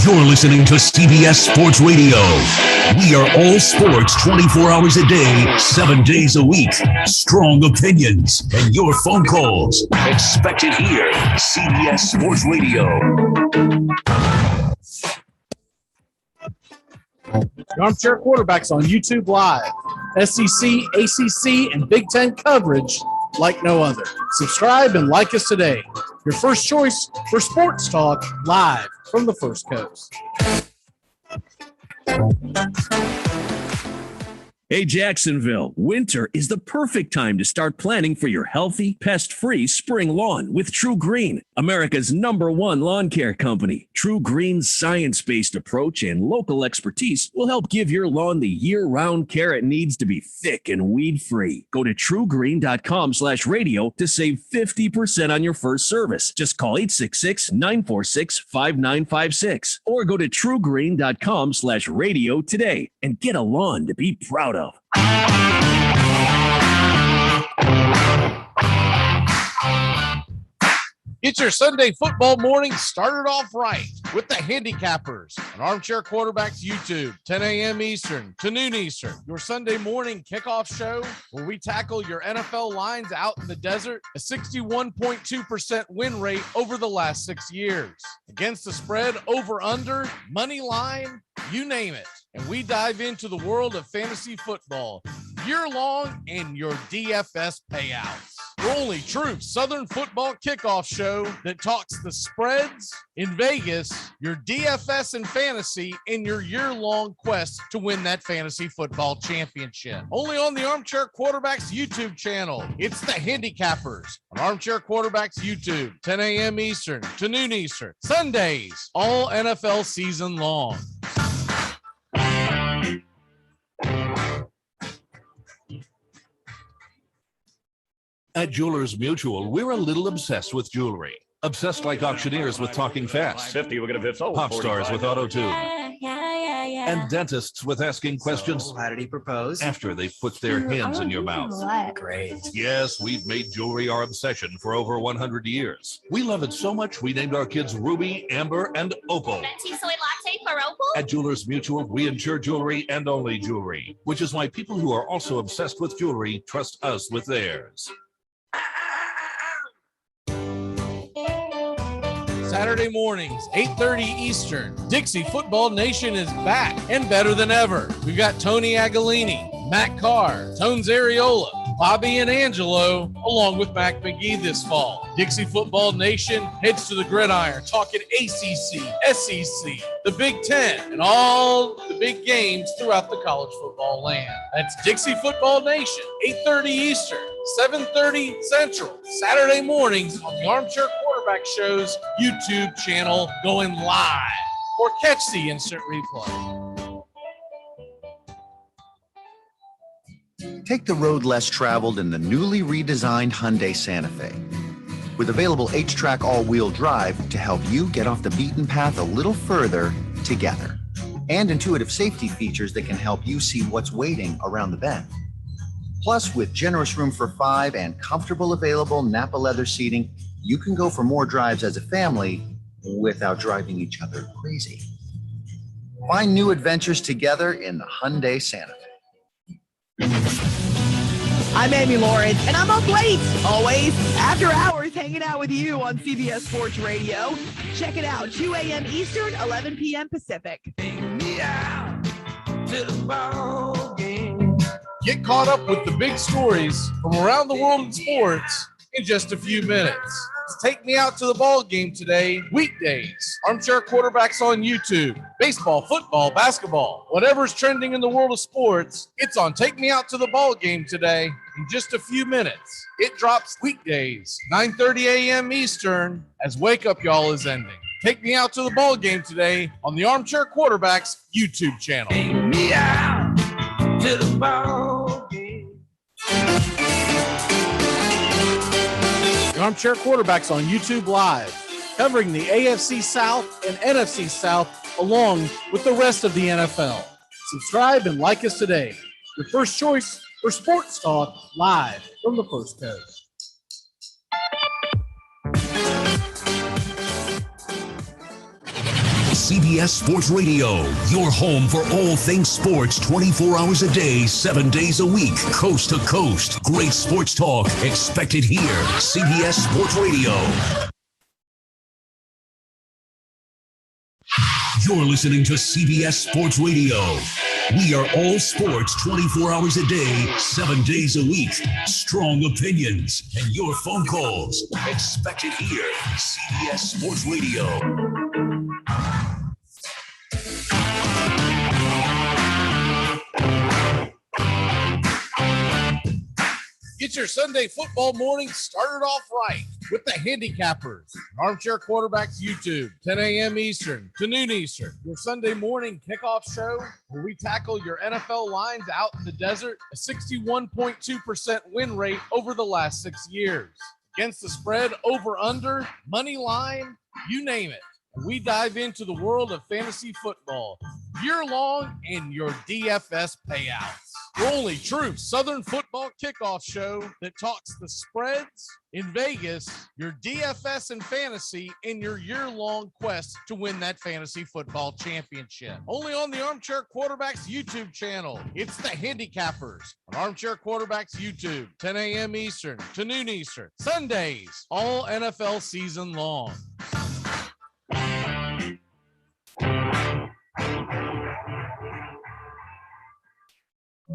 You're listening to CBS Sports Radio. We are all sports 24 hours a day, 7 days a week. Strong opinions and your phone calls. Expected here. CBS Sports Radio. The Armchair Quarterbacks on YouTube Live. SEC, ACC, and Big Ten coverage like no other. Subscribe and like us today. Your first choice for sports talk live from the First Coast. Hey, Jacksonville, winter is the perfect time to start planning for your healthy, pest-free spring lawn with True Green, America's #1 lawn care company. True Green's science-based approach and local expertise will help give your lawn the year-round care it needs to be thick and weed-free. Go to truegreen.com/radio to save 50% on your first service. Just call 866-946-5956 or go to truegreen.com/radio today and get a lawn to be proud of. Get your Sunday football morning started off right with the Handicappers on Armchair Quarterbacks YouTube, 10 a.m. Eastern to noon Eastern. Your Sunday morning kickoff show where we tackle your NFL lines out in the desert, a 61.2% win rate over the last 6 years. Against the spread, over, under, money line, you name it. And we dive into the world of fantasy football year-long and your DFS payouts. Your only true Southern football kickoff show that talks the spreads in Vegas, your DFS and fantasy, and your year-long quest to win that fantasy football championship. Only on the Armchair Quarterbacks YouTube channel. It's the Handicappers on Armchair Quarterbacks YouTube, 10 a.m. Eastern to noon Eastern. Sundays, all NFL season long. At Jewelers Mutual, we're a little obsessed with jewelry. Obsessed like auctioneers with talking fast. 50, we're going to pop stars with auto-tune. And dentists with asking questions. So, how did he propose? After they've put their hands in your mouth. Great. Yes, we've made jewelry our obsession for over 100 years. We love it so much, we named our kids Ruby, Amber, and Opal. Venti soy latte for Opal? At Jewelers Mutual, we insure jewelry and only jewelry, which is why people who are also obsessed with jewelry trust us with theirs. Saturday mornings, 8:30 Eastern. Dixie Football Nation is back and better than ever. We've got Tony Agolini, Matt Carr, Tones Ariola, Bobby and Angelo, along with Mac McGee this fall. Dixie Football Nation heads to the gridiron, talking ACC, SEC, the Big Ten, and all the big games throughout the college football land. That's Dixie Football Nation, 8:30 Eastern, 7:30 Central, Saturday mornings on the Armchair Quarterback Show's YouTube channel, going live. Or catch the instant replay. Take the road less traveled in the newly redesigned Hyundai Santa Fe. With available H-Track all-wheel drive to help you get off the beaten path a little further together. And intuitive safety features that can help you see what's waiting around the bend. Plus, with generous room for 5 and comfortable available Napa leather seating, you can go for more drives as a family without driving each other crazy. Find new adventures together in the Hyundai Santa Fe. I'm Amy Lawrence, and I'm up late, always, after hours, hanging out with you on CBS Sports Radio. Check it out, 2 a.m. Eastern, 11 p.m. Pacific. Get caught up with the big stories from around the world in sports in just a few minutes. Take me out to the ball game today, weekdays. Armchair Quarterbacks on YouTube. Baseball, football, basketball, whatever's trending in the world of sports, it's on Take Me Out to the Ball Game today in just a few minutes. It drops weekdays, 9:30 a.m. Eastern, as Wake Up Y'all is ending. Take Me Out to the Ball Game today on the Armchair Quarterbacks YouTube channel. Take me out to the ball game. The Armchair Quarterbacks on YouTube Live, covering the AFC South and NFC South along with the rest of the NFL. Subscribe and like us today. Your first choice for sports talk live from the First Coast. CBS Sports Radio, your home for all things sports 24 hours a day, 7 days a week, coast to coast. Great sports talk expected here. CBS Sports Radio. You're listening to CBS Sports Radio. We are all sports 24 hours a day, 7 days a week. Strong opinions and your phone calls expected here. CBS Sports Radio. Get your Sunday football morning started off right with the Handicappers, Armchair Quarterbacks YouTube, 10 a.m. Eastern to noon Eastern. Your Sunday morning kickoff show where we tackle your NFL lines out in the desert, a 61.2% win rate over the last 6 years. Against the spread, over, under, money line, you name it. We dive into the world of fantasy football year-long in your DFS payouts. The only true Southern football kickoff show that talks the spreads in Vegas, your DFS and fantasy in your year-long quest to win that fantasy football championship. Only on the Armchair Quarterbacks YouTube channel. It's the Handicappers on Armchair Quarterbacks YouTube, 10 a.m. Eastern to noon Eastern. Sundays, all NFL season long.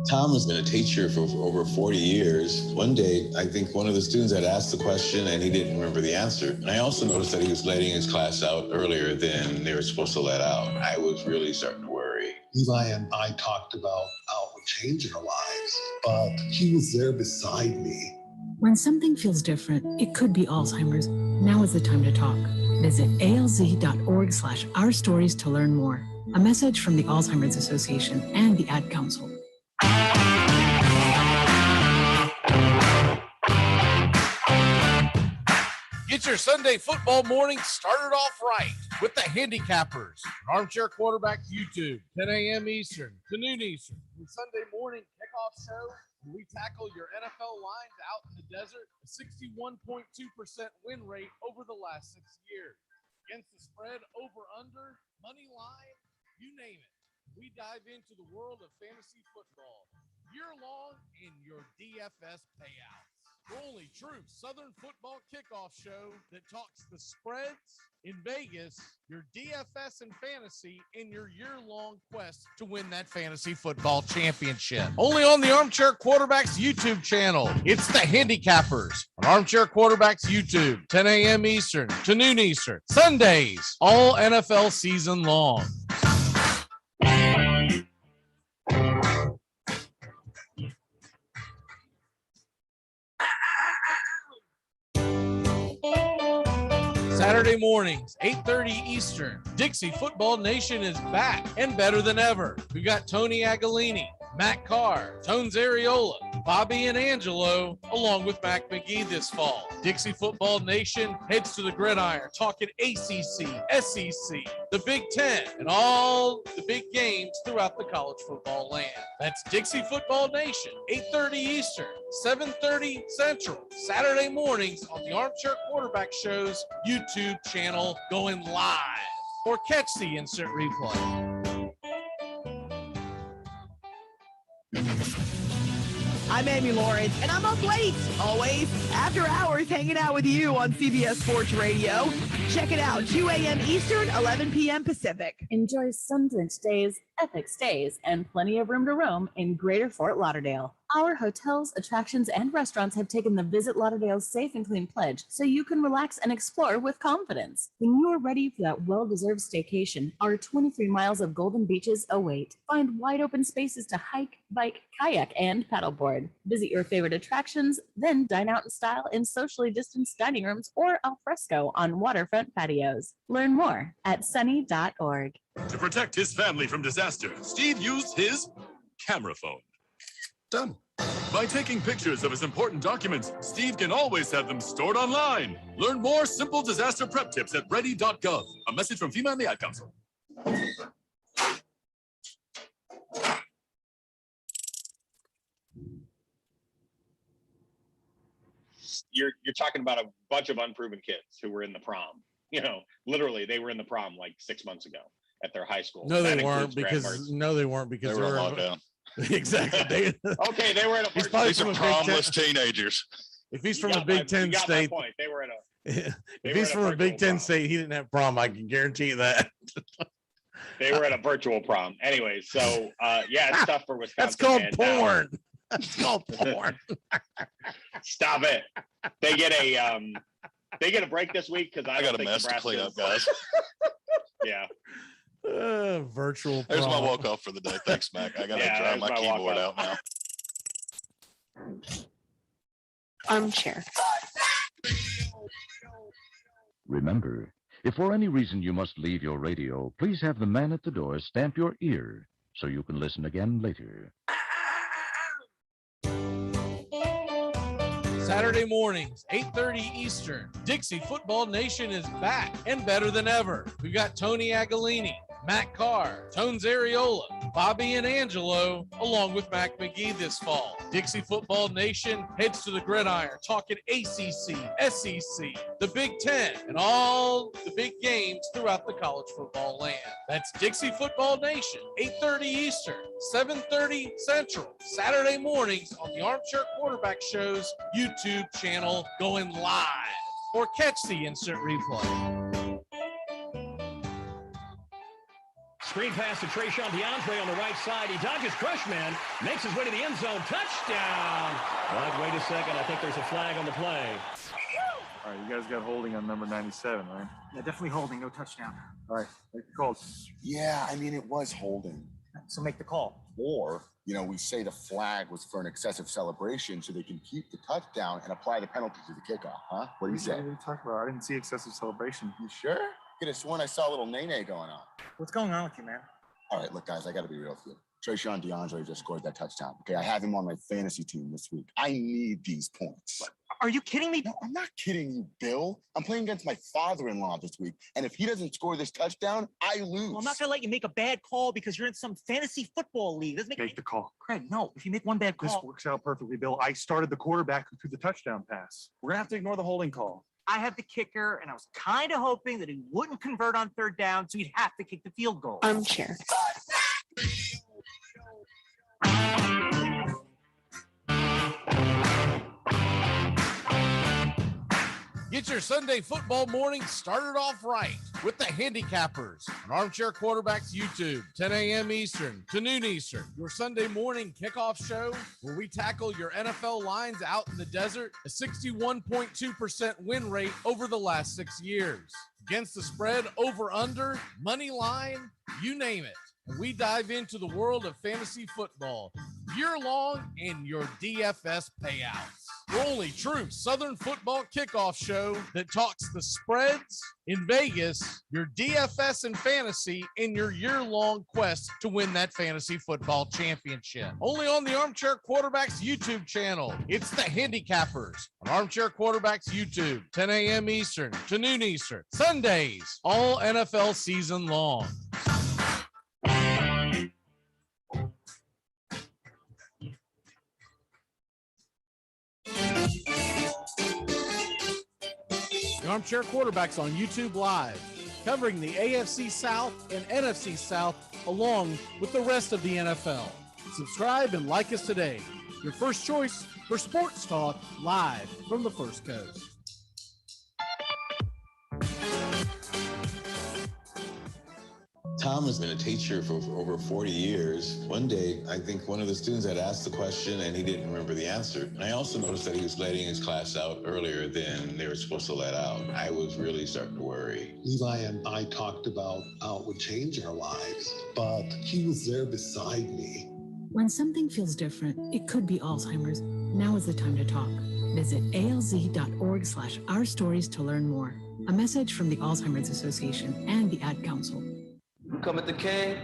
Tom has been a teacher for over 40 years. One day, I think one of the students had asked the question and he didn't remember the answer. And I also noticed that he was letting his class out earlier than they were supposed to let out. I was really starting to worry. Eli and I talked about how it would change our lives, but he was there beside me. When something feels different, it could be Alzheimer's. Now is the time to talk. Visit alz.org/ourstories to learn more. A message from the Alzheimer's Association and the Ad Council. Get your Sunday football morning started off right with the Handicappers, Armchair Quarterbacks YouTube, 10 a.m. Eastern to noon Eastern. Your Sunday morning kickoff show where we tackle your NFL lines out in the desert, a 61.2% win rate over the last 6 years. Against the spread, over, under, money line, you name it. We dive into the world of fantasy football year-long in your DFS payouts. The only true Southern football kickoff show that talks the spreads in Vegas, your DFS and fantasy in your year-long quest to win that fantasy football championship. Only on the Armchair Quarterbacks YouTube channel. It's the Handicappers on Armchair Quarterbacks YouTube, 10 a.m. Eastern to noon Eastern. Sundays, all NFL season long. Saturday mornings, 8:30 Eastern. Dixie Football Nation is back and better than ever. We got Tony Agolini, Matt Carr, Tones Ariola, Bobby and Angelo, along with Mac McGee this fall. Dixie Football Nation heads to the gridiron, talking ACC, SEC, the Big Ten, and all the big games throughout the college football land. That's Dixie Football Nation, 8:30 Eastern, 7:30 Central, Saturday mornings on the Armchair Quarterback Show's YouTube channel, going live. Or catch the instant replay. I'm Amy Lawrence, and I'm up late, always, after hours, hanging out with you on CBS Sports Radio. Check it out, 2 a.m. Eastern, 11 p.m. Pacific. Enjoy Sundance Days, epic stays, and plenty of room to roam in Greater Fort Lauderdale. Our hotels, attractions, and restaurants have taken the Visit Lauderdale's Safe and Clean pledge, so you can relax and explore with confidence. When you are ready for that well-deserved staycation, our 23 miles of golden beaches await. Find wide-open spaces to hike, bike, kayak, and paddleboard. Visit your favorite attractions, then dine out in style in socially distanced dining rooms or al fresco on waterfront patios. Learn more at sunny.org. To protect his family from disaster, Steve used his camera phone. Done. By taking pictures of his important documents, Steve can always have them stored online. Learn more simple disaster prep tips at ready.gov. A message from FEMA and the Ad Council. You're talking about a bunch of unproven kids who were in the prom. You know, literally, they were in the prom like 6 months ago. at their high school. No, That they weren't includes because Brentford. they were on lockdown. Exactly. Okay, they were at a He's probably These from are a Big Ten. prom-less teenagers. If he's from a Big Ten state, point. They were at a. if he's from a Big Ten state, he didn't have prom. I can guarantee you that. They were at a virtual prom. Anyway, so yeah, it's tough for Wisconsin. That's called fans. porn. That's called porn. Stop it. They get a break this week because I got a think mess to clean up, guys. Yeah. Virtual. There's prom. my walk off for the day. Thanks, Mac. I gotta dry my keyboard out now. Armchair. Remember, if for any reason you must leave your radio, please have the man at the door stamp your ear so you can listen again later. Saturday mornings, 8:30 Eastern. Dixie Football Nation is back and better than ever. We've got Tony Agolini, Matt Carr, Tones Ariola, Bobby and Angelo, along with Mac McGee this fall. Dixie Football Nation heads to the gridiron, talking ACC, SEC, the Big Ten, and all the big games throughout the college football land. That's Dixie Football Nation, 8:30 Eastern, 7:30 Central, Saturday mornings on the Armchair Quarterback Show's YouTube channel, going live. Or catch the instant replay. Screen pass to Trayshawn DeAndre on the right side. He dodges Crushman, makes his way to the end zone. Touchdown! But wait a second. I think there's a flag on the play. All right, you guys got holding on number 97, right? Yeah, definitely holding. No touchdown. All right, make the call. Yeah, I mean, it was holding. So make the call. Or, we say the flag was for an excessive celebration so they can keep the touchdown and apply the penalty to the kickoff, huh? What do you say? What are you talking about? I didn't see excessive celebration. You sure? Could have sworn I saw a little nay-nay going on. What's going on with you, man? All right, look, guys, I got to be real with you. Trayshawn DeAndre just scored that touchdown. Okay, I have him on my fantasy team this week. I need these points. Are you kidding me? No, I'm not kidding you, Bill. I'm playing against my father-in-law this week, and if he doesn't score this touchdown, I lose. Well, I'm not going to let you make a bad call because you're in some fantasy football league. Make the call. Craig, no. If you make one bad call. This works out perfectly, Bill. I started the quarterback who threw the touchdown pass. We're going to have to ignore the holding call. I have the kicker, and I was kind of hoping that he wouldn't convert on third down, so he'd have to kick the field goal. Armchair. Get your Sunday football morning started off right with the Handicappers on Armchair Quarterbacks YouTube, 10 a.m. Eastern to noon Eastern. Your Sunday morning kickoff show where we tackle your NFL lines out in the desert, a 61.2% win rate over the last 6 years. Against the spread, over, under, money line, you name it. And we dive into the world of fantasy football year-long in your DFS payouts. Your only true Southern football kickoff show that talks the spreads in Vegas, your DFS and fantasy in your year-long quest to win that fantasy football championship. Only on the Armchair Quarterbacks YouTube channel. It's the Handicappers on Armchair Quarterbacks YouTube, 10 a.m. Eastern to noon Eastern. Sundays, all NFL season long. The Armchair Quarterbacks on YouTube Live, covering the AFC South and NFC South along with the rest of the NFL. Subscribe and like us today. Your first choice for sports talk live from the First Coast. Tom has been a teacher for over 40 years. One day, I think one of the students had asked the question and he didn't remember the answer. And I also noticed that he was letting his class out earlier than they were supposed to let out. I was really starting to worry. Levi and I talked about how it would change our lives, but he was there beside me. When something feels different, it could be Alzheimer's. Now is the time to talk. Visit alz.org/ourstories to learn more. A message from the Alzheimer's Association and the Ad Council. Come at the king,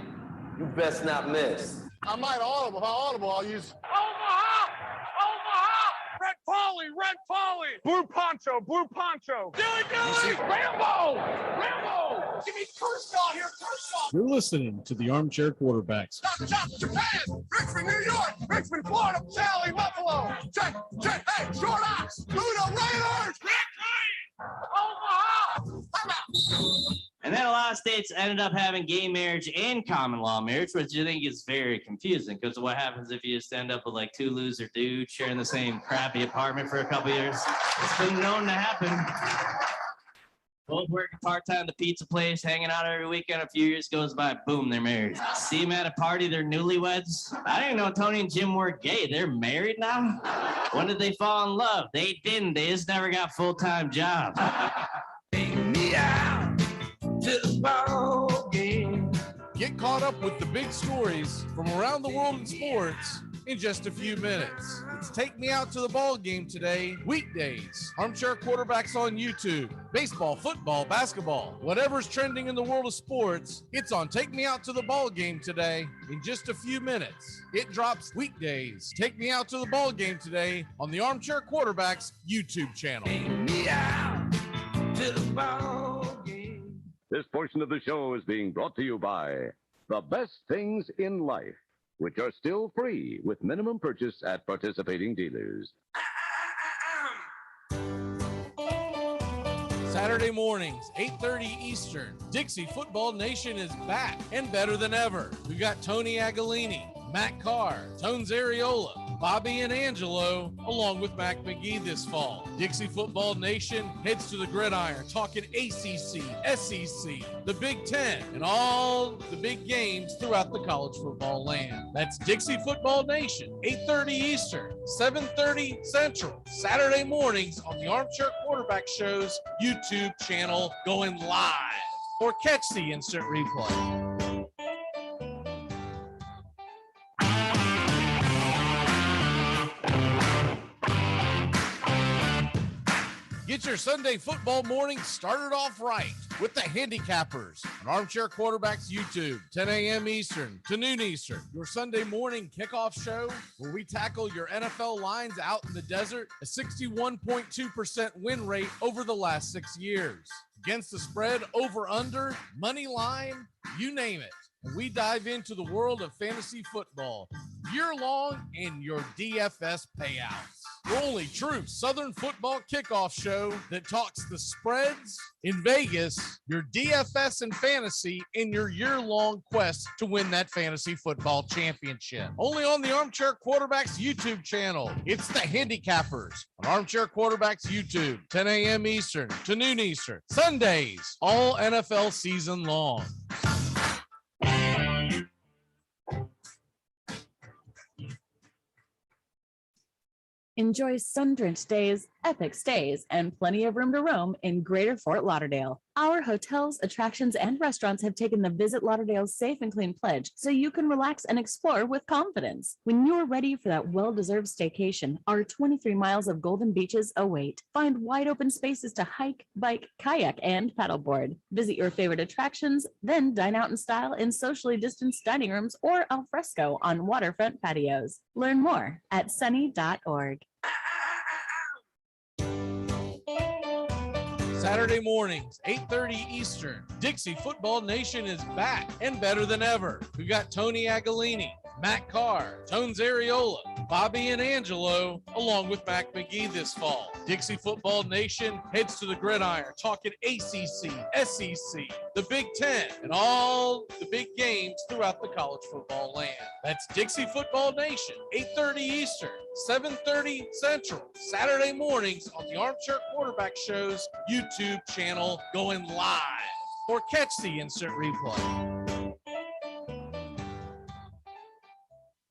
you best not miss. I might audible. If I audible, I'll use Omaha! Omaha! Red Polly! Red Polly! Blue Poncho! Blue Poncho! Dilly Dilly! Rambo! Rambo! Give me Kershaw here, Kershaw! You're listening to the Armchair Quarterbacks. Chop, chop, Japan! Richmond, New York! Richmond, Florida! Sally, Buffalo! Check, check, hey, Short Ox! Ludo Raiders! Omaha! I'm out! And then a lot of states ended up having gay marriage and common law marriage, which I think is very confusing because what happens if you just end up with like two loser dudes sharing the same crappy apartment for a couple years? It's been known to happen. Both working part-time at the pizza place, hanging out every weekend. A few years goes by, boom, they're married. See them at a party, they're newlyweds. I didn't know Tony and Jim were gay. They're married now? When did they fall in love? They didn't. They just never got full-time jobs. Take me out to the ball game. Get caught up with the big stories from around the world in sports in just a few minutes. It's Take Me Out to the Ball Game today, weekdays. Armchair Quarterbacks on YouTube. Baseball, football, basketball, whatever's trending in the world of sports, it's on Take Me Out to the Ball Game today in just a few minutes. It drops weekdays. Take Me Out to the Ball Game today on the Armchair Quarterbacks YouTube channel. Take me out to the ball game. This portion of the show is being brought to you by The Best Things in Life, which are still free with minimum purchase at participating dealers. Saturday mornings, 8:30 Eastern. Dixie Football Nation is back and better than ever. We've got Tony Agolini, Matt Carr, Tones Areola, Bobby and Angelo, along with Mac McGee this fall. Dixie Football Nation heads to the gridiron, talking ACC, SEC, the Big Ten, and all the big games throughout the college football land. That's Dixie Football Nation, 8:30 Eastern, 7:30 Central, Saturday mornings on the Armchair Quarterback Show's YouTube channel, going live. Or catch the instant replay. Get your Sunday football morning started off right with the Handicappers on Armchair Quarterbacks YouTube, 10 a.m. Eastern to noon Eastern. Your Sunday morning kickoff show where we tackle your NFL lines out in the desert, a 61.2% win rate over the last 6 years. Against the spread, over, under, money line, you name it. And we dive into the world of fantasy football year-long in your DFS payouts. Your only true Southern football kickoff show that talks the spreads in Vegas, your DFS and fantasy in your year-long quest to win that fantasy football championship. Only on the Armchair Quarterbacks YouTube channel. It's the Handicappers on Armchair Quarterbacks YouTube, 10 a.m. Eastern to noon Eastern. Sundays, all NFL season long. Enjoy sun-drenched days, epic stays, and plenty of room to roam in Greater Fort Lauderdale. Our hotels, attractions, and restaurants have taken the Visit Lauderdale's Safe and Clean pledge so you can relax and explore with confidence. When you're ready for that well-deserved staycation, our 23 miles of golden beaches await. Find wide open spaces to hike, bike, kayak, and paddleboard. Visit your favorite attractions, then dine out in style in socially distanced dining rooms or al fresco on waterfront patios. Learn more at sunny.org. Saturday mornings, 8:30 Eastern. Dixie Football Nation is back and better than ever. We've got Tony Agolini, Matt Carr, Tones Areola, Bobby and Angelo, along with Mac McGee this fall. Dixie Football Nation heads to the gridiron, talking ACC, SEC, the Big Ten, and all the big games throughout the college football land. That's Dixie Football Nation, 8:30 Eastern, 7:30 Central, Saturday mornings on the Armchair Quarterback Show's YouTube channel, going live. Or catch the instant replay.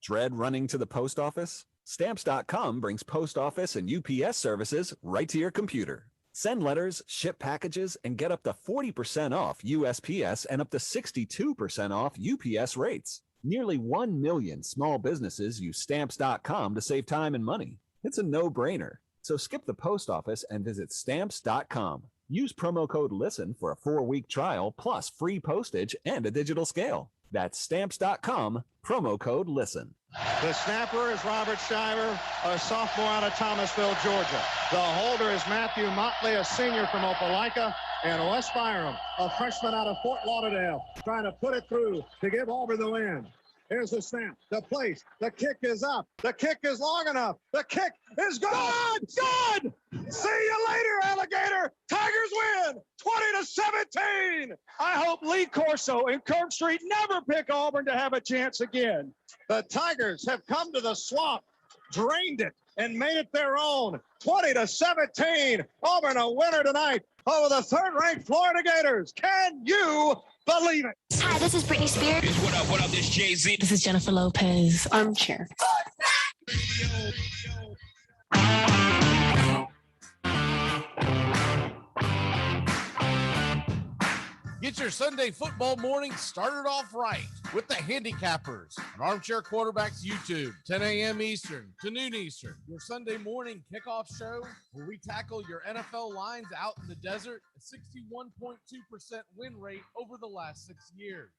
Dread running to the post office? Stamps.com brings post office and UPS services right to your computer. Send letters, ship packages, and get up to 40% off USPS and up to 62% off UPS rates. Nearly 1 million small businesses use Stamps.com to save time and money. It's a no-brainer. So skip the post office and visit Stamps.com. Use promo code LISTEN for a 4-week trial plus free postage and a digital scale. That's Stamps.com, promo code LISTEN. The snapper is Robert Shiver, a sophomore out of Thomasville, Georgia. The holder is Matthew Motley, a senior from Opelika. And Wes Byram, a freshman out of Fort Lauderdale, trying to put it through to give Auburn the win. Here's the snap, the place, the kick is up, the kick is long enough, the kick is good! Good! See you later, alligator! Tigers win, 20-17! I hope Lee Corso and Kirk Street never pick Auburn to have a chance again. The Tigers have come to the swamp, drained it, and made it their own, 20-17. Auburn a winner tonight over the third-ranked Florida Gators. Can you believe it? Hi, this is Britney Spears. What up, this Jay-Z. This is Jennifer Lopez. Armchair. Get your Sunday football morning started off right with the Handicappers on Armchair Quarterbacks YouTube, 10 a.m. Eastern to noon Eastern. Your Sunday morning kickoff show where we tackle your NFL lines out in the desert, a 61.2% win rate over the last 6 years.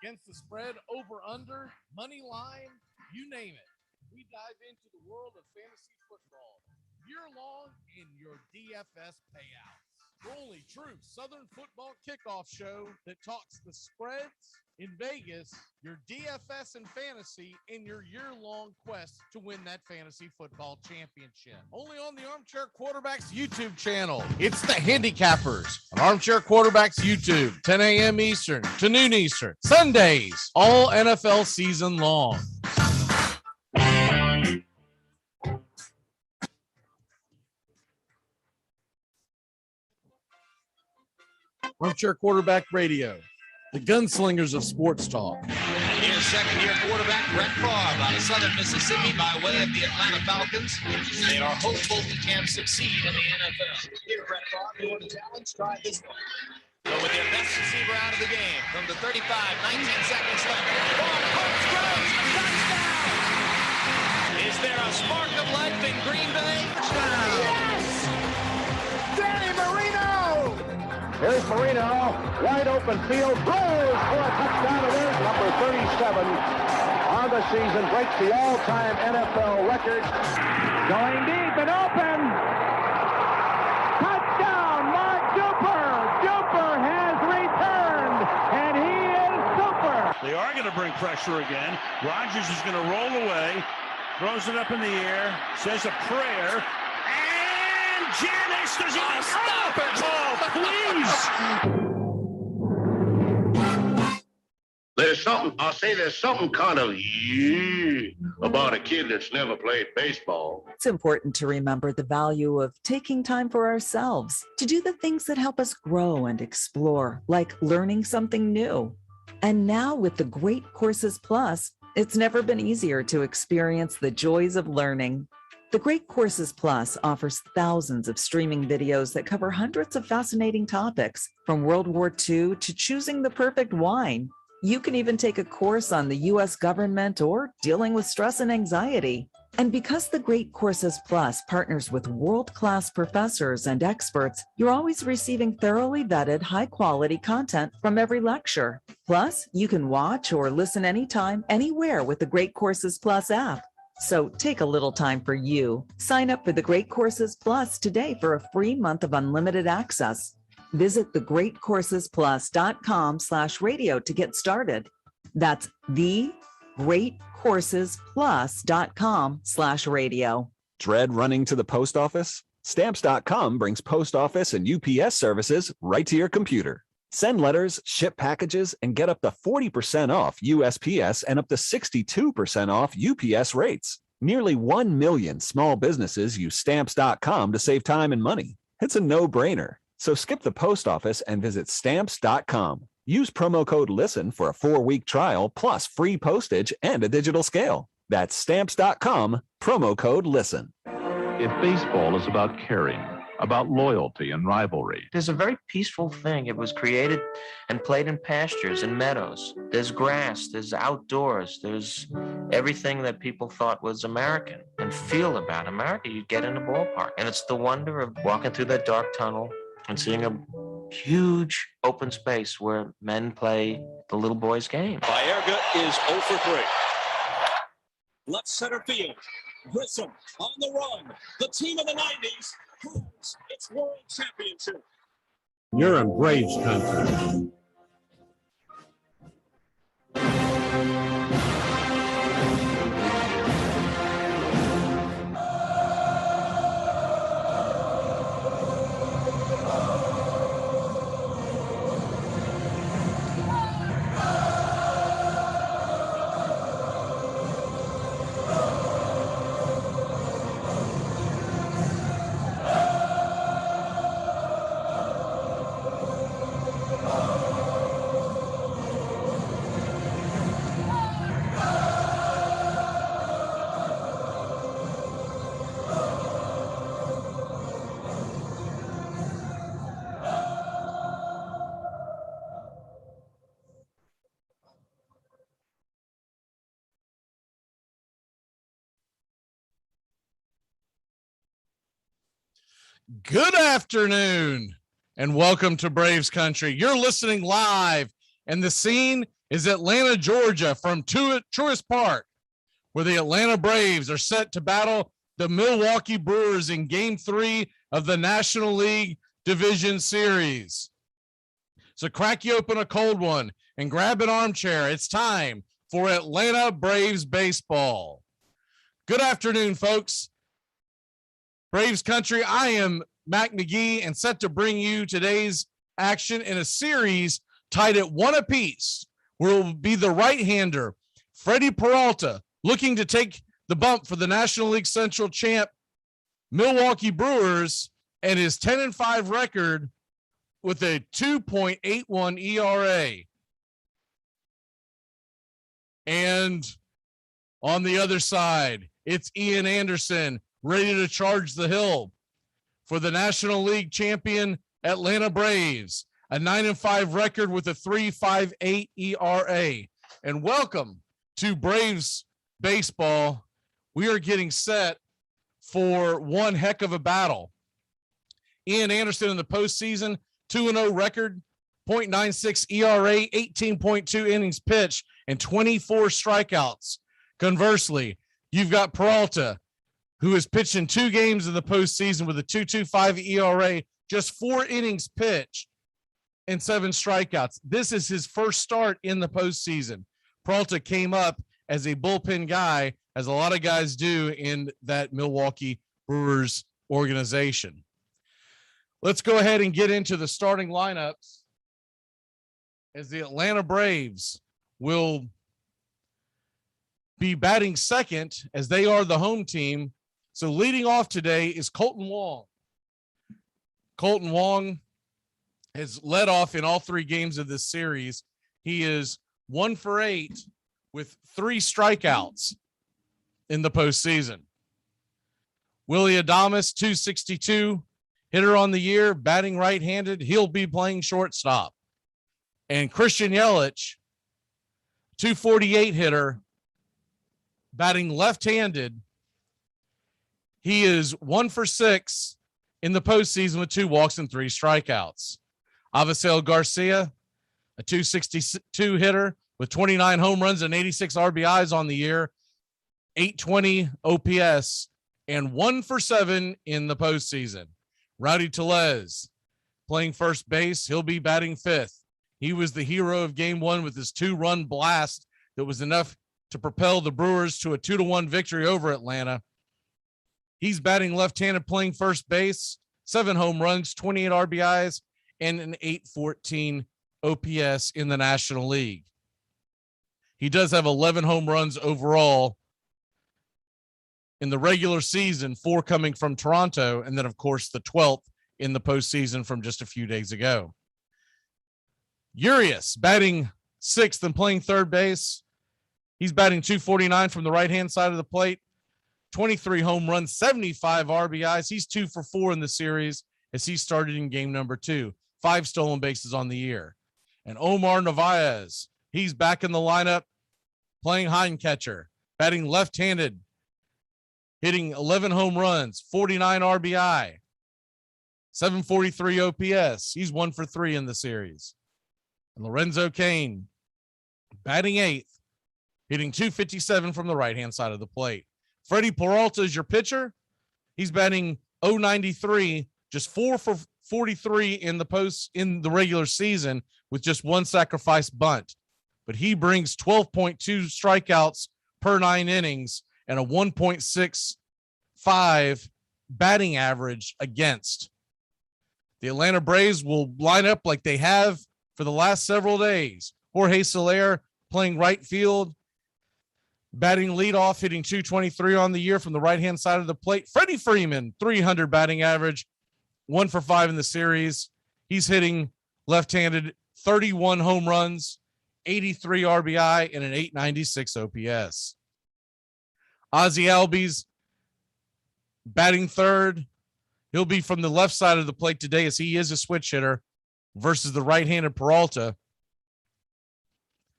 Against the spread, over, under, money line, you name it. We dive into the world of fantasy football year-long in your DFS payouts. The only true Southern football kickoff show that talks the spreads in Vegas, your DFS and fantasy, in your year-long quest to win that fantasy football championship. Only on the Armchair Quarterbacks YouTube channel. It's the Handicappers on Armchair Quarterbacks YouTube, 10 a.m. Eastern to noon Eastern. Sundays, all NFL season long. Armchair Quarterback Radio, the gunslingers of sports talk. Here's second-year quarterback Brett Favre out of Southern Mississippi by way of the Atlanta Falcons. They are hopeful he can succeed in the NFL. Here, Brett Favre, doing the challenge. Try this one. So with their best receiver out of the game from the 35, 19 seconds left. Ball comes Groves, touchdown! Is there a spark of life in Green Bay? Touchdown! Yes! Danny Marino! Here's Marino, wide open field, throws for a touchdown. It is number 37 on the season, breaks the all-time NFL record. Going deep and open. Touchdown, Mark Duper. Duper has returned, and he is super. They are going to bring pressure again. Rodgers is going to roll away, throws it up in the air, says a prayer. Janis, does he stop it? Oh, please. There's something kind of about a kid that's never played baseball. It's important to remember the value of taking time for ourselves to do the things that help us grow and explore, like learning something new. And now with the Great Courses Plus, it's never been easier to experience the joys of learning. The Great Courses Plus offers thousands of streaming videos that cover hundreds of fascinating topics, from World War II to choosing the perfect wine. You can even take a course on the U.S. government or dealing with stress and anxiety. And because the Great Courses Plus partners with world-class professors and experts, you're always receiving thoroughly vetted, high-quality content from every lecture. Plus, you can watch or listen anytime, anywhere with the Great Courses Plus app. So take a little time for you. Sign up for the Great Courses Plus today for a free month of unlimited access. Visit thegreatcoursesplus.com/radio to get started. That's thegreatcoursesplus.com/radio. Dread running to the post office? Stamps.com brings post office and UPS services right to your computer. Send letters, ship packages, and get up to 40% off USPS and up to 62% off UPS rates. Nearly 1 million small businesses use Stamps.com to save time and money. It's a no-brainer. So skip the post office and visit Stamps.com. Use promo code LISTEN for a 4-week trial plus free postage and a digital scale. That's Stamps.com, promo code LISTEN. If baseball is about caring, about loyalty and rivalry. There's a very peaceful thing. It was created and played in pastures and meadows. There's grass, there's outdoors, there's everything that people thought was American and feel about America. You get in a ballpark, and it's the wonder of walking through that dark tunnel and seeing a huge open space where men play the little boy's game. Baerga is 0 for 3. Left center field. Grissom on the run. The team of the 90s proves its world championship. You're in Braves country. Good afternoon and welcome to Braves Country. You're listening live, and the scene is Atlanta, Georgia, from Truist Park, where the Atlanta Braves are set to battle the Milwaukee Brewers in Game 3 of the National League Division Series. So crack you open a cold one and grab an armchair. It's time for Atlanta Braves baseball. Good afternoon, folks. Braves Country, I am Mac McGee and set to bring you today's action in a series tied at 1 apiece, where it will be the right-hander, Freddie Peralta, looking to take the bump for the National League Central champ, Milwaukee Brewers, and his 10-5 record with a 2.81 ERA. And on the other side, it's Ian Anderson, ready to charge the hill for the National League champion Atlanta Braves, a 9-5 record with a 3.58 ERA. And welcome to Braves baseball. We are getting set for one heck of a battle. Ian Anderson in the postseason, 2-0 record, 0.96 ERA, 18.2 innings pitched, and 24 strikeouts. Conversely, you've got Peralta, who has pitched in 2 games in the postseason with a 2.25 ERA, just 4 innings pitched and 7 strikeouts. This is his first start in the postseason. Peralta came up as a bullpen guy, as a lot of guys do in that Milwaukee Brewers organization. Let's go ahead and get into the starting lineups, as the Atlanta Braves will be batting second, as they are the home team. So leading off today is Colton Wong. Colton Wong has led off in all 3 games of this series. He is 1 for 8 with 3 strikeouts in the postseason. Willie Adames, 262, hitter on the year, batting right-handed. He'll be playing shortstop. And Christian Yelich, 248 hitter, batting left-handed. He is 1 for 6 in the postseason with 2 walks and 3 strikeouts. Avisail Garcia, a 262 hitter with 29 home runs and 86 RBIs on the year, 820 OPS, and 1 for 7 in the postseason. Rowdy Tellez playing first base. He'll be batting 5th. He was the hero of Game 1 with his 2-run blast that was enough to propel the Brewers to a 2-1 victory over Atlanta. He's batting left-handed, playing first base, 7 home runs, 28 RBIs, and an 814 OPS in the National League. He does have 11 home runs overall in the regular season, 4 coming from Toronto, and then, of course, the 12th in the postseason from just a few days ago. Urias batting 6th and playing third base. He's batting 249 from the right-hand side of the plate. 23 home runs, 75 RBIs. He's 2 for 4 in the series as he started in game number 2. 5 stolen bases on the year. And Omar Narvaez, he's back in the lineup, playing hind catcher, batting left-handed, hitting 11 home runs, 49 RBI, 743 OPS. He's 1 for 3 in the series. And Lorenzo Cain, batting 8th, hitting 257 from the right-hand side of the plate. Freddie Peralta is your pitcher. He's batting .093, just 4 for 43 in the regular season with just 1 sacrifice bunt. But he brings 12.2 strikeouts per 9 innings and a 1.65 batting average against. The Atlanta Braves will line up like they have for the last several days. Jorge Soler playing right field, batting leadoff, hitting 223 on the year from the right-hand side of the plate. Freddie Freeman, 300 batting average, 1 for 5 in the series. He's hitting left-handed, 31 home runs, 83 RBI, and an 896 OPS. Ozzie Albies batting third. He'll be from the left side of the plate today as he is a switch hitter versus the right-handed Peralta.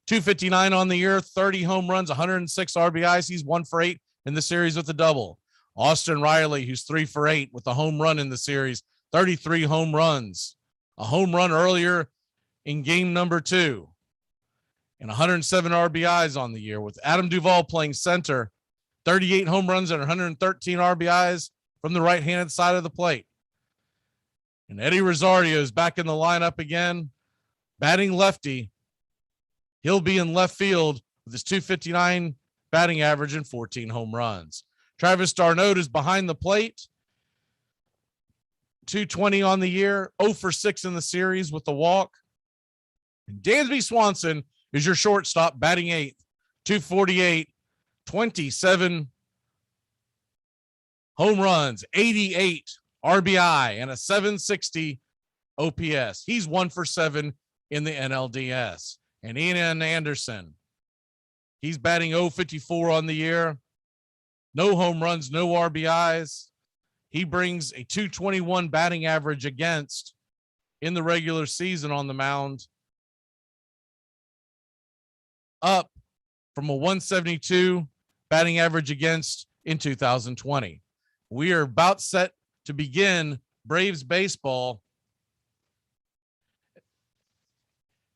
259 on the year, 30 home runs, 106 RBIs. He's 1 for 8 in the series with a double. Austin Riley, who's 3 for 8 with a home run in the series, 33 home runs, a home run earlier in game number 2, and 107 RBIs on the year, with Adam Duvall playing center, 38 home runs and 113 RBIs from the right-handed side of the plate. And Eddie Rosario is back in the lineup again, batting lefty. He'll be in left field with his .259 batting average and 14 home runs. Travis d'Arnaud is behind the plate, .220 on the year, 0 for 6 in the series with the walk. And Dansby Swanson is your shortstop, batting 8th, .248, 27 home runs, 88 RBI, and a .760 OPS. He's 1 for 7 in the NLDS. And Ian Anderson, he's batting .054 on the year. No home runs, no RBIs. He brings a .221 batting average against in the regular season on the mound, up from a .172 batting average against in 2020. We are about set to begin Braves baseball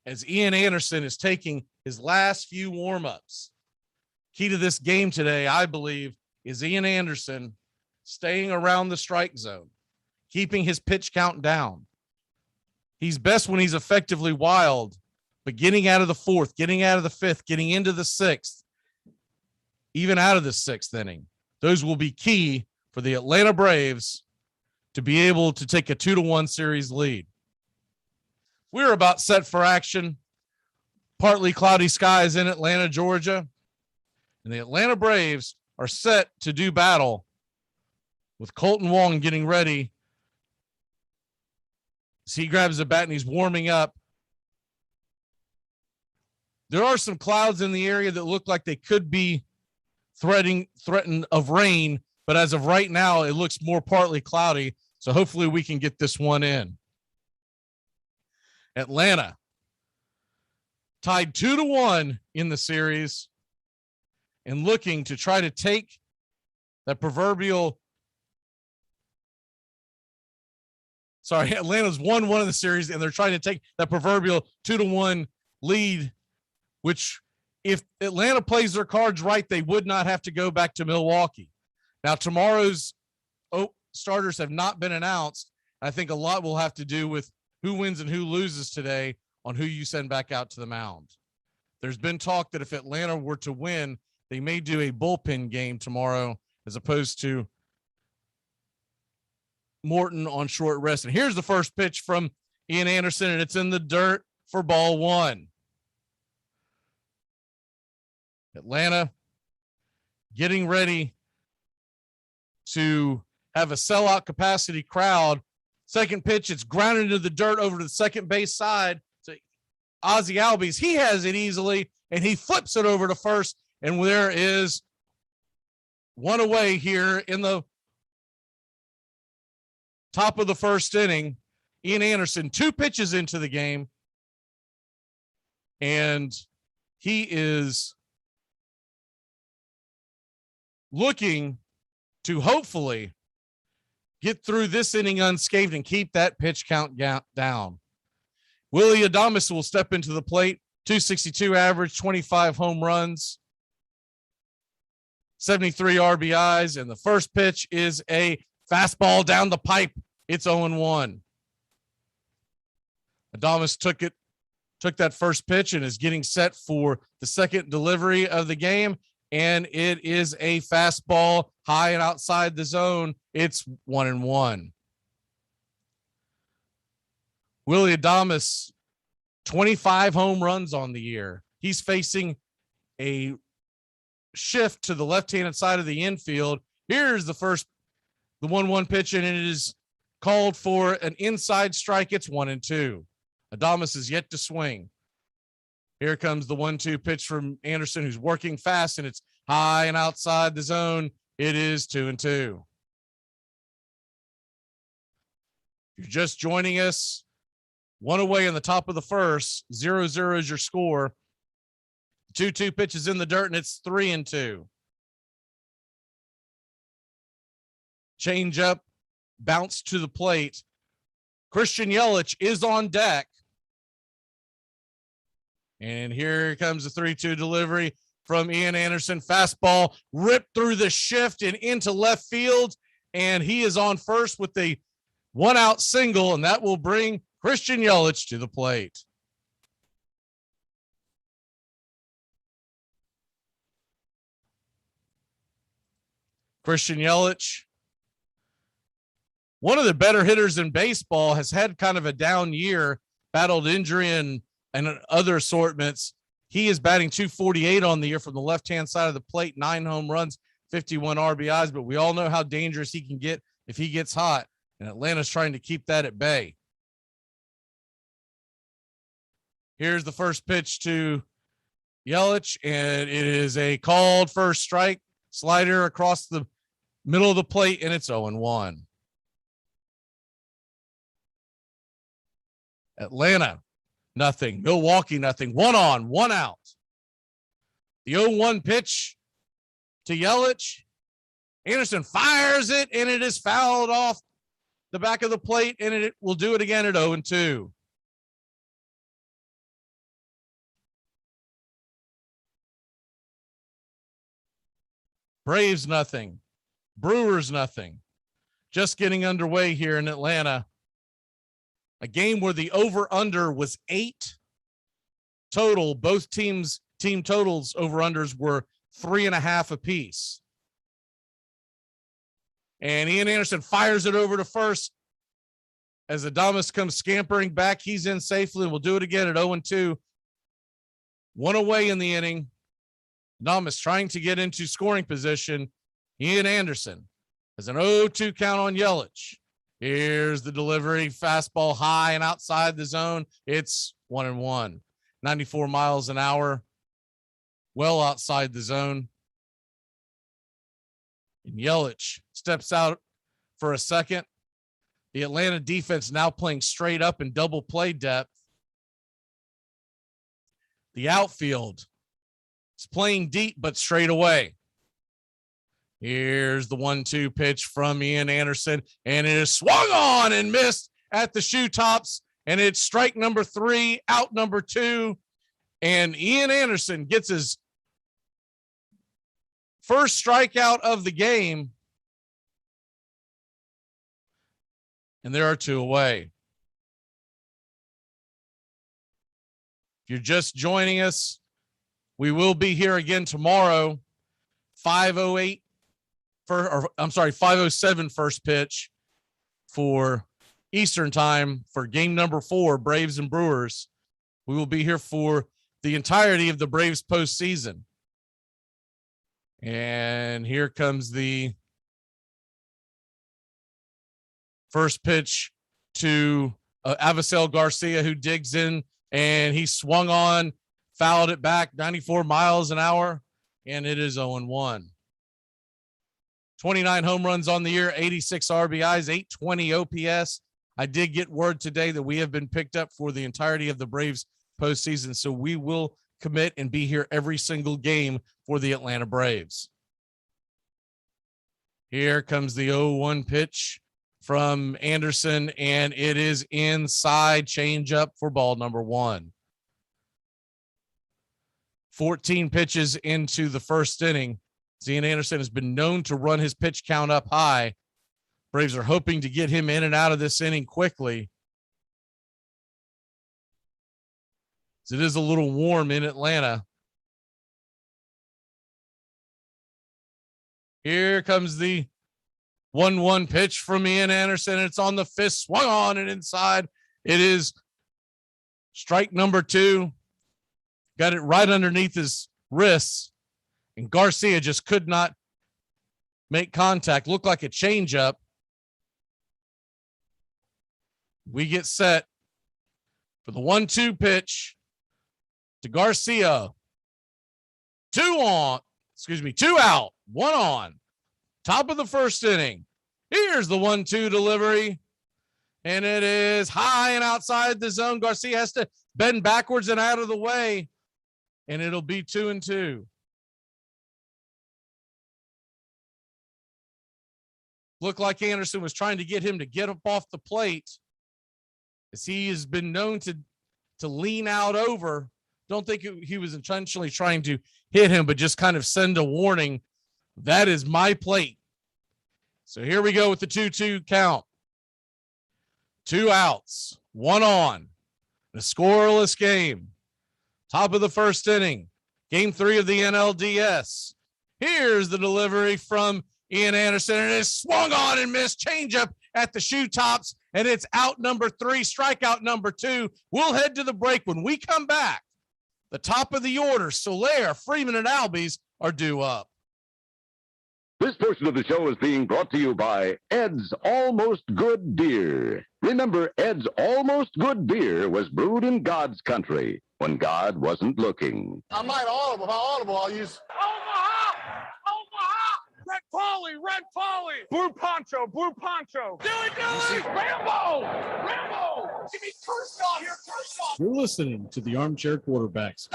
as Ian Anderson is taking his last few warm-ups. Key to this game today, I believe, is Ian Anderson staying around the strike zone, keeping his pitch count down. He's best when he's effectively wild, but getting out of the 4th, getting out of the 5th, getting into the 6th, even out of the 6th inning, those will be key for the Atlanta Braves to be able to take a 2-1 series lead. We're about set for action. Partly cloudy skies in Atlanta, Georgia, and the Atlanta Braves are set to do battle with Colton Wong getting ready. So he grabs the bat and he's warming up. There are some clouds in the area that look like they could be threatened of rain, but as of right now, it looks more partly cloudy. So hopefully we can get this one in. Atlanta tied 2-1 in the series and looking to try to take that proverbial. Atlanta's 1-1 in the series, and they're trying to take that proverbial 2-1 lead, which if Atlanta plays their cards right, they would not have to go back to Milwaukee. Now, tomorrow's starters have not been announced. I think a lot will have to do with who wins and who loses today on who you send back out to the mound. There's been talk that if Atlanta were to win, they may do a bullpen game tomorrow as opposed to Morton on short rest. And here's the first pitch from Ian Anderson, and it's in the dirt for ball 1. Atlanta getting ready to have a sellout capacity crowd. Second pitch, it's grounded into the dirt over to the second base side. So Ozzie Albies, he has it easily, and he flips it over to first, and there is one away here in the top of the first inning. Ian Anderson, 2 pitches into the game, and he is looking to hopefully get through this inning unscathed and keep that pitch count down. Willie Adames will step into the plate, .262 average, 25 home runs, 73 RBIs, and the first pitch is a fastball down the pipe. It's 0-1. Adames took that first pitch and is getting set for the second delivery of the game, and it is a fastball high and outside the zone. It's 1-1. Willie Adames, 25 home runs on the year. He's facing a shift to the left-handed side of the infield. Here's the 1-1 pitch, and it is called for an inside strike. It's 1-2. Adames is yet to swing. Here comes the 1-2 pitch from Anderson, who's working fast, and it's high and outside the zone. It is 2-2. If you're just joining us, one away in the top of the first, 0-0 is your score. 2-2 pitches in the dirt, and it's 3-2. Change up, bounce to the plate. Christian Yelich is on deck. And here comes the 3-2 delivery from Ian Anderson. Fastball ripped through the shift and into left field. And he is on first with a 1-out single, and that will bring Christian Yelich to the plate. Christian Yelich, one of the better hitters in baseball, has had kind of a down year, battled injury and other assortments. He is batting .248 on the year from the left-hand side of the plate, 9 home runs, 51 RBIs, but we all know how dangerous he can get if he gets hot, and Atlanta's trying to keep that at bay. Here's the first pitch to Yelich, and it is a called first strike, slider across the middle of the plate, and it's 0-1. Atlanta, nothing. Milwaukee, nothing. 1 on, 1 out. The 0-1 pitch to Yelich. Anderson fires it, and it is fouled off the back of the plate, and it will do it again at 0-2. Braves, nothing. Brewers, nothing. Just getting underway here in Atlanta. A game where the over-under was 8 total. Both team totals over-unders were 3.5 apiece. And Ian Anderson fires it over to first. As Adames comes scampering back, he's in safely. We'll do it again at 0-2. 1 away in the inning. Adames trying to get into scoring position. Ian Anderson has an 0-2 count on Yelich. Here's the delivery, fastball high and outside the zone. It's 1-1, 94 miles an hour, well outside the zone. And Yelich steps out for a second. The Atlanta defense now playing straight up in double play depth. The outfield is playing deep, but straight away. Here's the 1-2 pitch from Ian Anderson, and it is swung on and missed at the shoe tops, and it's strike number 3, out number 2, and Ian Anderson gets his first strikeout of the game, and there are 2 away. If you're just joining us, we will be here again tomorrow, 5:07 first pitch for Eastern time for game number 4, Braves and Brewers. We will be here for the entirety of the Braves postseason. And here comes the first pitch to Avisel Garcia, who digs in, and he swung on, fouled it back 94 miles an hour, and it is 0-1. 29 home runs on the year, 86 RBIs, 820 OPS. I did get word today that we have been picked up for the entirety of the Braves postseason, so we will commit and be here every single game for the Atlanta Braves. Here comes the 0-1 pitch from Anderson, and it is inside, changeup for ball number 1. 14 pitches into the first inning. Ian Anderson has been known to run his pitch count up high. Braves are hoping to get him in and out of this inning quickly. It is a little warm in Atlanta. Here comes the 1-1 pitch from Ian Anderson. It's on the fist, swung on and inside. It is strike number 2. Got it right underneath his wrists. And Garcia just could not make contact. Looked like a changeup. We get set for the 1-2 pitch to Garcia. 2 out, 1 on. Top of the first inning. Here's the 1-2 delivery. And it is high and outside the zone. Garcia has to bend backwards and out of the way. And it'll be 2-2. Looked like Anderson was trying to get him to get up off the plate, as he has been known to lean out over. Don't think he was intentionally trying to hit him, but just kind of send a warning. That is my plate. So here we go with the 2-2 count. 2 outs, 1 on. A scoreless game. Top of the first inning. Game 3 of the NLDS. Here's the delivery from Ian Anderson, and it's swung on and missed. Changeup at the shoe tops, and it's out number 3, strikeout number 2. We'll head to the break. When we come back, the top of the order, Soler, Freeman, and Albies are due up. This portion of the show is being brought to you by Ed's Almost Good Beer. Remember, Ed's Almost Good Beer was brewed in God's country when God wasn't looking. I might audible. If I audible, I'll use Omaha! Red Polly! Blue Poncho! Do it! Rambo! Give me Kershaw here, Kershaw! You're listening to the Armchair Quarterbacks.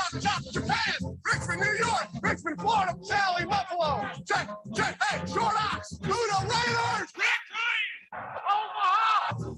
Japan! Richmond, New York! Richmond, Florida! Cali, Buffalo! Check! Hey, Short Ox! Who the Raiders! Omaha!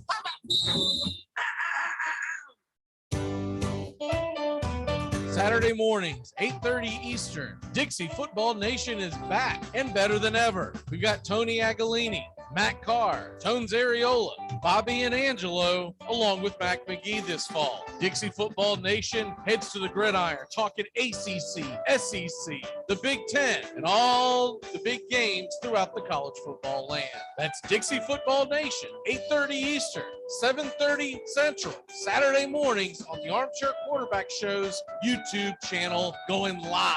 Saturday mornings, 8:30 Eastern. Dixie Football Nation is back and better than ever. We've got Tony Agolini, Matt Carr, Tones Ariola, Bobby and Angelo, along with Mac McGee this fall. Dixie Football Nation heads to the gridiron, talking ACC, SEC, the Big Ten, and all the big games throughout the college football land. That's Dixie Football Nation, 8:30 Eastern, 7:30 Central, Saturday mornings on the Armchair Quarterback Show's YouTube channel, going live.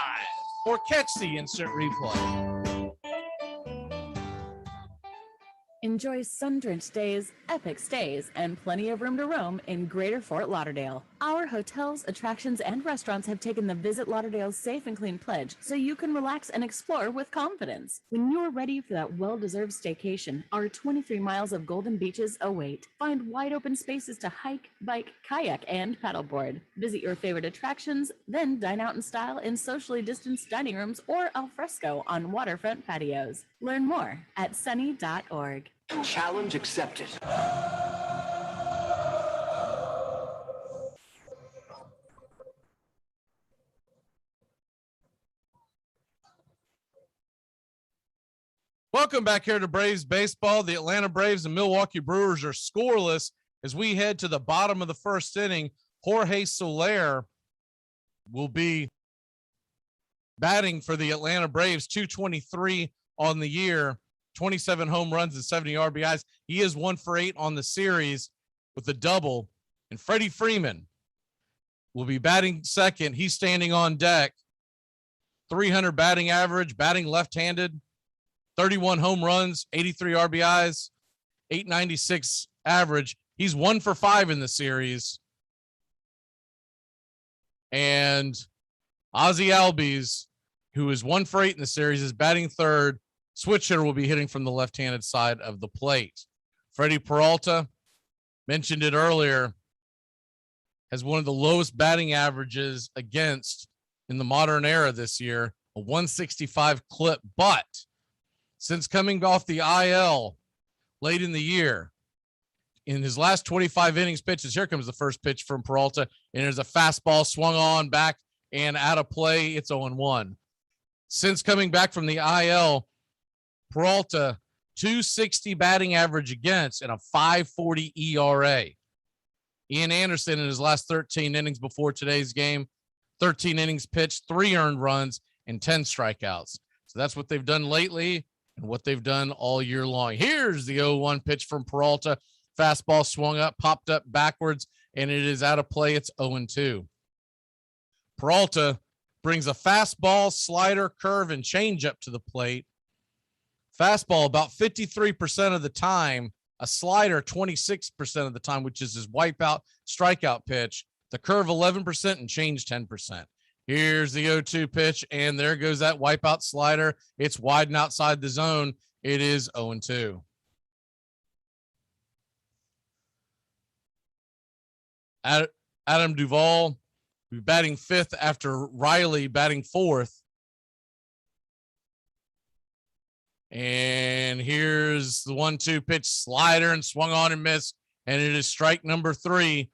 Or catch the instant replay. Enjoy sun-drenched days, epic stays, and plenty of room to roam in Greater Fort Lauderdale. Our hotels, attractions, and restaurants have taken the Visit Lauderdale's Safe and Clean pledge, so you can relax and explore with confidence. When you're ready for that well-deserved staycation, our 23 miles of golden beaches await. Find wide-open spaces to hike, bike, kayak, and paddleboard. Visit your favorite attractions, then dine out in style in socially distanced dining rooms or al fresco on waterfront patios. Learn more at sunny.org. Challenge accepted. Welcome back here to Braves baseball. The Atlanta Braves and Milwaukee Brewers are scoreless as we head to the bottom of the first inning. Jorge Soler will be batting for the Atlanta Braves, 223 on the year, 27 home runs and 70 RBIs. He is 1 for 8 on the series with a double. And Freddie Freeman will be batting second. He's standing on deck. 300 batting average, batting left-handed, 31 home runs, 83 RBIs, 896 average. He's 1 for 5 in the series. And Ozzie Albies, who is 1 for 8 in the series, is batting third. Switch hitter will be hitting from the left-handed side of the plate. Freddie Peralta, mentioned it earlier, has one of the lowest batting averages against in the modern era this year, a 165 clip. But since coming off the IL late in the year, in his last 25 innings pitches, here comes the first pitch from Peralta, and there's a fastball swung on back and out of play. It's 0-1. Since coming back from the IL, Peralta, 260 batting average against and a 5.40 ERA. Ian Anderson in his last 13 innings before today's game, 13 innings pitched, 3 earned runs, and 10 strikeouts. So that's what they've done lately and what they've done all year long. Here's the 0-1 pitch from Peralta. Fastball swung up, popped up backwards, and it is out of play. It's 0-2. Peralta brings a fastball, slider, curve, and changeup to the plate. Fastball about 53% of the time, a slider 26% of the time, which is his wipeout strikeout pitch. The curve 11% and change 10%. Here's the 0-2 pitch, and there goes that wipeout slider. It's wide and outside the zone. It is 0-2. Adam Duvall batting fifth after Riley batting fourth. And here's the 1-2 pitch, slider, and swung on and missed. And it is strike number 3.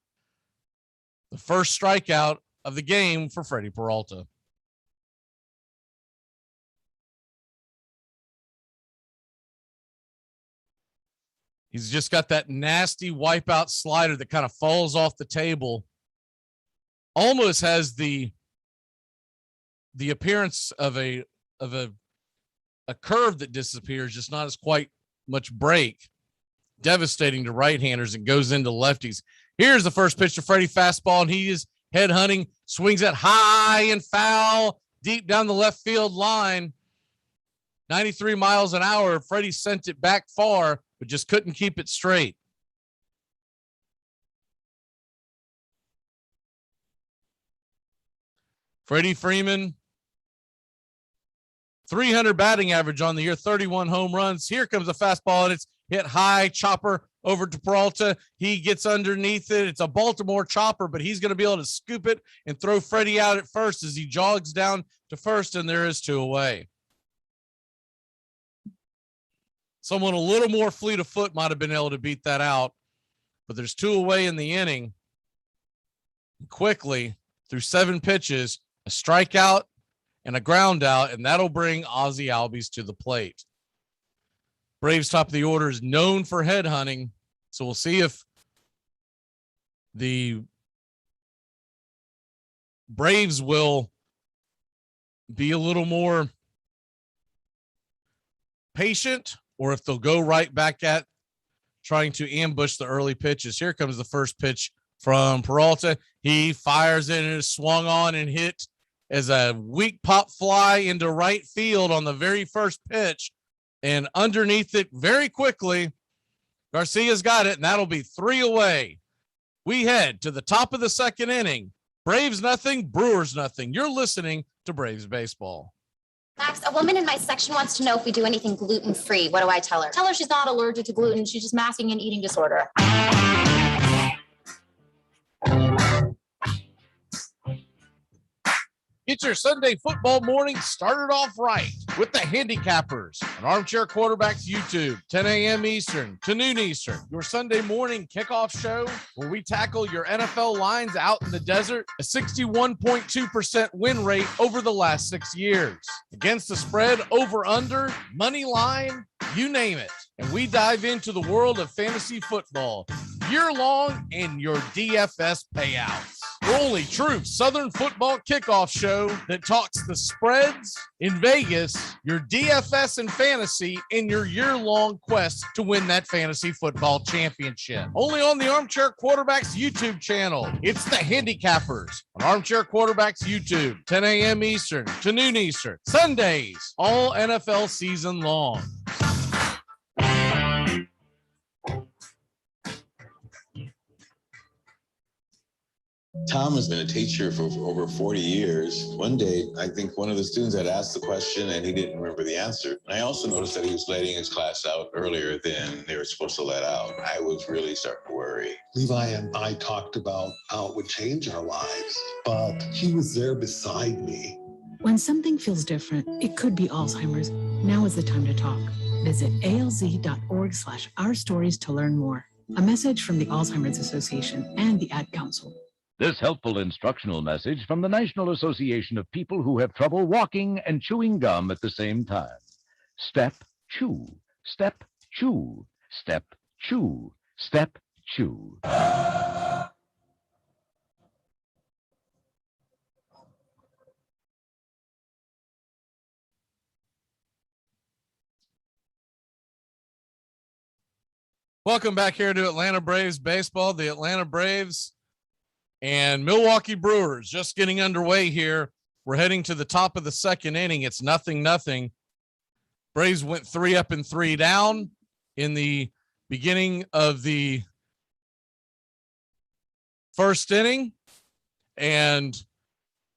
The first strikeout of the game for Freddie Peralta. He's just got that nasty wipeout slider that kind of falls off the table. Almost has the appearance of a curve that disappears, just not as quite much break. Devastating to right-handers and goes into lefties. Here's the first pitch to Freddie, fastball, and he is head hunting, swings it high and foul, deep down the left field line. 93 miles an hour. Freddie sent it back far, but just couldn't keep it straight. Freddie Freeman, 300 batting average on the year, 31 home runs. Here comes a fastball, and it's hit high, chopper over to Peralta. He gets underneath it. It's a Baltimore chopper, but he's going to be able to scoop it and throw Freddie out at first as he jogs down to first, and there is 2 away. Someone a little more fleet of foot might have been able to beat that out, but there's 2 away in the inning. Quickly, through 7 pitches, a strikeout and a ground out, and that'll bring Ozzie Albies to the plate. Braves top of the order is known for head hunting, so we'll see if the Braves will be a little more patient or if they'll go right back at trying to ambush the early pitches. Here comes the first pitch from Peralta. He fires it and is swung on and hit as a weak pop fly into right field on the very first pitch. And underneath it very quickly, Garcia's got it, and that'll be 3 away. We head to the top of the second inning. Braves nothing, Brewers nothing. You're listening to Braves Baseball. Max, a woman in my section wants to know if we do anything gluten-free. What do I tell her? Tell her she's not allergic to gluten. She's just masking an eating disorder. Get your Sunday football morning started off right with the Handicappers on Armchair Quarterbacks YouTube, 10 a.m. Eastern to noon Eastern. Your Sunday morning kickoff show where we tackle your NFL lines out in the desert, a 61.2% win rate over the last 6 years. Against the spread, over, under, money line, you name it. And we dive into the world of fantasy football year-long and your DFS payouts. The only true Southern football kickoff show that talks the spreads in Vegas, your DFS and fantasy, in your year-long quest to win that fantasy football championship. Only on the Armchair Quarterbacks YouTube channel. It's the Handicappers on Armchair Quarterbacks YouTube, 10 a.m. Eastern to noon Eastern. Sundays, all NFL season long. Tom has been a teacher for over 40 years. One day, I think one of the students had asked the question and he didn't remember the answer. And I also noticed that he was letting his class out earlier than they were supposed to let out. I was really starting to worry. Levi and I talked about how it would change our lives, but he was there beside me. When something feels different, it could be Alzheimer's. Now is the time to talk. Visit alz.org/ourstories to learn more. A message from the Alzheimer's Association and the Ad Council. This helpful instructional message from the National Association of People Who Have Trouble Walking and Chewing Gum at the same time. Step, chew, step, chew, step, chew, step, chew. Welcome back here to Atlanta Braves Baseball. The Atlanta Braves and Milwaukee Brewers just getting underway here. We're heading to the top of the second inning. It's 0-0. Braves went 3 up and 3 down in the beginning of the first inning. And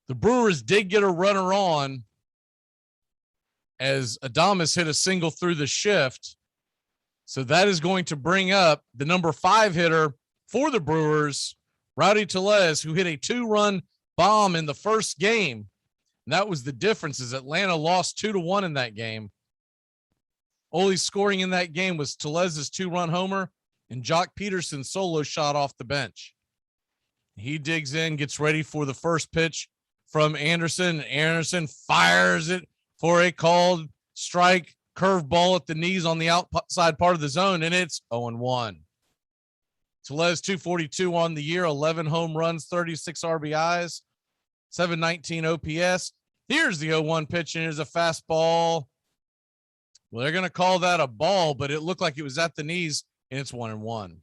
the Brewers did get a runner on as Adames hit a single through the shift. So that is going to bring up the number 5 hitter for the Brewers, Rowdy Tellez, who hit a 2-run bomb in the first game. And that was the difference, is Atlanta lost 2-1 in that game. Only scoring in that game was Telez's 2-run homer and Jock Peterson's solo shot off the bench. He digs in, gets ready for the first pitch from Anderson. Anderson fires it for a called strike, curveball at the knees on the outside part of the zone, and it's 0-1. Telez 242 on the year, 11 home runs, 36 RBIs, 719 OPS. Here's the 0-1 pitch, and here's a fastball. Well, they're going to call that a ball, but it looked like it was at the knees, and it's 1-1.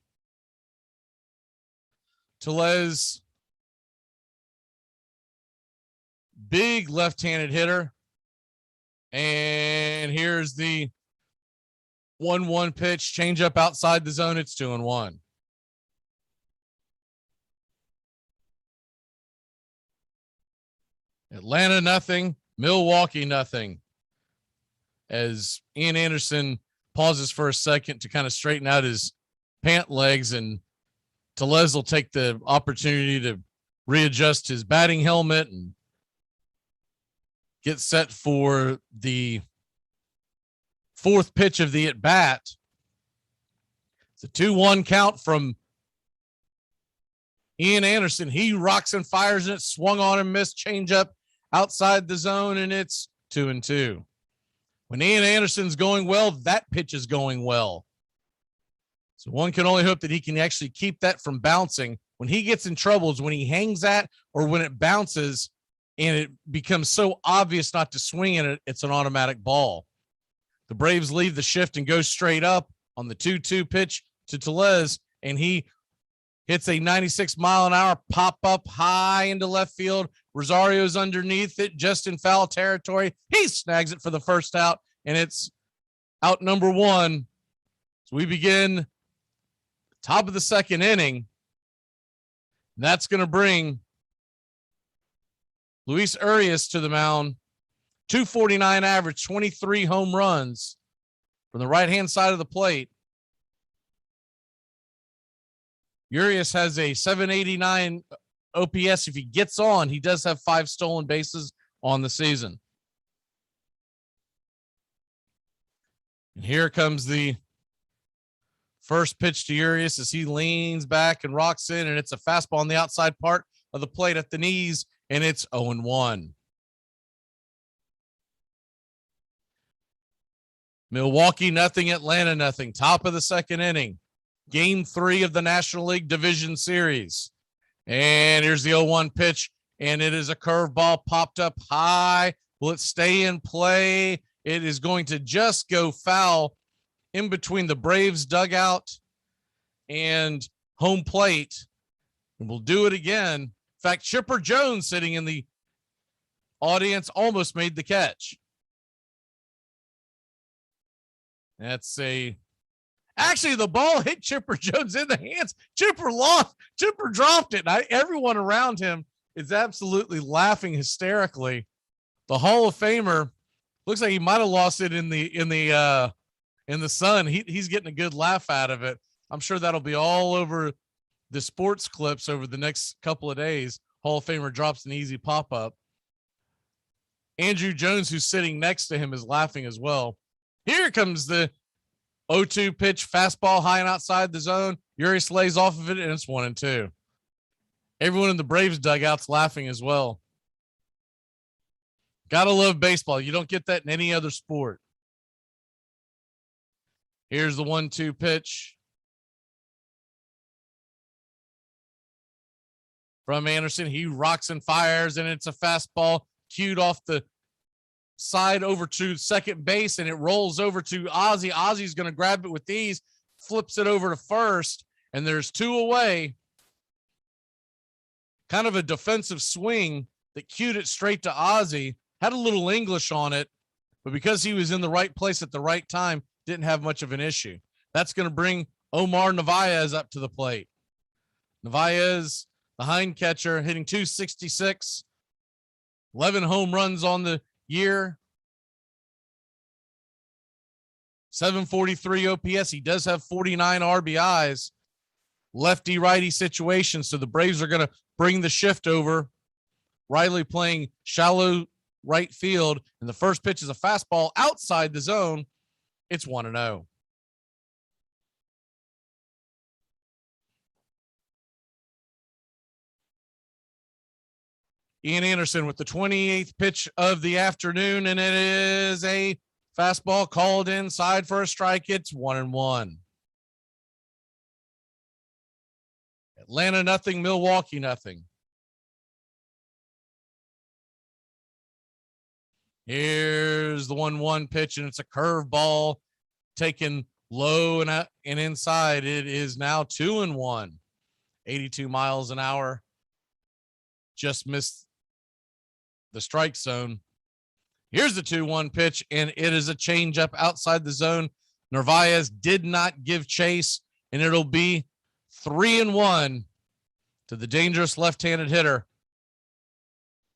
Telez, big left-handed hitter. And here's the 1-1 pitch, change up outside the zone. It's 2-1. Atlanta nothing, Milwaukee nothing. As Ian Anderson pauses for a second to kind of straighten out his pant legs, and Telez will take the opportunity to readjust his batting helmet and get set for the fourth pitch of the at-bat. It's a 2-1 count from Ian Anderson. He rocks and fires, and it swung on and missed, changeup outside the zone, and it's 2-2. When Ian Anderson's going well, that pitch is going well. So one can only hope that he can actually keep that from bouncing. When he gets in trouble is when he hangs that or when it bounces and it becomes so obvious not to swing in it, it's an automatic ball. The Braves leave the shift and go straight up on the 2-2 pitch to Telez, and he hits a 96-mile-an-hour pop-up high into left field. Rosario's underneath it, just in foul territory. He snags it for the first out, and it's out number 1. So we begin top of the second inning. And that's going to bring Luis Urias to the mound. 249 average, 23 home runs from the right-hand side of the plate. Urias has a 789 OPS. If he gets on, he does have 5 stolen bases on the season. And here comes the first pitch to Urias as he leans back and rocks in, and it's a fastball on the outside part of the plate at the knees, and it's 0-1. Milwaukee nothing, Atlanta nothing. Top of the second inning. Game 3 of the National League Division Series. And here's the 0-1 pitch, and it is a curveball popped up high. Will it stay in play? It is going to just go foul in between the Braves dugout and home plate. And we'll do it again. In fact, Chipper Jones, sitting in the audience, almost made the catch. Actually, the ball hit Chipper Jones in the hands. Chipper dropped it. Everyone around him is absolutely laughing hysterically. The Hall of Famer looks like he might have lost it in the sun. He's getting a good laugh out of it. I'm sure that'll be all over the sports clips over the next couple of days. Hall of Famer drops an easy pop-up. Andrew Jones, who's sitting next to him, is laughing as well. Here comes the 0-2 pitch, fastball high and outside the zone. Urias lays off of it, and it's 1-2. Everyone in the Braves dugout's laughing as well. Gotta love baseball. You don't get that in any other sport. Here's the 1-2 pitch from Anderson. He rocks and fires, and it's a fastball cued off the side over to second base, and it rolls over to Ozzie. Ozzie's going to grab it with ease, flips it over to first, and there's 2 away. Kind of a defensive swing that cued it straight to Ozzie. Had a little English on it, but because he was in the right place at the right time, didn't have much of an issue. That's going to bring Omar Narvaez up to the plate. Narvaez, the hind catcher, hitting 266, 11 home runs on the year, 743 OPS. He does have 49 RBIs. Lefty righty situation. So the Braves are going to bring the shift over. Riley playing shallow right field, and the first pitch is a fastball outside the zone. It's 1-0. Ian Anderson with the 28th pitch of the afternoon, and it is a fastball called inside for a strike. It's 1-1. Atlanta nothing, Milwaukee nothing. Here's the 1-1 pitch, and it's a curveball taken low and inside. It is now 2-1. 82 miles an hour. Just missed the strike zone. Here's the 2-1 pitch, and it is a changeup outside the zone. Narvaez did not give chase, and it'll be 3-1 to the dangerous left-handed hitter.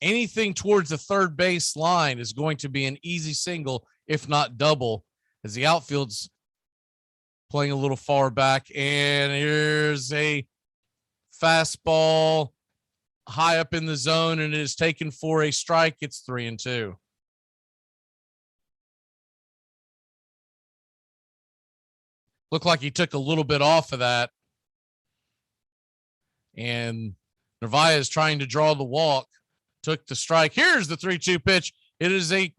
Anything towards the third base line is going to be an easy single, if not double, as the outfield's playing a little far back. And here's a fastball high up in the zone, and it is taken for a strike. It's 3-2. Looked like he took a little bit off of that. And Narvaez trying to draw the walk. Took the strike. Here's the 3-2 pitch. It is a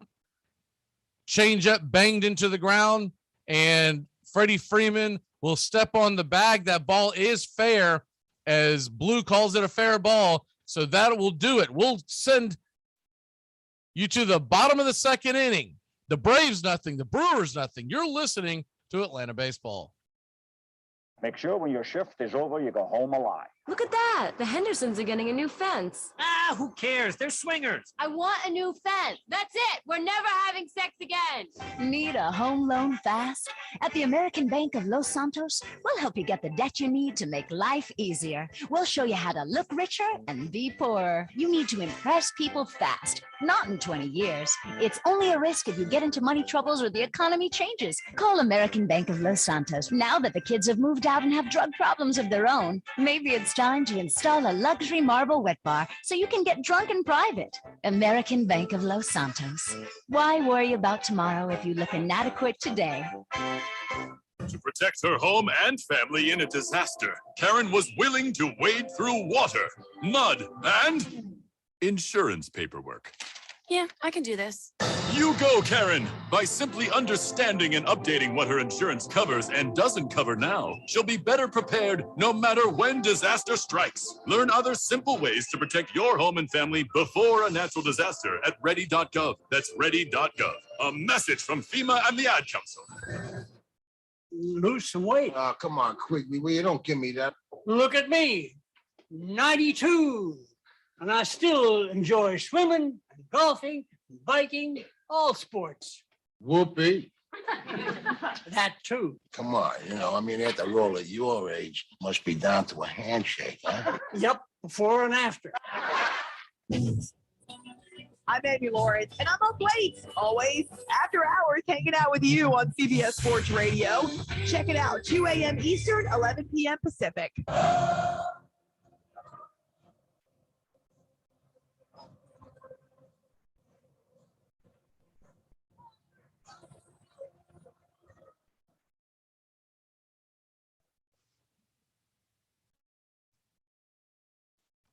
changeup banged into the ground, and Freddie Freeman will step on the bag. That ball is fair, as Blue calls it a fair ball. So that will do it. We'll send you to the bottom of the second inning. The Braves nothing, the Brewers nothing. You're listening to Atlanta Baseball. Make sure when your shift is over, you go home alive. Look at that. The Hendersons are getting a new fence. Ah, who cares? They're swingers. I want a new fence. That's it. We're never having sex again. Need a home loan fast? At the American Bank of Los Santos, we'll help you get the debt you need to make life easier. We'll show you how to look richer and be poorer. You need to impress people fast, not in 20 years. It's only a risk if you get into money troubles or the economy changes. Call American Bank of Los Santos. Now that the kids have moved out and have drug problems of their own, maybe it's time to install a luxury marble wet bar so you can get drunk in private. American Bank of Los Santos. Why worry about tomorrow if you look inadequate today? To protect her home and family in a disaster, Karen was willing to wade through water, mud, and insurance paperwork. Yeah, I can do this. You go, Karen! By simply understanding and updating what her insurance covers and doesn't cover now, she'll be better prepared no matter when disaster strikes. Learn other simple ways to protect your home and family before a natural disaster at ready.gov. That's ready.gov. A message from FEMA and the Ad Council. Lose some weight. Oh, come on, quickly. Well, you don't give me that. Look at me, 92. And I still enjoy swimming, and golfing, and biking, all sports. Whoopee. That too. Come on, after all at your age, must be down to a handshake, huh? Yep, before and after. I'm Amy Lawrence, and I'm up late, always, after hours, hanging out with you on CBS Sports Radio. Check it out, 2 a.m. Eastern, 11 p.m. Pacific.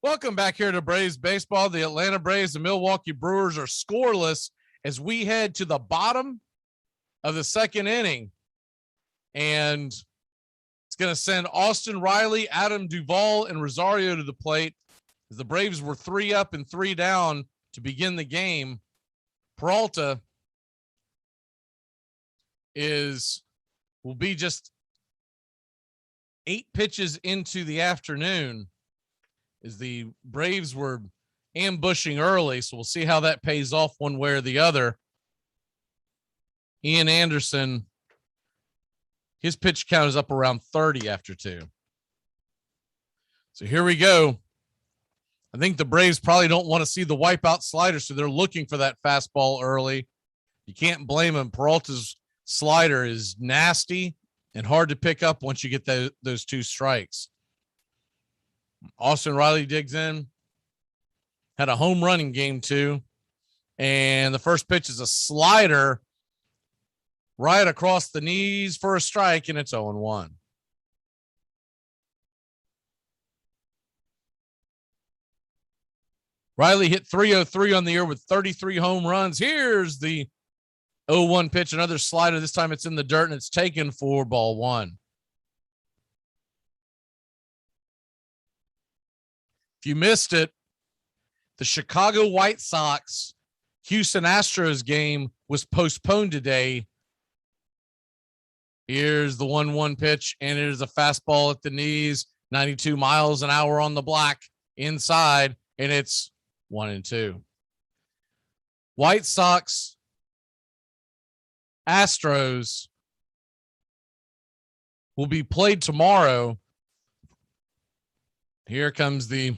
Welcome back here to Braves Baseball. The Atlanta Braves and Milwaukee Brewers are scoreless as we head to the bottom of the second inning. And it's going to send Austin Riley, Adam Duvall, and Rosario to the plate as the Braves were 3 up and 3 down to begin the game. Peralta will be just 8 pitches into the afternoon, as the Braves were ambushing early. So we'll see how that pays off one way or the other. Ian Anderson, his pitch count is up around 30 after 2. So here we go. I think the Braves probably don't want to see the wipeout slider, so they're looking for that fastball early. You can't blame him. Peralta's slider is nasty and hard to pick up once you get those 2 strikes. Austin Riley digs in, had a home run in game 2, and the first pitch is a slider right across the knees for a strike, and it's 0-1. Riley hit 303 on the year with 33 home runs. Here's the 0-1 pitch, another slider. This time it's in the dirt, and it's taken for ball one. If you missed it, the Chicago White Sox Houston Astros game was postponed today. Here's the 1-1 pitch, and it is a fastball at the knees, 92 miles an hour on the black inside, and it's 1-2. White Sox, Astros will be played tomorrow. Here comes the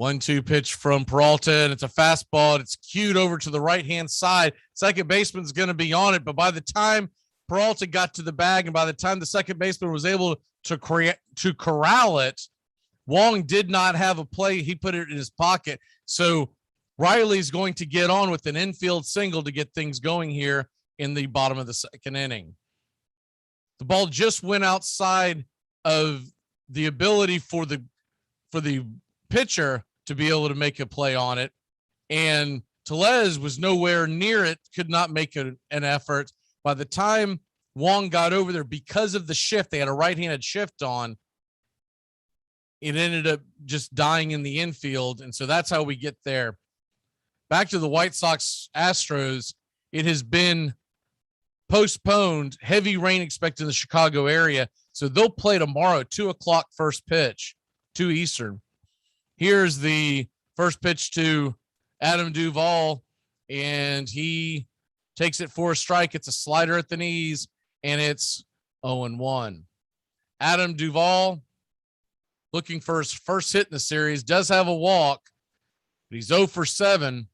1-2 pitch from Peralta, and it's a fastball. It's cued over to the right-hand side. Second baseman's going to be on it, but by the time Peralta got to the bag and by the time the second baseman was able to corral it, Wong did not have a play. He put it in his pocket. So Riley's going to get on with an infield single to get things going here in the bottom of the second inning. The ball just went outside of the ability for the pitcher to be able to make a play on it. And Tellez was nowhere near it, could not make an effort. By the time Wong got over there, because of the shift, they had a right-handed shift on, it ended up just dying in the infield. And so that's how we get there. Back to the White Sox Astros. It has been postponed. Heavy rain expected in the Chicago area. So they'll play tomorrow, 2:00 first pitch, 2 Eastern. Here's the first pitch to Adam Duvall, and he takes it for a strike. It's a slider at the knees, and it's 0-1. Adam Duvall, looking for his first hit in the series, does have a walk, but he's 0 for 7.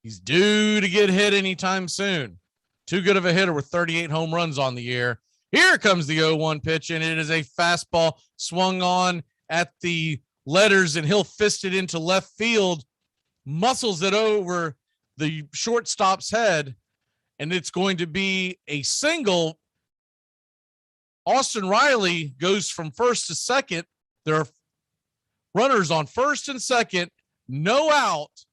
He's due to get hit anytime soon. Too good of a hitter with 38 home runs on the year. Here comes the 0-1 pitch, and it is a fastball swung on at the letters, and he'll fist it into left field, muscles it over the shortstop's head, and it's going to be a single. Austin Riley goes from first to second. There are runners on first and second, no out,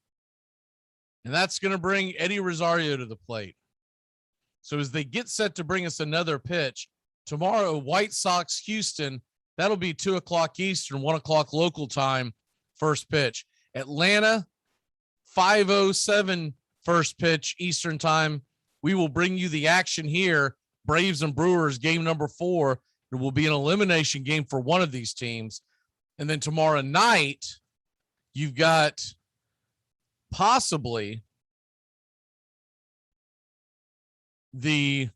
and that's going to bring Eddie Rosario to the plate. So as they get set to bring us another pitch, tomorrow, White Sox, Houston, that'll be 2:00 Eastern, 1:00 local time, first pitch. Atlanta, 5:07 first pitch Eastern time. We will bring you the action here. Braves and Brewers, game number 4. There will be an elimination game for one of these teams. And then tomorrow night, you've got possibly the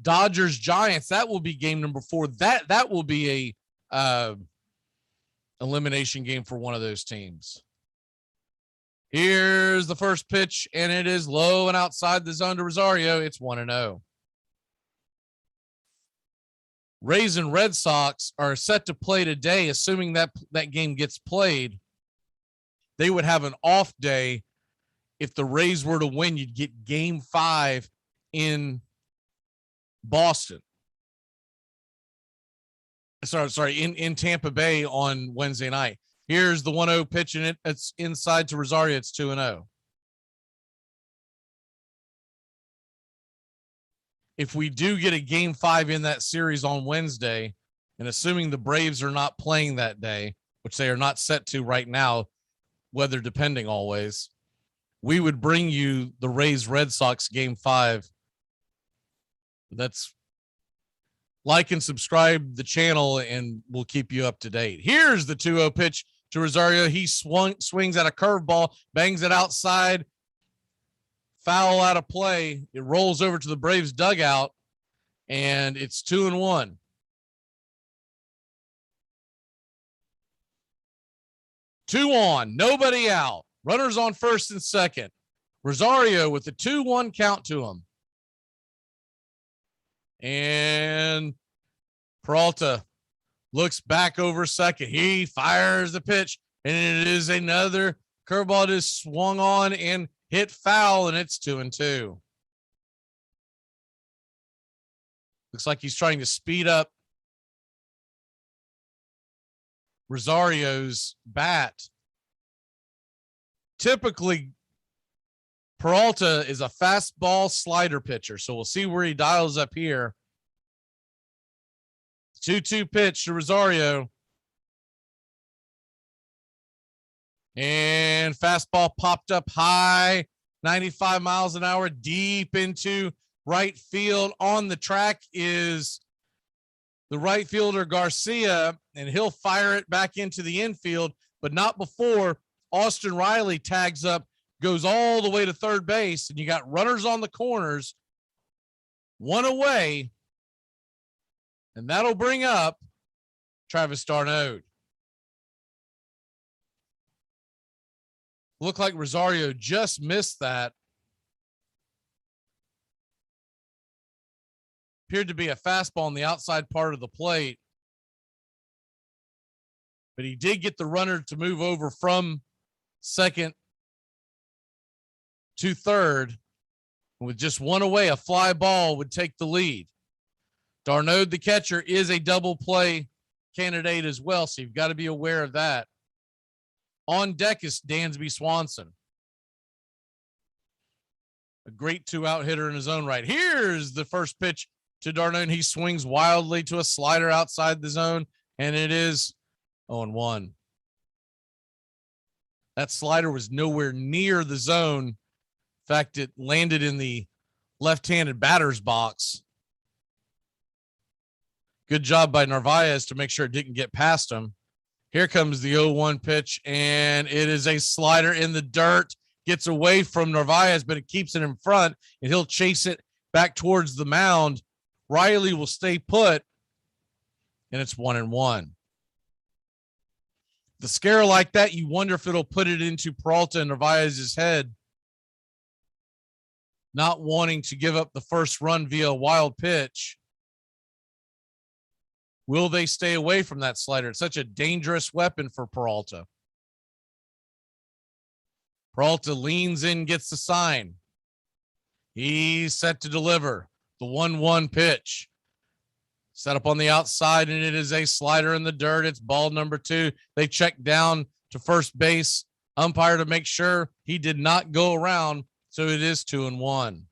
Dodgers Giants. That will be game number 4. That will be a elimination game for one of those teams. Here's the first pitch, and it is low and outside the zone to Rosario. It's 1-0. Rays and Red Sox are set to play today, assuming that game gets played. They would have an off day. If the Rays were to win, you'd get game 5 in Boston. In Tampa Bay on Wednesday night. Here's the 1-0 pitch, and it's inside to Rosario. It's 2-0. If we do get a game 5 in that series on Wednesday, and assuming the Braves are not playing that day, which they are not set to right now, weather depending always, we would bring you the Rays Red Sox game 5. That's like and subscribe the channel, and we'll keep you up to date. Here's the 2-0 pitch to Rosario. He swings at a curveball, bangs it outside, foul out of play. It rolls over to the Braves dugout, and it's 2-1. Two on, nobody out. Runners on first and second. Rosario with the 2-1 count to him. And Peralta looks back over second. He fires the pitch, and it is another curveball that is swung on and hit foul, and it's 2-2. Looks like he's trying to speed up Rosario's bat. Typically, Peralta is a fastball slider pitcher, so we'll see where he dials up here. 2-2 pitch to Rosario. And fastball popped up high, 95 miles an hour, deep into right field. On the track is the right fielder Garcia, and he'll fire it back into the infield, but not before Austin Riley tags up, goes all the way to third base, and you got runners on the corners, one away, and that'll bring up Travis d'Arnaud. Looked like Rosario just missed that. Appeared to be a fastball on the outside part of the plate. But he did get the runner to move over from second to third. With just one away, a fly ball would take the lead. d'Arnaud, the catcher, is a double play candidate as well, so you've got to be aware of that. On deck is Dansby Swanson. A great two-out hitter in his own right. Here's the first pitch to d'Arnaud. He swings wildly to a slider outside the zone, and it is 0-1. That slider was nowhere near the zone. In fact, it landed in the left-handed batter's box. Good job by Narvaez to make sure it didn't get past him. Here comes the 0-1 pitch, and it is a slider in the dirt. Gets away from Narvaez, but it keeps it in front, and he'll chase it back towards the mound. Riley will stay put, and it's 1-1. The scare like that, you wonder if it'll put it into Peralta and Narvaez's head, not wanting to give up the first run via a wild pitch. Will they stay away from that slider? It's such a dangerous weapon for Peralta. Peralta leans in, gets the sign. He's set to deliver. The 1-1 pitch. Set up on the outside, and it is a slider in the dirt. It's ball number 2. They check down to first base umpire to make sure he did not go around, so it is 2-1.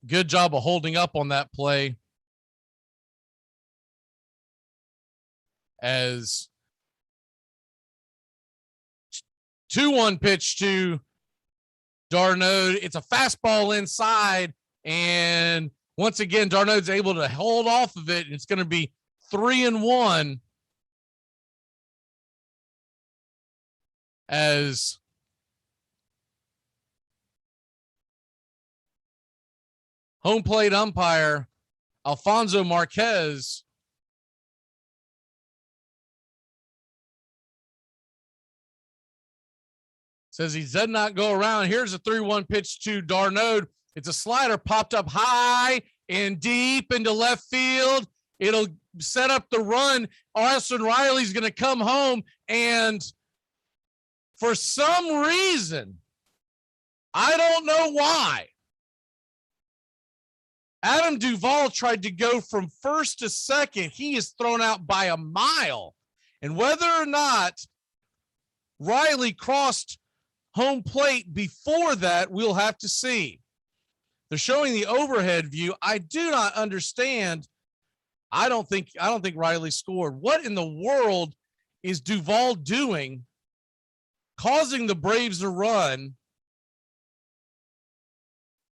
Good job of holding up on that play as 2-1 pitch to d'Arnaud. It's a fastball inside, and once again, d'Arnaud's able to hold off of it. It's going to be 3-1 as home plate umpire Alfonso Marquez says he did not go around. Here's a 3-1 pitch to d'Arnaud. It's a slider popped up high and deep into left field. It'll set up the run. Austin Riley's going to come home, and for some reason, I don't know why, Adam Duvall tried to go from first to second. He is thrown out by a mile. And whether or not Riley crossed home plate before that, we'll have to see. They're showing the overhead view. I do not understand. I don't think Riley scored. What in the world is Duvall doing, causing the Braves to run?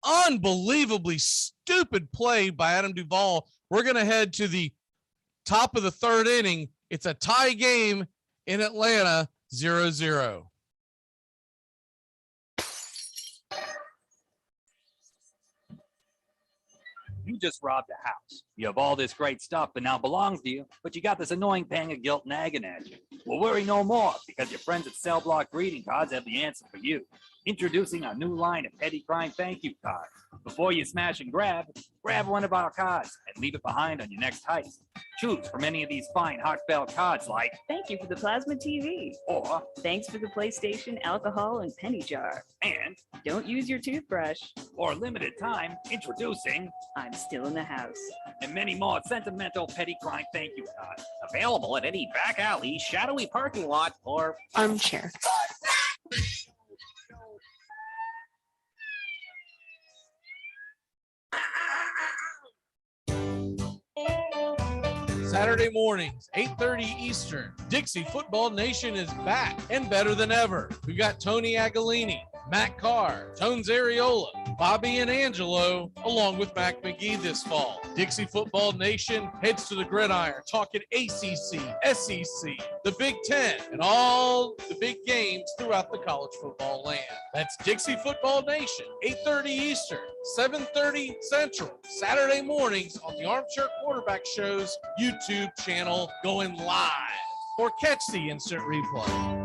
Unbelievably stupid play by Adam Duvall. We're going to head to the top of the third inning. It's a tie game in Atlanta, 0-0. You just robbed a house. You have all this great stuff that now belongs to you, but you got this annoying pang of guilt nagging at you. Well, worry no more, because your friends at Cell Block Greeting Cards have the answer for you. Introducing our new line of petty crime thank you cards. Before you smash and grab one of our cards and leave it behind on your next heist. Choose from any of these fine heartfelt cards like thank you for the plasma TV, or thanks for the PlayStation, alcohol, and penny jar, and don't use your toothbrush, or limited time introducing I'm still in the house, and many more sentimental petty crime thank you cards. Available at any back alley, shadowy parking lot, or Armchair. Saturday mornings, 8:30 Eastern. Dixie Football Nation is back and better than ever. We got Tony Agolini, Matt Carr, Tones Areola, Bobby and Angelo, along with Mac McGee this fall. Dixie Football Nation heads to the gridiron, talking ACC, SEC, the Big Ten, and all the big games throughout the college football land. That's Dixie Football Nation, 8:30 Eastern, 7:30 Central, Saturday mornings on the Armchair Quarterback Show's YouTube channel, going live, or catch the instant replay.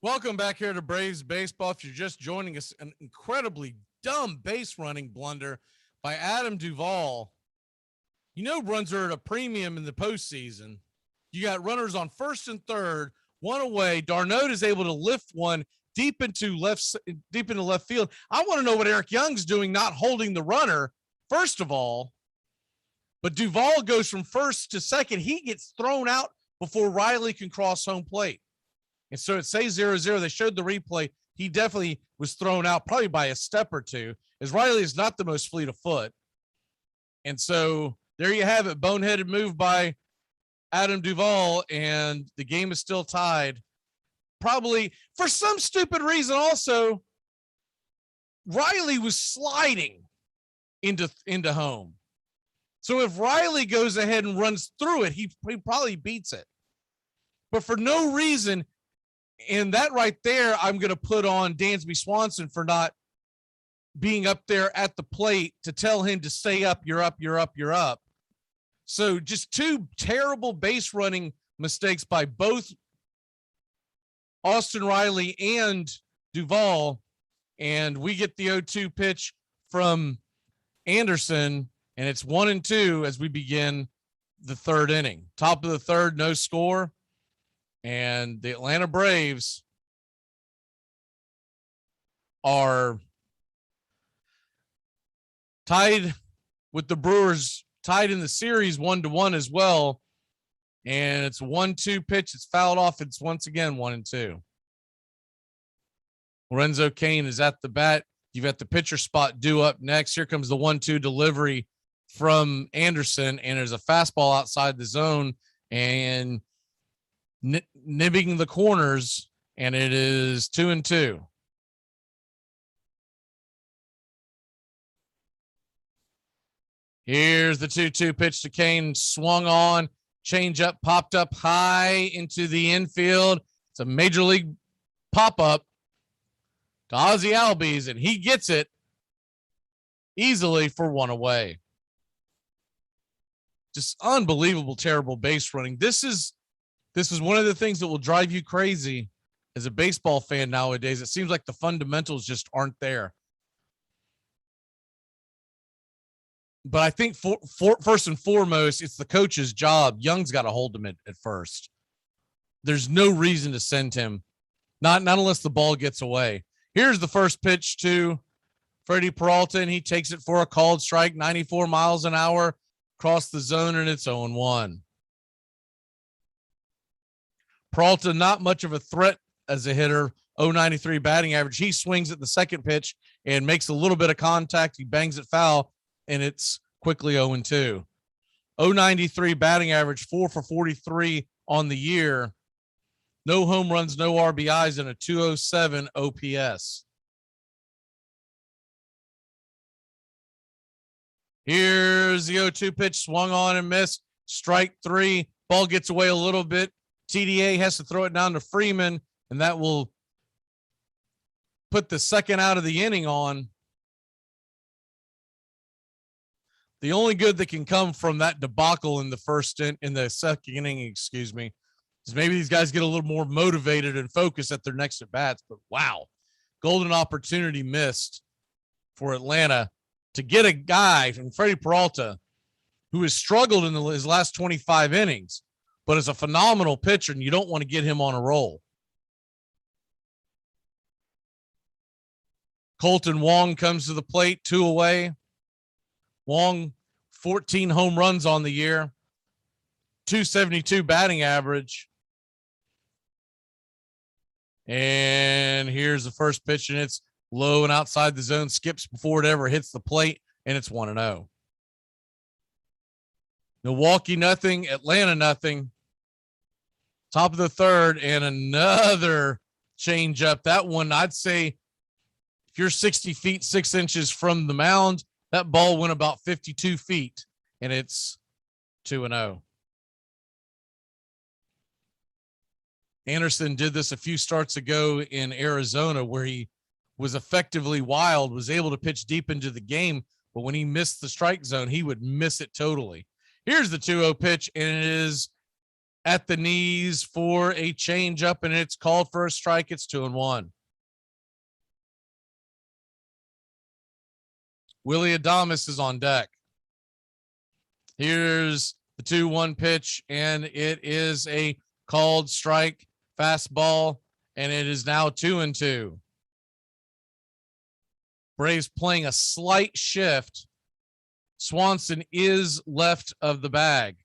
Welcome back here to Braves Baseball. If you're just joining us, an incredibly dumb base running blunder by Adam Duvall. You know, runs are at a premium in the postseason. You got runners on first and third, one away. Darnold is able to lift one deep into left field. I want to know what Eric Young's doing, not holding the runner, first of all. But Duvall goes from first to second. He gets thrown out before Riley can cross home plate. And so it says 0-0. They showed the replay. He definitely was thrown out probably by a step or two, as Riley is not the most fleet of foot. And so there you have it. Boneheaded move by Adam Duvall, and the game is still tied. Probably for some stupid reason also, Riley was sliding into home. So if Riley goes ahead and runs through it, he probably beats it. But for no reason, and that right there, I'm going to put on Dansby Swanson for not being up there at the plate to tell him to stay up, you're up, you're up, you're up. So just two terrible base running mistakes by both Austin Riley and Duvall. And we get the 0-2 pitch from Anderson, and it's 1-2 as we begin the third inning. Top of the third, no score. And the Atlanta Braves are tied with the Brewers, tied in the series 1-1 as well. And it's 1-2 pitch. It's fouled off. It's once again 1-2. Lorenzo Cain is at the bat. You've got the pitcher spot due up next. Here comes the 1-2 delivery from Anderson, and there's a fastball outside the zone and nibbing the corners, and it is 2-2. Here's the 2-2 pitch to Cain, swung on, change up, popped up high into the infield. It's a major league pop-up to Ozzie Albies, and he gets it easily for one away. Just unbelievable, terrible base running. This is one of the things that will drive you crazy as a baseball fan nowadays. It seems like the fundamentals just aren't there. But I think for first and foremost, it's the coach's job. Young's got to hold him at first. There's no reason to send him, not unless the ball gets away. Here's the first pitch to Freddie Peralta, and he takes it for a called strike, 94 miles an hour, across the zone, and it's 0-1. Peralta, not much of a threat as a hitter, 0.93 batting average. He swings at the second pitch and makes a little bit of contact. He bangs it foul, and it's quickly 0-2. 0.93 batting average, 4 for 43 on the year. No home runs, no RBIs, and a 207 OPS. Here's the 0-2 pitch, swung on and missed. Strike three. Ball gets away a little bit. TDA has to throw it down to Freeman, and that will put the second out of the inning on. The only good that can come from that debacle in the second inning, is maybe these guys get a little more motivated and focused at their next at bats. But wow, golden opportunity missed for Atlanta to get a guy from Freddie Peralta who has struggled in his last 25 innings, but is a phenomenal pitcher, and you don't want to get him on a roll. Colton Wong comes to the plate, 2 away. Wong, 14 home runs on the year, 272 batting average. And here's the first pitch, and it's low and outside the zone, skips before it ever hits the plate, and it's 1-0. Milwaukee nothing, Atlanta nothing. Top of the third, and another change up. That one, I'd say if you're 60 feet, 6 inches from the mound, that ball went about 52 feet, and it's 2-0. Anderson did this a few starts ago in Arizona where he was effectively wild, was able to pitch deep into the game, but when he missed the strike zone, he would miss it totally. Here's the 2-0 pitch, and it is at the knees for a changeup, and it's called for a strike. It's 2-1. Willie Adames is on deck. Here's the 2-1 pitch, and it is a called strike fastball, and it is now 2-2. Braves playing a slight shift. Swanson is left of the bag,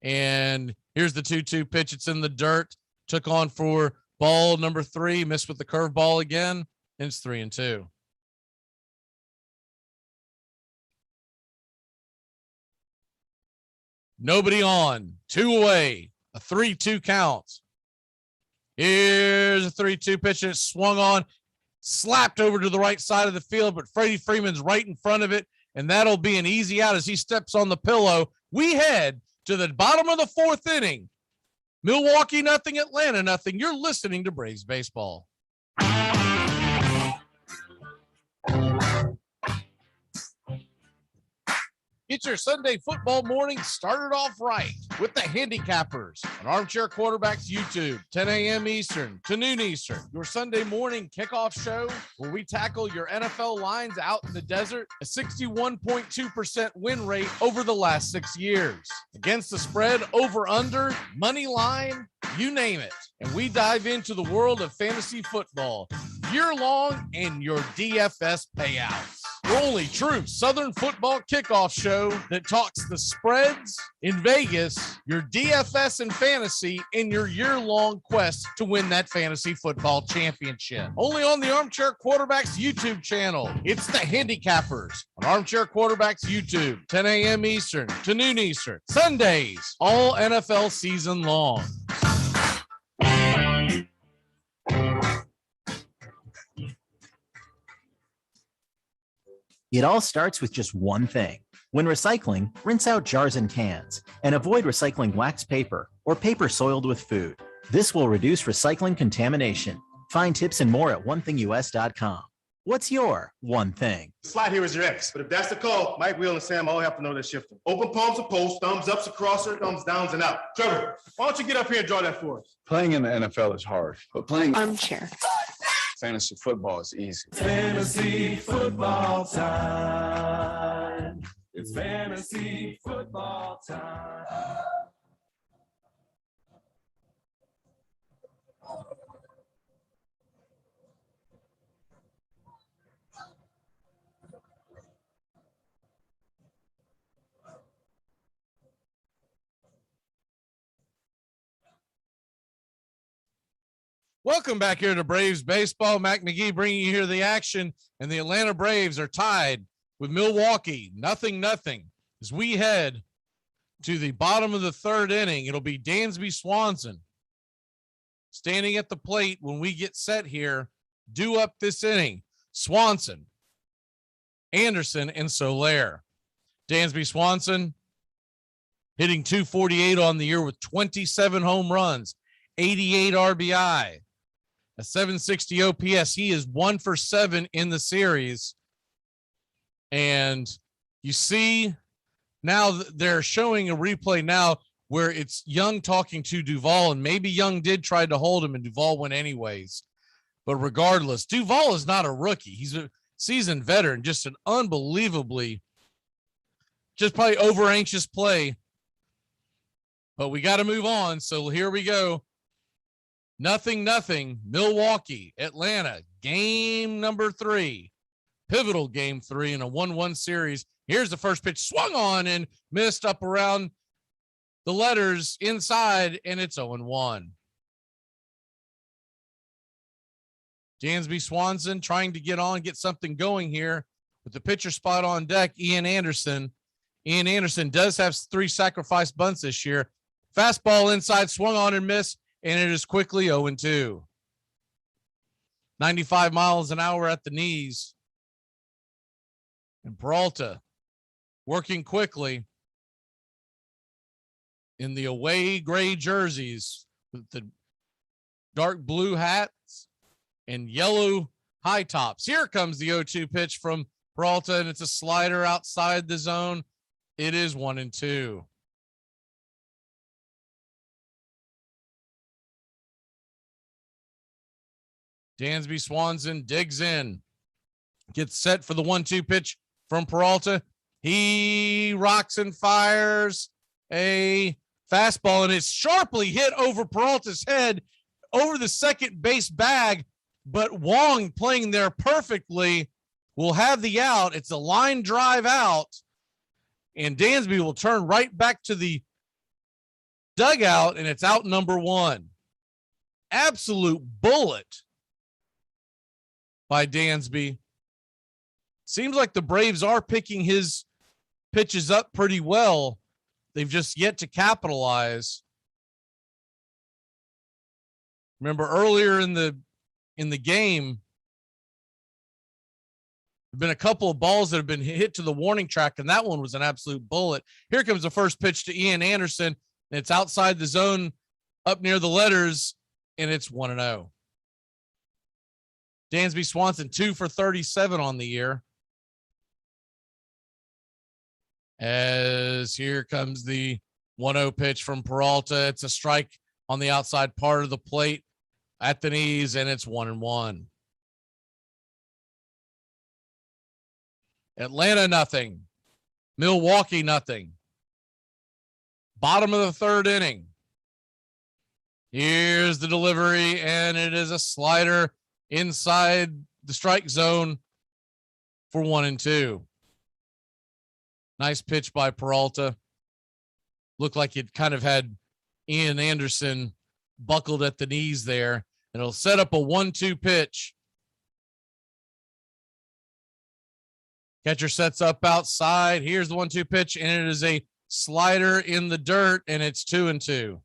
and here's the 2-2 pitch. It's in the dirt. Took on for ball number 3, missed with the curveball again, and it's 3-2. Nobody on, 2 away, a 3-2 count. Here's a 3-2 pitch, and it's swung on, slapped over to the right side of the field, but Freddie Freeman's right in front of it, and that'll be an easy out as he steps on the pillow. We head to the bottom of the 4th inning. Milwaukee nothing, Atlanta nothing. You're listening to Braves Baseball. Get your Sunday football morning started off right with the Handicappers on Armchair Quarterbacks YouTube, 10 a.m. Eastern to noon Eastern. Your Sunday morning kickoff show where we tackle your NFL lines out in the desert, a 61.2% win rate over the last 6 years. Against the spread, over, under, money line, you name it. And we dive into the world of fantasy football year-long and your DFS payouts. Your only true Southern football kickoff show that talks the spreads in Vegas, your DFS and fantasy, in your year-long quest to win that fantasy football championship. Only on the Armchair Quarterbacks YouTube channel. It's the Handicappers on Armchair Quarterbacks YouTube, 10 a.m. Eastern to noon Eastern. Sundays, all NFL season long. It all starts with just one thing. When recycling, rinse out jars and cans, and avoid recycling wax paper or paper soiled with food. This will reduce recycling contamination. Find tips and more at onethingus.com. What's your one thing? Slide here is your X, but if that's the call, Mike, Will, and Sam all have to know they're shifting. Open palms to post, thumbs ups across her, thumbs downs and out. Trevor, why don't you get up here and draw that for us? Playing in the NFL is hard, but playing Armchair fantasy football is easy. Fantasy football time. It's fantasy football time. Welcome back here to Braves Baseball. Mac McGee bringing you here the action, and the Atlanta Braves are tied with Milwaukee, 0-0, as we head to the bottom of the third inning. It'll be Dansby Swanson standing at the plate when we get set here. Due up this inning, Swanson, Anderson, and Soler. Dansby Swanson hitting .248 on the year with 27 home runs, 88 RBI, a .760 OPS. He is 1 for 7 in the series. And you see now they're showing a replay now where it's Young talking to Duvall, and maybe Young did try to hold him and Duvall went anyways. But regardless, Duvall is not a rookie. He's a seasoned veteran, just an unbelievably, just probably over anxious play. But we got to move on. So here we go. 0-0, Milwaukee, Atlanta, game number 3, pivotal game 3 in a 1-1 series. Here's the first pitch, swung on and missed up around the letters inside, and it's 0-1. Dansby Swanson trying to get something going here with the pitcher spot on deck. Ian Anderson. Ian Anderson does have 3 sacrifice bunts this year. Fastball inside, swung on and missed, and it is quickly 0-2. 95 miles an hour at the knees. And Peralta working quickly in the away gray jerseys with the dark blue hats and yellow high tops. Here comes the 0-2 pitch from Peralta, and it's a slider outside the zone. It is 1-2. Dansby Swanson digs in, gets set for the 1-2 pitch from Peralta. He rocks and fires a fastball, and it's sharply hit over Peralta's head over the second base bag. But Wong playing there perfectly will have the out. It's a line drive out, and Dansby will turn right back to the dugout, and it's out number 1. Absolute bullet by Dansby. Seems like the Braves are picking his pitches up pretty well. They've just yet to capitalize. Remember earlier in the game, there've been a couple of balls that have been hit to the warning track, and that one was an absolute bullet. Here comes the first pitch to Ian Anderson. It's outside the zone up near the letters, and it's 1-0. Dansby Swanson 2 for 37 on the year. As here comes the 1-0 pitch from Peralta. It's a strike on the outside part of the plate at the knees, and it's 1-1. Atlanta nothing. Milwaukee nothing. Bottom of the third inning. Here's the delivery, and it is a slider inside the strike zone for 1-2. Nice pitch by Peralta. Looked like it kind of had Ian Anderson buckled at the knees there. It'll set up a 1-2 pitch. Catcher sets up outside. Here's the 1-2 pitch, and it is a slider in the dirt, and it's 2-2.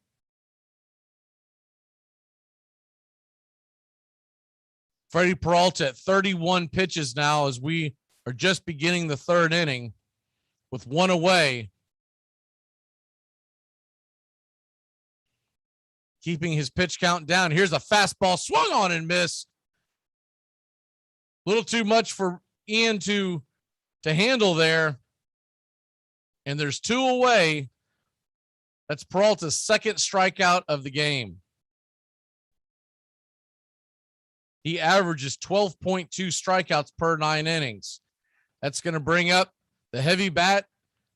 Freddie Peralta at 31 pitches now as we are just beginning the third inning with 1 away. Keeping his pitch count down. Here's a fastball swung on and missed. A little too much for Ian to handle there. And there's 2 away. That's Peralta's second strikeout of the game. He averages 12.2 strikeouts per 9 innings. That's going to bring up the heavy bat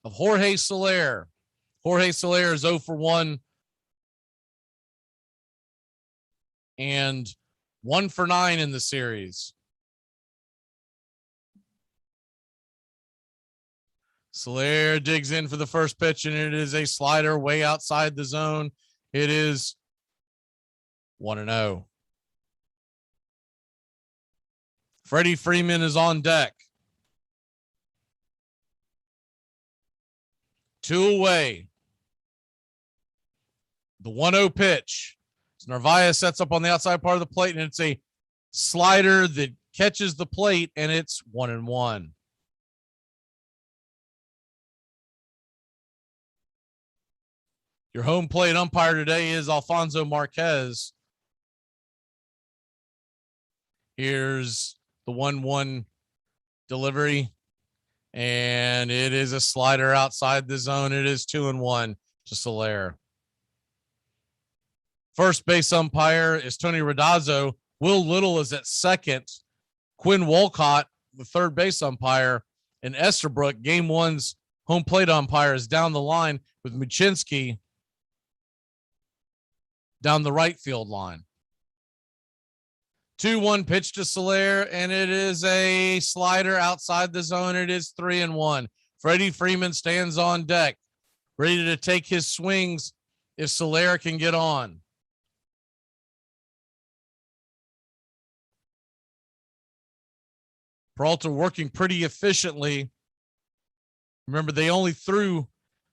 of Jorge Soler. Jorge Soler is 0 for 1 and 1 for 9 in the series. Soler digs in for the first pitch, and it is a slider way outside the zone. It is 1-0. Freddie Freeman is on deck. 2 away. The 1-0 pitch. Narvaez sets up on the outside part of the plate, and it's a slider that catches the plate, and it's 1-1. Your home plate umpire today is Alfonso Marquez. Here's the 1-1 delivery, and it is a slider outside the zone. It is 2-1 to Soler. First base umpire is Tony Randazzo. Will Little is at second. Quinn Wolcott, the third base umpire, and Esterbrook, game one's home plate umpire, is down the line with Muchinski down the right field line. 2-1 pitch to Soler, and it is a slider outside the zone. It is 3-1. Freddie Freeman stands on deck, ready to take his swings if Soler can get on. Peralta working pretty efficiently. Remember, they only threw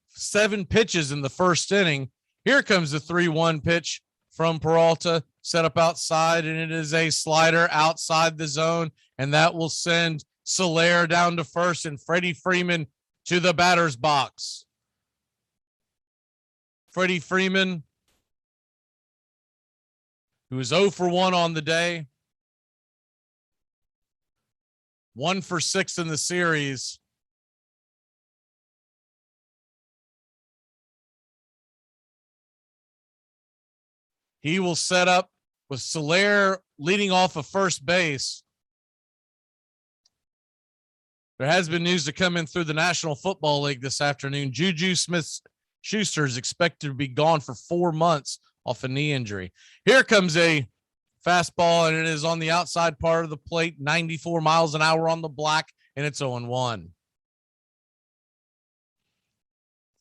7 pitches in the first inning. Here comes the 3-1 pitch from Peralta, set up outside, and it is a slider outside the zone, and that will send Soler down to first and Freddie Freeman to the batter's box. Freddie Freeman, who is 0 for 1 on the day, 1 for 6 in the series. He will set up with Soler leading off of first base. There has been news to come in through the National Football League this afternoon. Juju Smith-Schuster is expected to be gone for 4 months off a knee injury. Here comes a fastball, and it is on the outside part of the plate, 94 miles an hour on the black, and it's 0-1.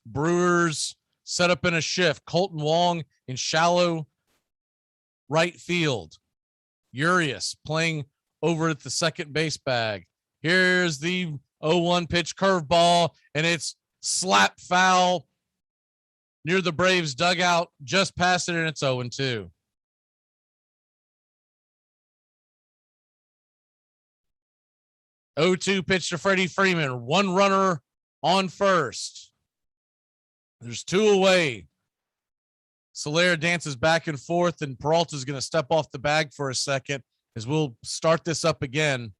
Brewers set up in a shift. Colton Wong in shallow right field. Urias playing over at the second base bag. Here's the 0-1 pitch curveball, and it's slap foul near the Braves dugout, just past it, and it's 0-2. Pitch to Freddie Freeman. 1 runner on first. There's 2 away. Soler dances back and forth, and Peralta's going to step off the bag for a second as we'll start this up again.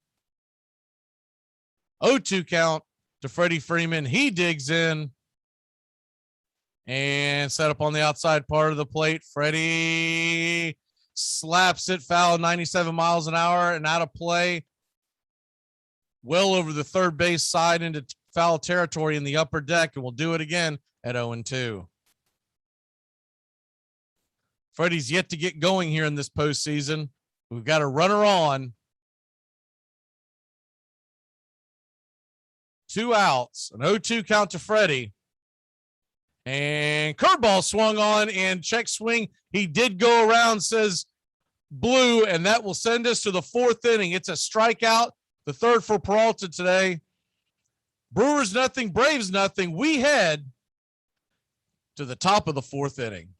0-2 count to Freddie Freeman. He digs in and set up on the outside part of the plate. Freddie slaps it foul, 97 miles an hour and out of play. Well over the third base side into foul territory in the upper deck, and we'll do it again at 0-2. Freddie's yet to get going here in this postseason. We've got a runner on. 2 outs, an 0-2 count to Freddie. And curveball swung on and check swing. He did go around, says Blue, and that will send us to the 4th inning. It's a strikeout, the 3rd for Peralta today. Brewers nothing, Braves nothing. We head to the top of the 4th inning.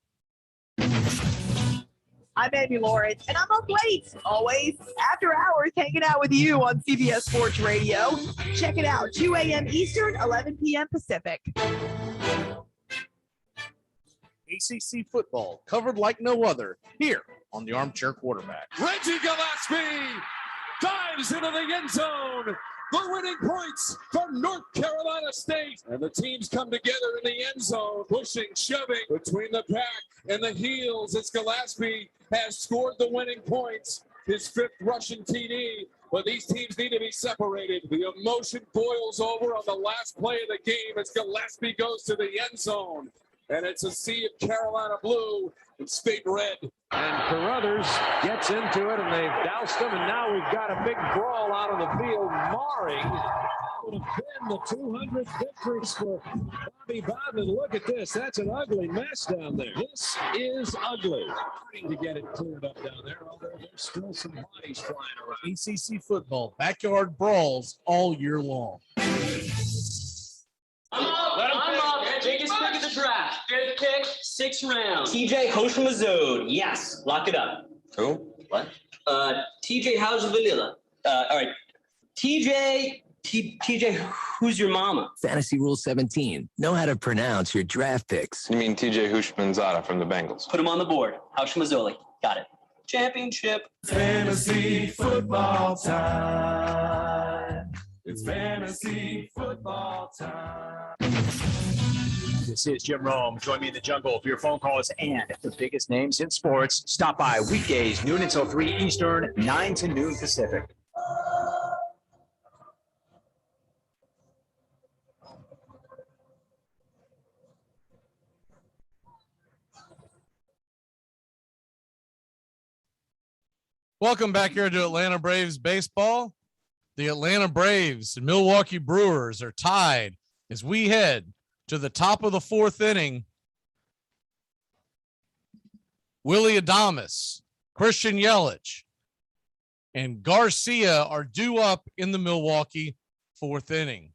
I'm Amy Lawrence, and I'm up late, always after hours, hanging out with you on CBS Sports Radio. Check it out, 2 a.m. Eastern, 11 p.m. Pacific. ACC football covered like no other here on the Armchair Quarterback. Reggie Gillespie dives into the end zone. The winning points for North Carolina State. And the teams come together in the end zone, pushing, shoving between the pack and the heels as Gillespie has scored the winning points, his 5th rushing TD. But these teams need to be separated. The emotion boils over on the last play of the game as Gillespie goes to the end zone. And it's a sea of Carolina blue and state red. And Carruthers gets into it, and they've doused him, and now we've got a big brawl out of the field. Marring would have been the 200th victory for Bobby Bowden. Look at this. That's an ugly mess down there. This is ugly. Trying to get it cleared up down there, although there's still some bodies flying around. ACC football, backyard brawls all year long. I'm up. Take his pick of the draft. Good pick, 6 rounds. TJ Hoshimazode. Yes, lock it up. Who? What? TJ, how's the vanilla? All right. TJ, who's your mama? Fantasy Rule 17. Know how to pronounce your draft picks. You mean TJ Hushmanzada from the Bengals? Put him on the board. Hoshimazole. Got it. Championship. Fantasy football time. It's fantasy football time. This is Jim Rome. Join me in the jungle for your phone calls and the biggest names in sports. Stop by weekdays, noon until 3 Eastern, 9 to noon Pacific. Welcome back here to Atlanta Braves baseball. The Atlanta Braves and Milwaukee Brewers are tied as we head to the top of the 4th inning. Willie Adames, Christian Yelich, and Garcia are due up in the Milwaukee 4th inning.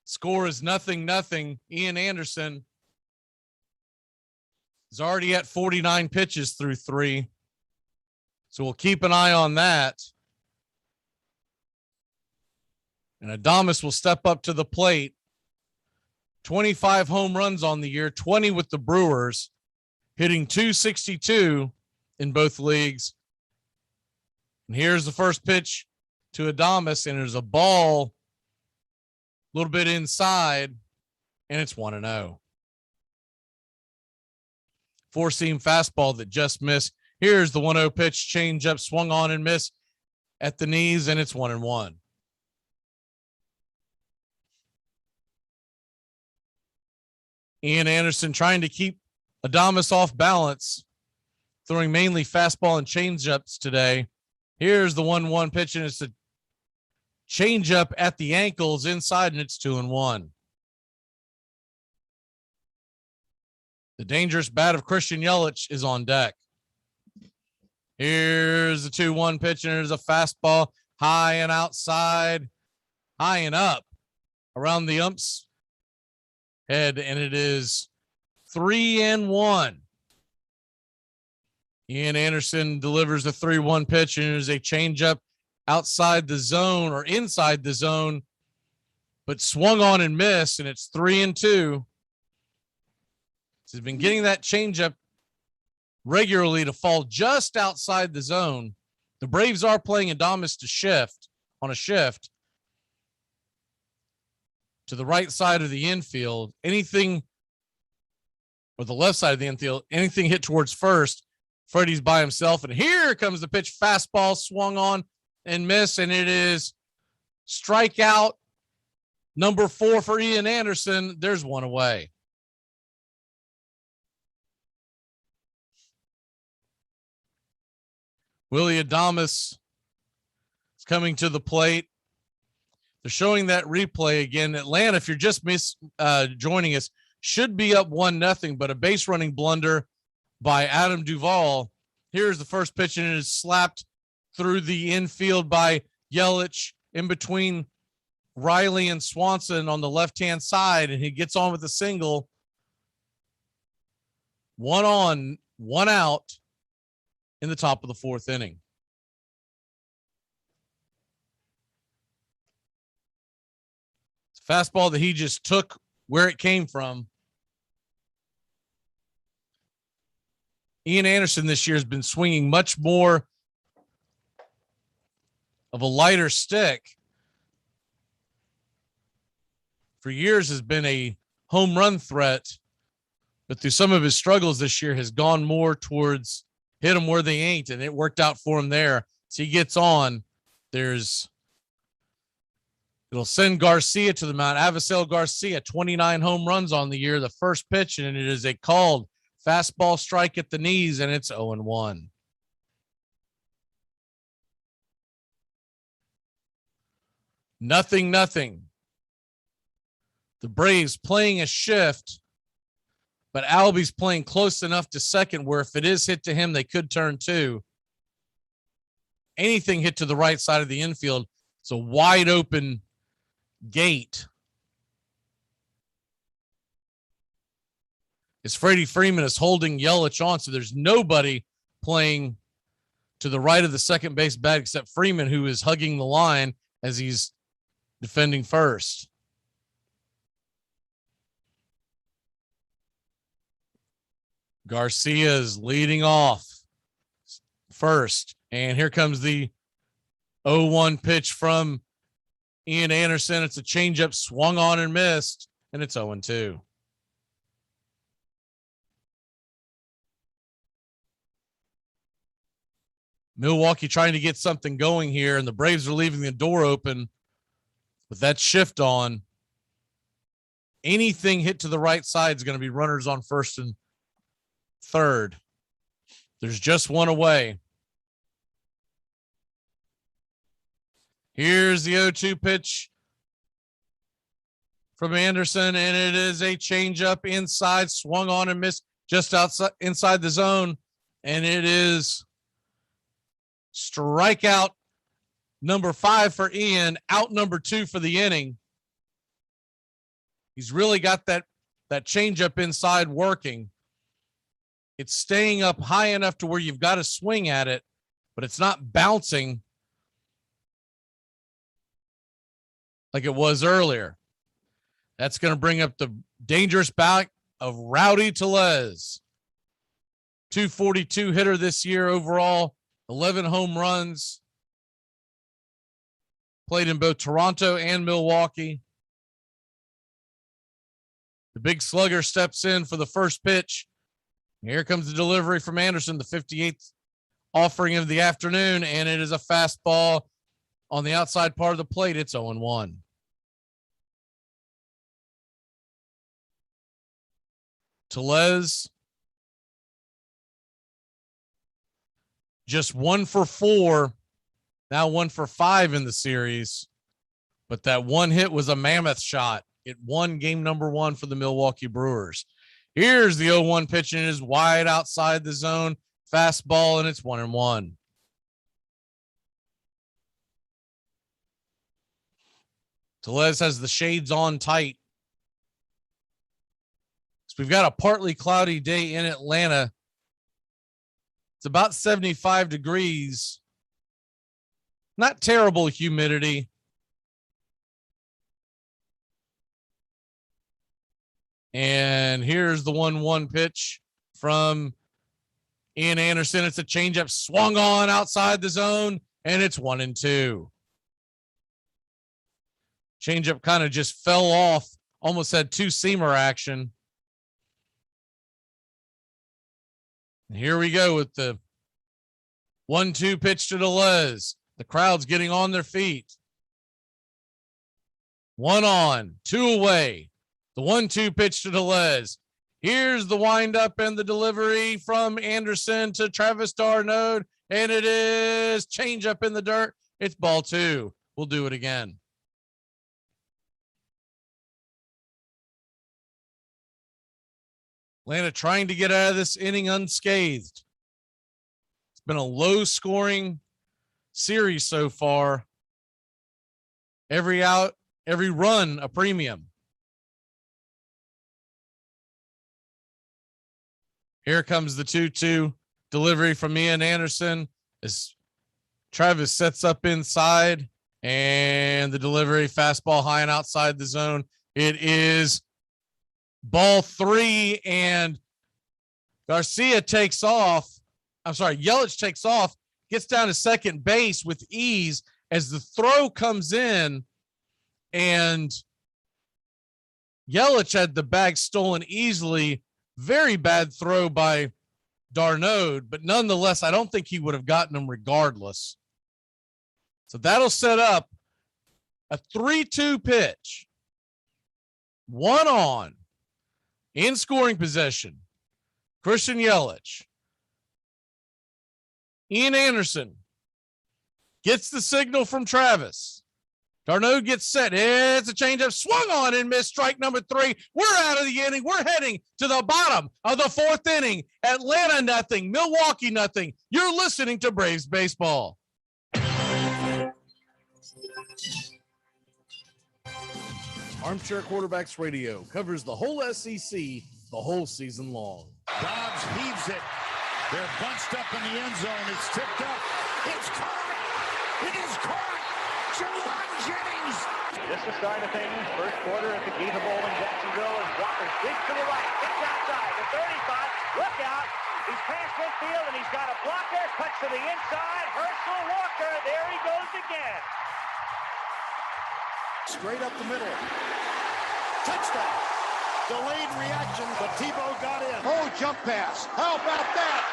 Score is 0-0. Ian Anderson is already at 49 pitches through 3. So we'll keep an eye on that. And Adames will step up to the plate. 25 home runs on the year, 20 with the Brewers, hitting .262 in both leagues. And here's the first pitch to Adames, and there's a ball a little bit inside, and it's 1-0. 4-seam fastball that just missed. Here's the 1-0 pitch, changeup, swung on and missed at the knees, and it's 1-1. Ian Anderson trying to keep Adames off balance, throwing mainly fastball and changeups today. Here's the 1-1 pitch, and it's a changeup at the ankles inside, and it's 2-1. The dangerous bat of Christian Yelich is on deck. Here's the 2-1 pitch, and there's a fastball high and outside, high and up around the ump's head, and it is 3-1. Ian Anderson delivers the 3-1 pitch, and there's a changeup outside the zone or inside the zone, but swung on and missed, and it's 3-2. He's been getting that changeup regularly to fall just outside the zone. The Braves are playing Adames to shift on a shift to the right side of the infield. Anything, or the left side of the infield, anything hit towards first, Freddie's by himself. And here comes the pitch, fastball swung on and missed, and it is strikeout number 4 for Ian Anderson. There's one away. Willie Adames is coming to the plate. They're showing that replay again. Atlanta, if you're just joining us, should be up 1-0, but a base running blunder by Adam Duvall. Here's the first pitch, and it is slapped through the infield by Yelich in between Riley and Swanson on the left-hand side, and he gets on with a single. 1 on, 1 out in the top of the 4th inning. It's a fastball that he just took where it came from. Ian Anderson this year has been swinging much more of a lighter stick. For years has been a home run threat, but through some of his struggles this year has gone more towards hit them where they ain't, and it worked out for him there. So he gets on. It'll send Garcia to the mound. Avisail Garcia, 29 home runs on the year. The first pitch, and it is a called fastball strike at the knees, and it's 0-1. Nothing. The Braves playing a shift, but Albie's playing close enough to second where if it is hit to him, they could turn 2. Anything hit to the right side of the infield, it's a wide open gate. is Freddie Freeman is holding Yelich on, so there's nobody playing to the right of the second base bag except Freeman, who is hugging the line as he's defending first. Garcia is leading off first, and here comes the 0-1 pitch from Ian Anderson. It's a changeup swung on and missed, and it's 0-2. Milwaukee trying to get something going here, and the Braves are leaving the door open with that shift on. Anything hit to the right side is going to be runners on first and third. There's just one away. Here's the 0-2 pitch from Anderson, and it is a changeup inside, swung on and missed just outside inside the zone, and it is strikeout number 5 for Ian, out number 2 for the inning. He's really got that changeup inside working. It's staying up high enough to where you've got to swing at it, but it's not bouncing like it was earlier. That's going to bring up the dangerous back of Rowdy Tellez. 242 hitter this year overall, 11 home runs. Played in both Toronto and Milwaukee. The big slugger steps in for the first pitch. Here comes the delivery from Anderson, the 58th offering of the afternoon, and it is a fastball on the outside part of the plate. It's 0-1. Tellez just 1 for 4, now 1 for 5 in the series, but that one hit was a mammoth shot. It won game number 1 for the Milwaukee Brewers. Here's the 0-1 pitch, and it is wide outside the zone. Fastball, and it's 1-1. Tellez has the shades on tight. So we've got a partly cloudy day in Atlanta. It's about 75 degrees. Not terrible humidity. And here's the 1-1 pitch from Ian Anderson. It's a changeup swung on outside the zone, and it's 1-2. Changeup kind of just fell off, almost had 2-seamer action. And here we go with the 1-2 pitch to Tellez. The crowd's getting on their feet. 1 on, 2 away. The 1-2 pitch to Tellez. Here's the windup and the delivery from Anderson to Travis d'Arnaud, and it is changeup in the dirt. It's ball 2. We'll do it again. Atlanta trying to get out of this inning unscathed. It's been a low-scoring series so far. Every out, every run, a premium. Here comes the 2-2 delivery from Ian Anderson as Travis sets up inside, and the delivery, fastball high and outside the zone. It is ball 3, and Garcia takes off. I'm sorry, Yelich takes off, gets down to second base with ease as the throw comes in, and Yelich had the bag stolen easily. Very bad throw by d'Arnaud, but nonetheless, I don't think he would have gotten him regardless. So that'll set up a 3-2 pitch. 1 on, in scoring possession. Christian Yelich. Ian Anderson gets the signal from Travis. d'Arnaud gets set. It's a changeup, swung on and missed. Strike number 3. We're out of the inning. We're heading to the bottom of the 4th inning. Atlanta nothing, Milwaukee nothing. You're listening to Braves baseball. Armchair Quarterbacks Radio covers the whole SEC the whole season long. Dobbs heaves it. They're bunched up in the end zone. It's tipped up. It's caught. It is caught. Jawan Jennings. Just the start of things. First quarter at the Gator Bowl in Jacksonville. And Walker digs to the right. Gets outside. The 35. Look out. He's past midfield and he's got a blocker. Cuts to the inside. Herschel Walker. There he goes again. Straight up the middle. Touchdown. Delayed reaction, but Tebow got in. Oh, jump pass. How about that?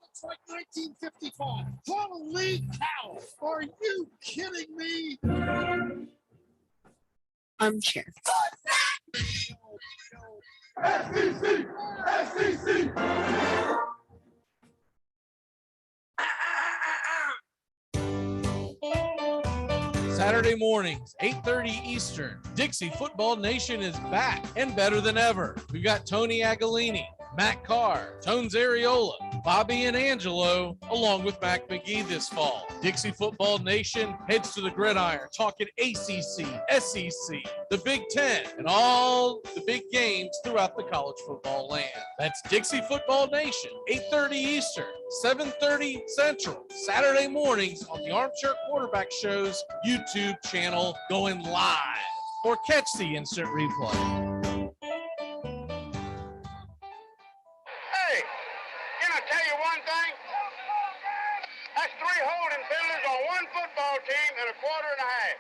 It's like 1955. Holy cow. Are you kidding me? Armchair. SEC! SEC! Saturday mornings, 8:30 Eastern. Dixie Football Nation is back and better than ever. We've got Tony Agolini, Matt Carr, Tones Areola, Bobby and Angelo, along with Mac McGee this fall. Dixie Football Nation heads to the gridiron, talking ACC, SEC, the Big Ten, and all the big games throughout the college football land. That's Dixie Football Nation, 8:30 Eastern, 7:30 Central, Saturday mornings on the Armchair Quarterback Show's YouTube channel, going live, or catch the instant replay. Can I tell you one thing? That's 3 holding penalties on one football team in a quarter and a half.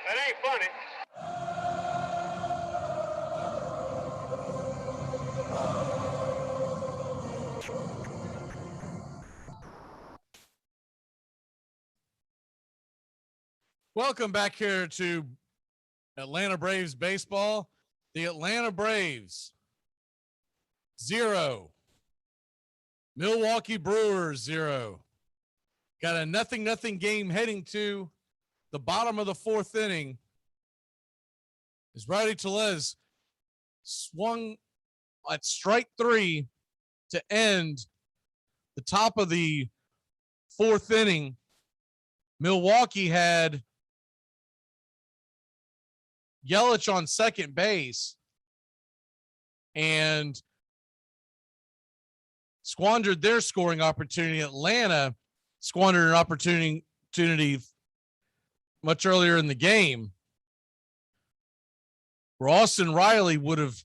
That ain't funny. Welcome back here to Atlanta Braves baseball. The Atlanta Braves 0. Milwaukee Brewers 0. Got a 0-0 game heading to the bottom of the 4th inning. As Rowdy Tellez swung at strike 3 to end the top of the 4th inning. Milwaukee had Yelich on second base and squandered their scoring opportunity. Atlanta squandered an opportunity much earlier in the game where Austin Riley would have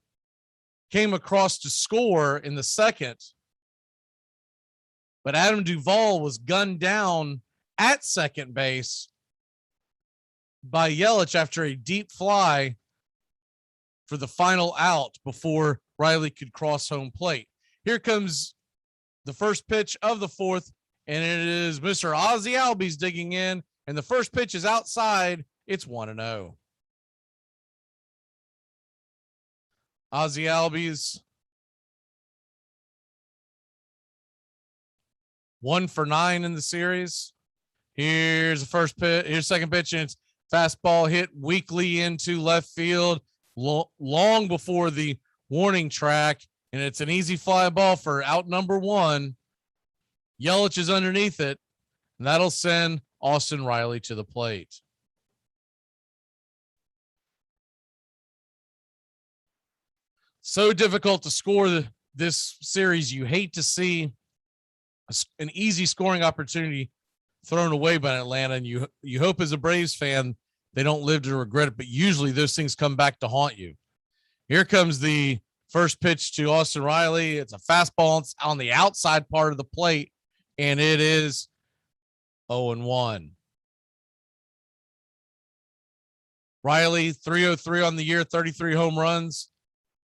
came across to score in the second, but Adam Duvall was gunned down at second base by Yelich after a deep fly for the final out before Riley could cross home plate. Here comes the first pitch of the 4th, and it is Mr. Ozzie Albies digging in, and the first pitch is outside. It's 1-0. Ozzie Albies 1 for 9 in the series. Here's the first pitch. Here's second pitch, and it's fastball hit weakly into left field, long before the warning track, and it's an easy fly ball for out number 1. Yelich is underneath it, and that'll send Austin Riley to the plate. So difficult to score this series. You hate to see an easy scoring opportunity thrown away by Atlanta, and you hope as a Braves fan they don't live to regret it, but usually those things come back to haunt you. Here comes the first pitch to Austin Riley. It's a fastball on the outside part of the plate, and it is 0-1. Riley, 303 on the year, 33 home runs.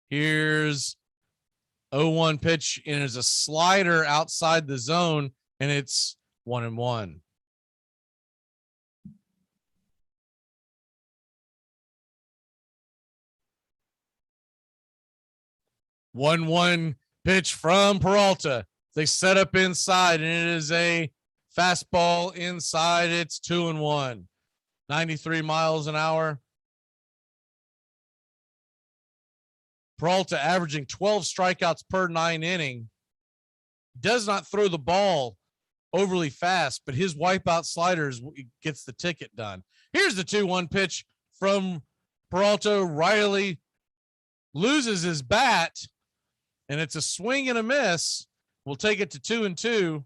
Here's 0-1 pitch, and it's a slider outside the zone, and it's 1-1. One pitch from Peralta. They set up inside, and it is a fastball inside. It's 2-1. 93 miles an hour. Peralta averaging 12 strikeouts per 9 inning. Does not throw the ball overly fast, but his wipeout sliders gets the ticket done. Here's the 2-1 pitch from Peralta. Riley loses his bat, and it's a swing and a miss. We'll take it to 2-2.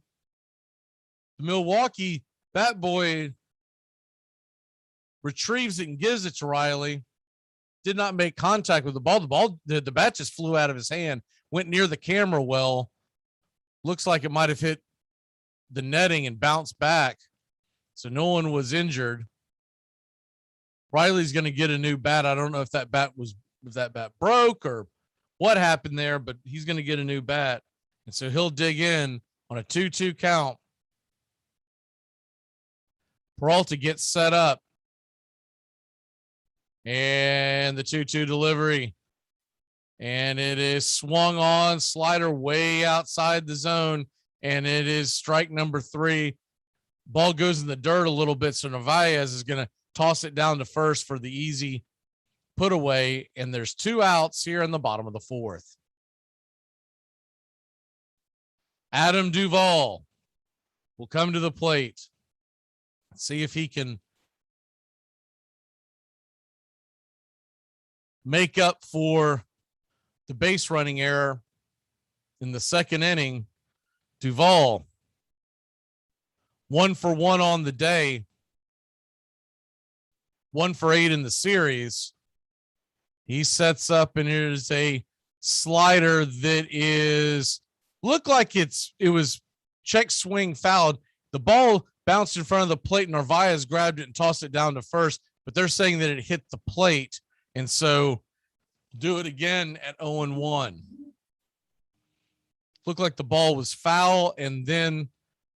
The Milwaukee bat boy retrieves it and gives it to Riley. Did not make contact with the ball. The bat just flew out of his hand, went near the camera well. Looks like it might have hit the netting and bounced back. So no one was injured. Riley's going to get a new bat. I don't know if that bat broke or what happened there, but he's going to get a new bat. And so he'll dig in on a 2-2 count. Peralta gets set up. And the 2-2 delivery. And it is swung on, slider way outside the zone. And it is strike number 3. Ball goes in the dirt a little bit. So Narvaez is going to toss it down to first for the easy put away. And there's 2 outs here in the bottom of the 4th. Adam Duvall will come to the plate. See if he can make up for the base running error in the second inning. Duvall, 1 for 1 on the day, 1 for 8 in the series. He sets up, and here's a slider that is looked like it was check swing fouled. The ball bounced in front of the plate. Narvaez grabbed it and tossed it down to first, but they're saying that it hit the plate. And so do it again at 0-1. Looked like the ball was foul, and then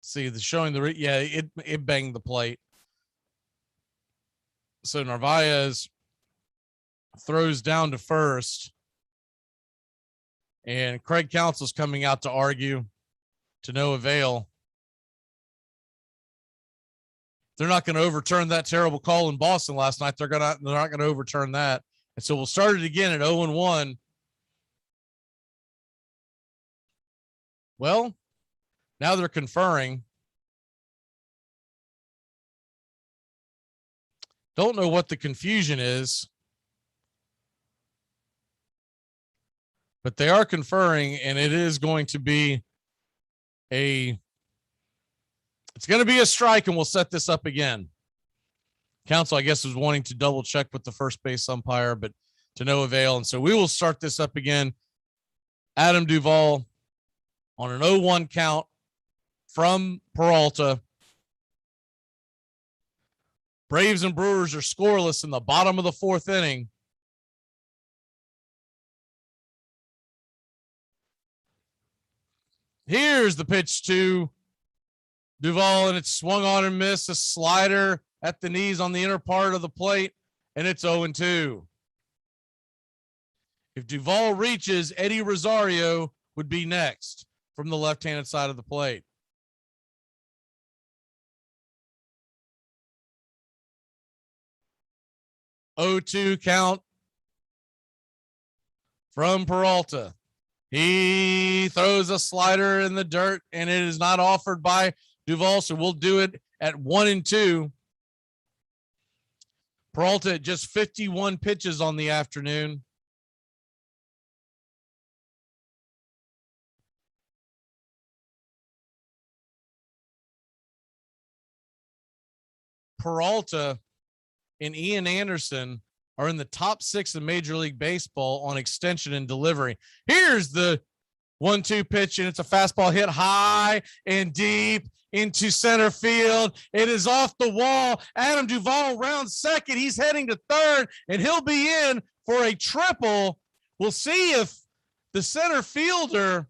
see the showing the it banged the plate. So Narvaez throws down to first, and Craig Counsell's coming out to argue, to no avail. They're not going to overturn that terrible call in Boston last night. They're not going to overturn that. And so we'll start it again at 0-1. Well, now they're conferring. Don't know what the confusion is, but they are conferring, and it is going to be a strike, and we'll set this up again. Counsell, I guess, was wanting to double check with the first base umpire, but to no avail. And so we will start this up again. Adam Duvall on an 0-1 count from Peralta. Braves and Brewers are scoreless in the bottom of the 4th inning. Here's the pitch to Duvall, and it's swung on and missed. A slider at the knees on the inner part of the plate, and it's 0-2. If Duvall reaches, Eddie Rosario would be next from the left-handed side of the plate. Oh, 2 count from Peralta. He throws a slider in the dirt, and it is not offered by Duvall, so we'll do it at 1-2. Peralta at just 51 pitches on the afternoon. Peralta and Ian Anderson are in the top 6 of Major League Baseball on extension and delivery. Here's the 1-2 pitch, and it's a fastball hit high and deep into center field. It is off the wall. Adam Duvall rounds second. He's heading to third, and he'll be in for a triple. We'll see if the center fielder,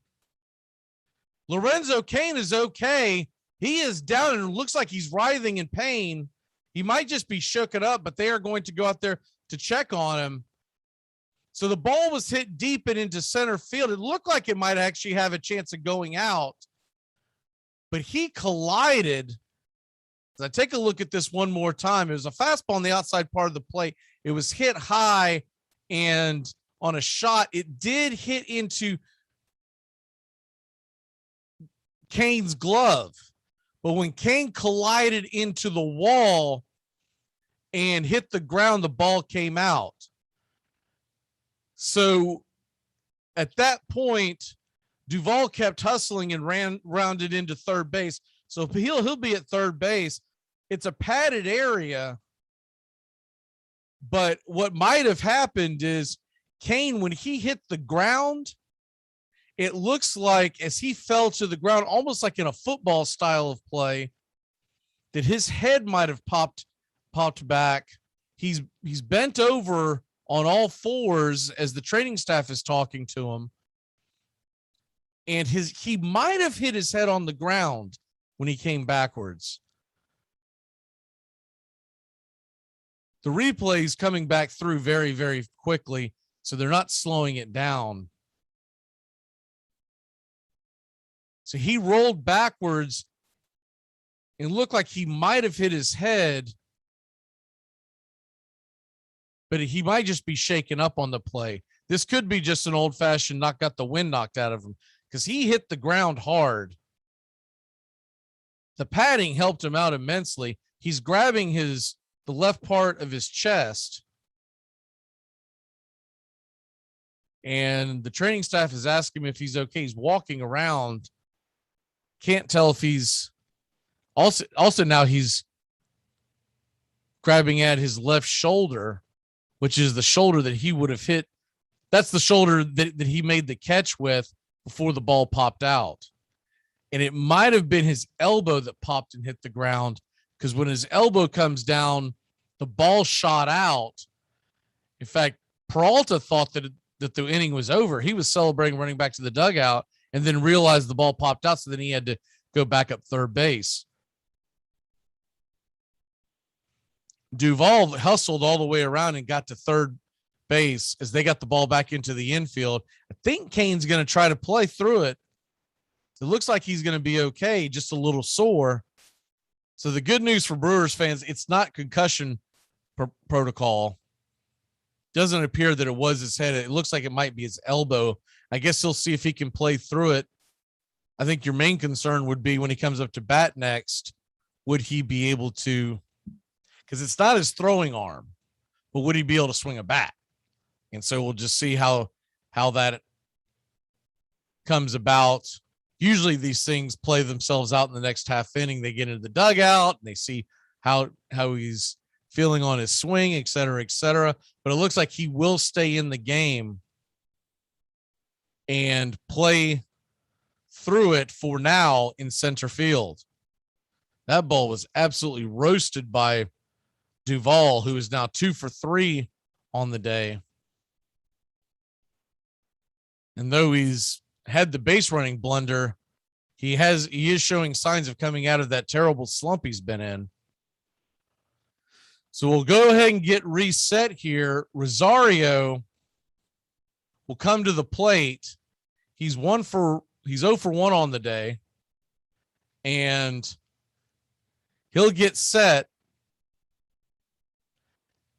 Lorenzo Cain, is okay. He is down and looks like he's writhing in pain. He might just be shooken up, but they are going to go out there to check on him. So the ball was hit deep and into center field. It looked like it might actually have a chance of going out, but he collided. As I take a look at this one more time, it was a fastball on the outside part of the plate. It was hit high, and on a shot, it did hit into Cain's glove. But when Cain collided into the wall, and hit the ground, the ball came out. So at that point, Duvall kept hustling and rounded into third base. So he'll be at third base. It's a padded area. But what might have happened is Kane, when he hit the ground, it looks like as he fell to the ground, almost like in a football style of play, that his head might have popped back. He's bent over on all fours as the training staff is talking to him. And he might have hit his head on the ground when he came backwards. The replay is coming back through very, very quickly, so they're not slowing it down. So he rolled backwards and looked like he might have hit his head, but he might just be shaken up on the play. This could be just an old-fashioned got the wind knocked out of him because he hit the ground hard. The padding helped him out immensely. He's grabbing the left part of his chest. And the training staff is asking him if he's okay. He's walking around. Can't tell if he's also now he's grabbing at his left shoulder, which is the shoulder that he would have hit. That's the shoulder that he made the catch with before the ball popped out. And it might have been his elbow that popped and hit the ground, because when his elbow comes down, the ball shot out. In fact, Peralta thought that the inning was over. He was celebrating, running back to the dugout, and then realized the ball popped out, so then he had to go back up third base. Duvall hustled all the way around and got to third base as they got the ball back into the infield. I think Kane's going to try to play through it. It looks like he's going to be okay, just a little sore. So the good news for Brewers fans, it's not concussion protocol. Doesn't appear that it was his head. It looks like it might be his elbow. I guess he'll see if he can play through it. I think your main concern would be when he comes up to bat next, would he be able to, because it's not his throwing arm, but would he be able to swing a bat? And so we'll just see how that comes about. Usually these things play themselves out in the next half inning. They get into the dugout and they see how he's feeling on his swing, et cetera, et cetera. But it looks like he will stay in the game and play through it for now in center field. That ball was absolutely roasted by Duvall, who is now 2 for 3 on the day. And though he's had the base running blunder, he is showing signs of coming out of that terrible slump he's been in. So we'll go ahead and get reset here. Rosario will come to the plate. He's 0 for 1 on the day, and he'll get set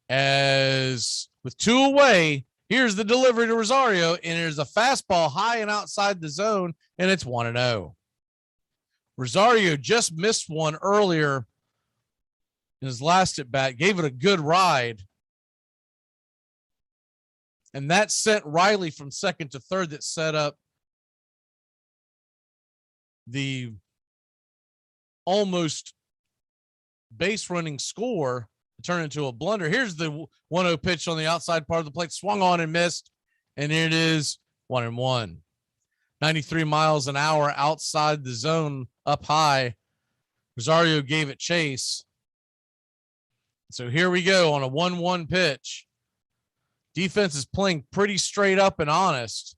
as with 2 away. Here's the delivery to Rosario, and there's a fastball high and outside the zone, and it's 1-0. Rosario just missed one earlier in his last at bat, gave it a good ride, and that sent Riley from second to third. That set up the almost base running score to turn into a blunder. Here's the 1-0 pitch on the outside part of the plate, swung on and missed, and here it is, 1-1. 93 miles an hour outside the zone, up high. Rosario gave it chase. So here we go on a 1-1 pitch. Defense is playing pretty straight up and honest.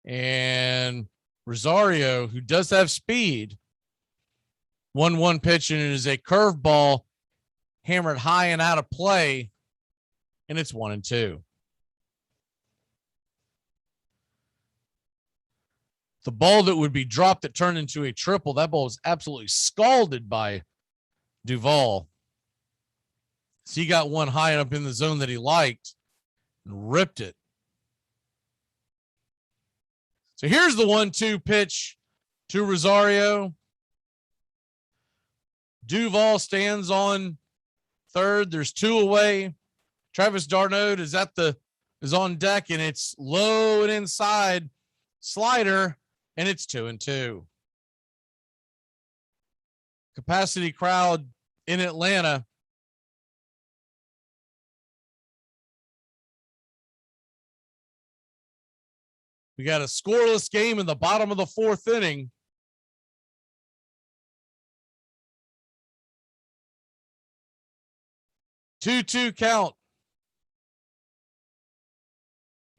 And Rosario, who does have speed, 1-1 pitch, and it is a curveball hammered high and out of play, and it's 1-2. The ball that would be dropped that turned into a triple, that ball was absolutely scalded by Duvall. So he got one high up in the zone that he liked and ripped it. So here's the 1-2 pitch to Rosario. Duvall stands on third. There's 2 away. Travis Darnold is on deck, and it's low and inside slider, and it's 2-2. Capacity crowd in Atlanta. We got a scoreless game in the bottom of the fourth inning. Two count.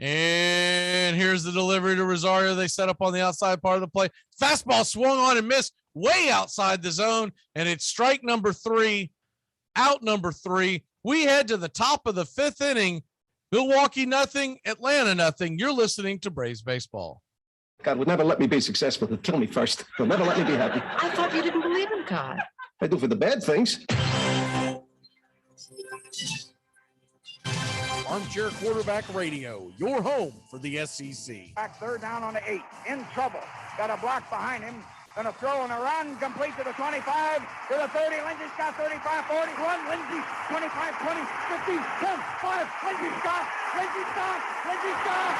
And here's the delivery to Rosario. They set up on the outside part of the play. Fastball swung on and missed way outside the zone. And it's strike number 3, out number 3. We head to the top of the 5th inning. Milwaukee nothing, Atlanta nothing. You're listening to Braves Baseball. God would never let me be successful. He'll kill me first. He'll never let me be happy. I thought you didn't believe in God. I do for the bad things. Armchair Quarterback Radio, your home for the SEC. Back third down on the 8. In trouble. Got a block behind him. Gonna throw and a run, complete to the 25, to the 30. Lindsey Scott, 35, 40, 1, Lindsey, 25, 20, 15, 10, 5, Lindsey Scott, Lindsey Scott, Lindsey Scott.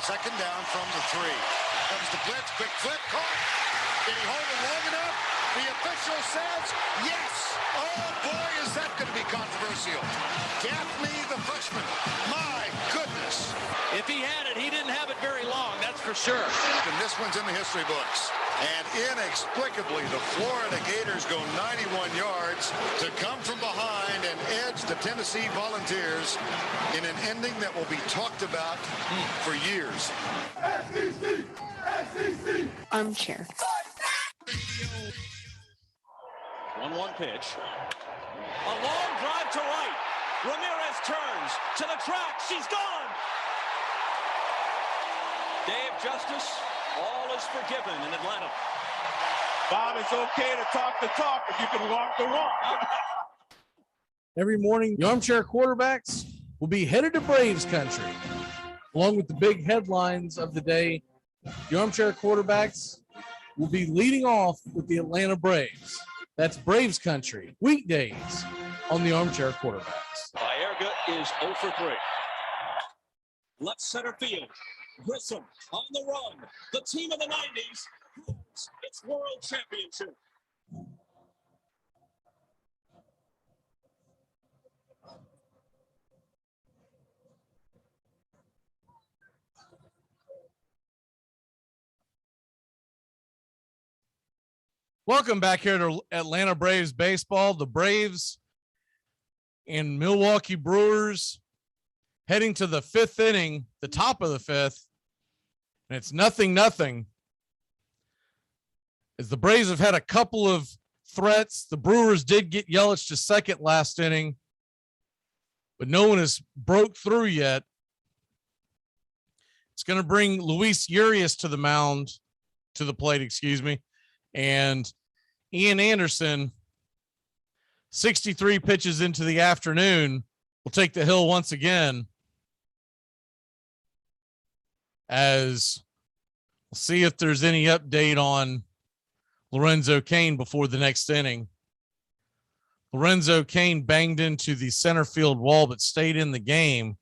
Second down from the 3. Comes the blitz, quick flip, caught. Did he hold it long enough? The official says yes. Oh boy, is that going to be controversial. Gaffney, the freshman. My goodness. If he had it, he didn't have it very long, that's for sure. And this one's in the history books. And inexplicably, the Florida Gators go 91 yards to come from behind and edge the Tennessee Volunteers in an ending that will be talked about for years. SEC! SEC! Armchair. 1-1 pitch. A long drive to right. Ramirez turns to the track. She's gone. Day of justice. All is forgiven in Atlanta. Bob, it's okay to talk the talk if you can walk the walk. Every morning, the Armchair Quarterbacks will be headed to Braves country. Along with the big headlines of the day, the Armchair Quarterbacks will be leading off with the Atlanta Braves. That's Braves country, weekdays on the Armchair Quarterbacks. Baerga is 0 for 3. Left center field. Grissom on the run. The team of the 90s proves its world championship. Welcome back here to Atlanta Braves baseball. The Braves and Milwaukee Brewers heading to the 5th inning, the top of the 5th. And it's 0-0. As the Braves have had a couple of threats, the Brewers did get Yelich to second last inning, but no one has broke through yet. It's going to bring Luis Urias to the plate, excuse me. And Ian Anderson, 63 pitches into the afternoon, will take the hill once again. As we'll see if there's any update on Lorenzo Cain before the next inning. Lorenzo Cain banged into the center field wall, but stayed in the game.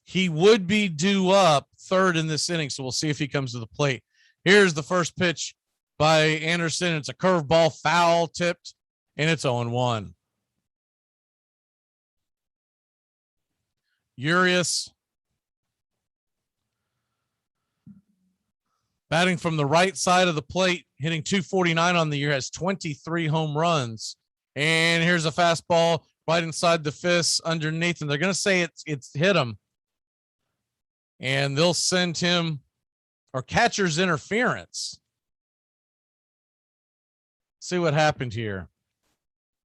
He would be due up third in this inning, so we'll see if he comes to the plate. Here's the first pitch by Anderson. It's a curveball, foul tipped, and it's 0-1. Urias batting from the right side of the plate, hitting 249 on the year, has 23 home runs. And here's a fastball right inside the fist underneath, and they're going to say it's hit him. And they'll send him or catcher's interference. See what happened here.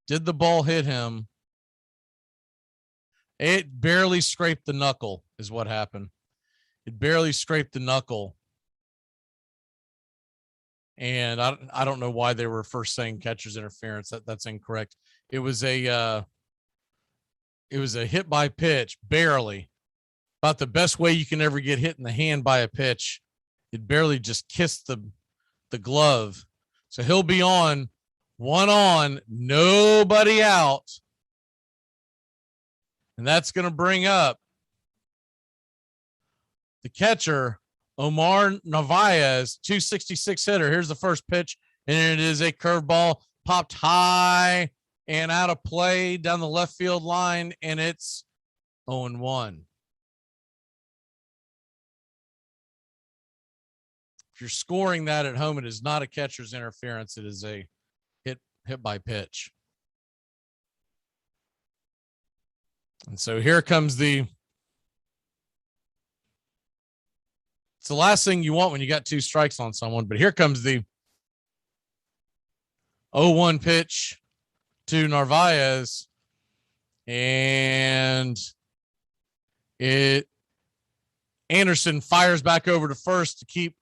Did the ball hit him? It barely scraped the knuckle is what happened. It barely scraped the knuckle. And I don't know why they were first saying catcher's interference. That's incorrect. It was a hit by pitch, barely. About the best way you can ever get hit in the hand by a pitch. It barely just kissed the glove. So he'll be on, nobody out. And that's going to bring up the catcher, Omar Narvaez, 266 hitter. Here's the first pitch, and it is a curveball popped high and out of play down the left field line, and it's 0-1. If you're scoring that at home, it is not a catcher's interference. It is a hit by pitch. And so here comes it's the last thing you want when you got 2 strikes on someone, but here comes the 0-1 pitch to Narvaez, and Anderson fires back over to first to keep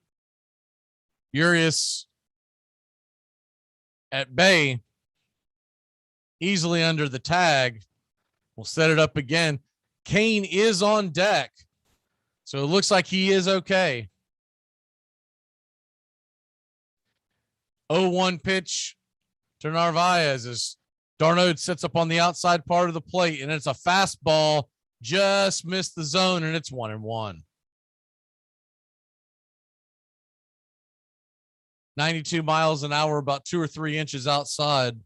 Urias at bay, easily under the tag. We'll set it up again. Kane is on deck, so it looks like he is okay. 0-1 pitch to Narvaez as Darnold sits up on the outside part of the plate, and it's a fastball, just missed the zone, and it's 1-1. 92 miles an hour, about 2 or 3 inches outside.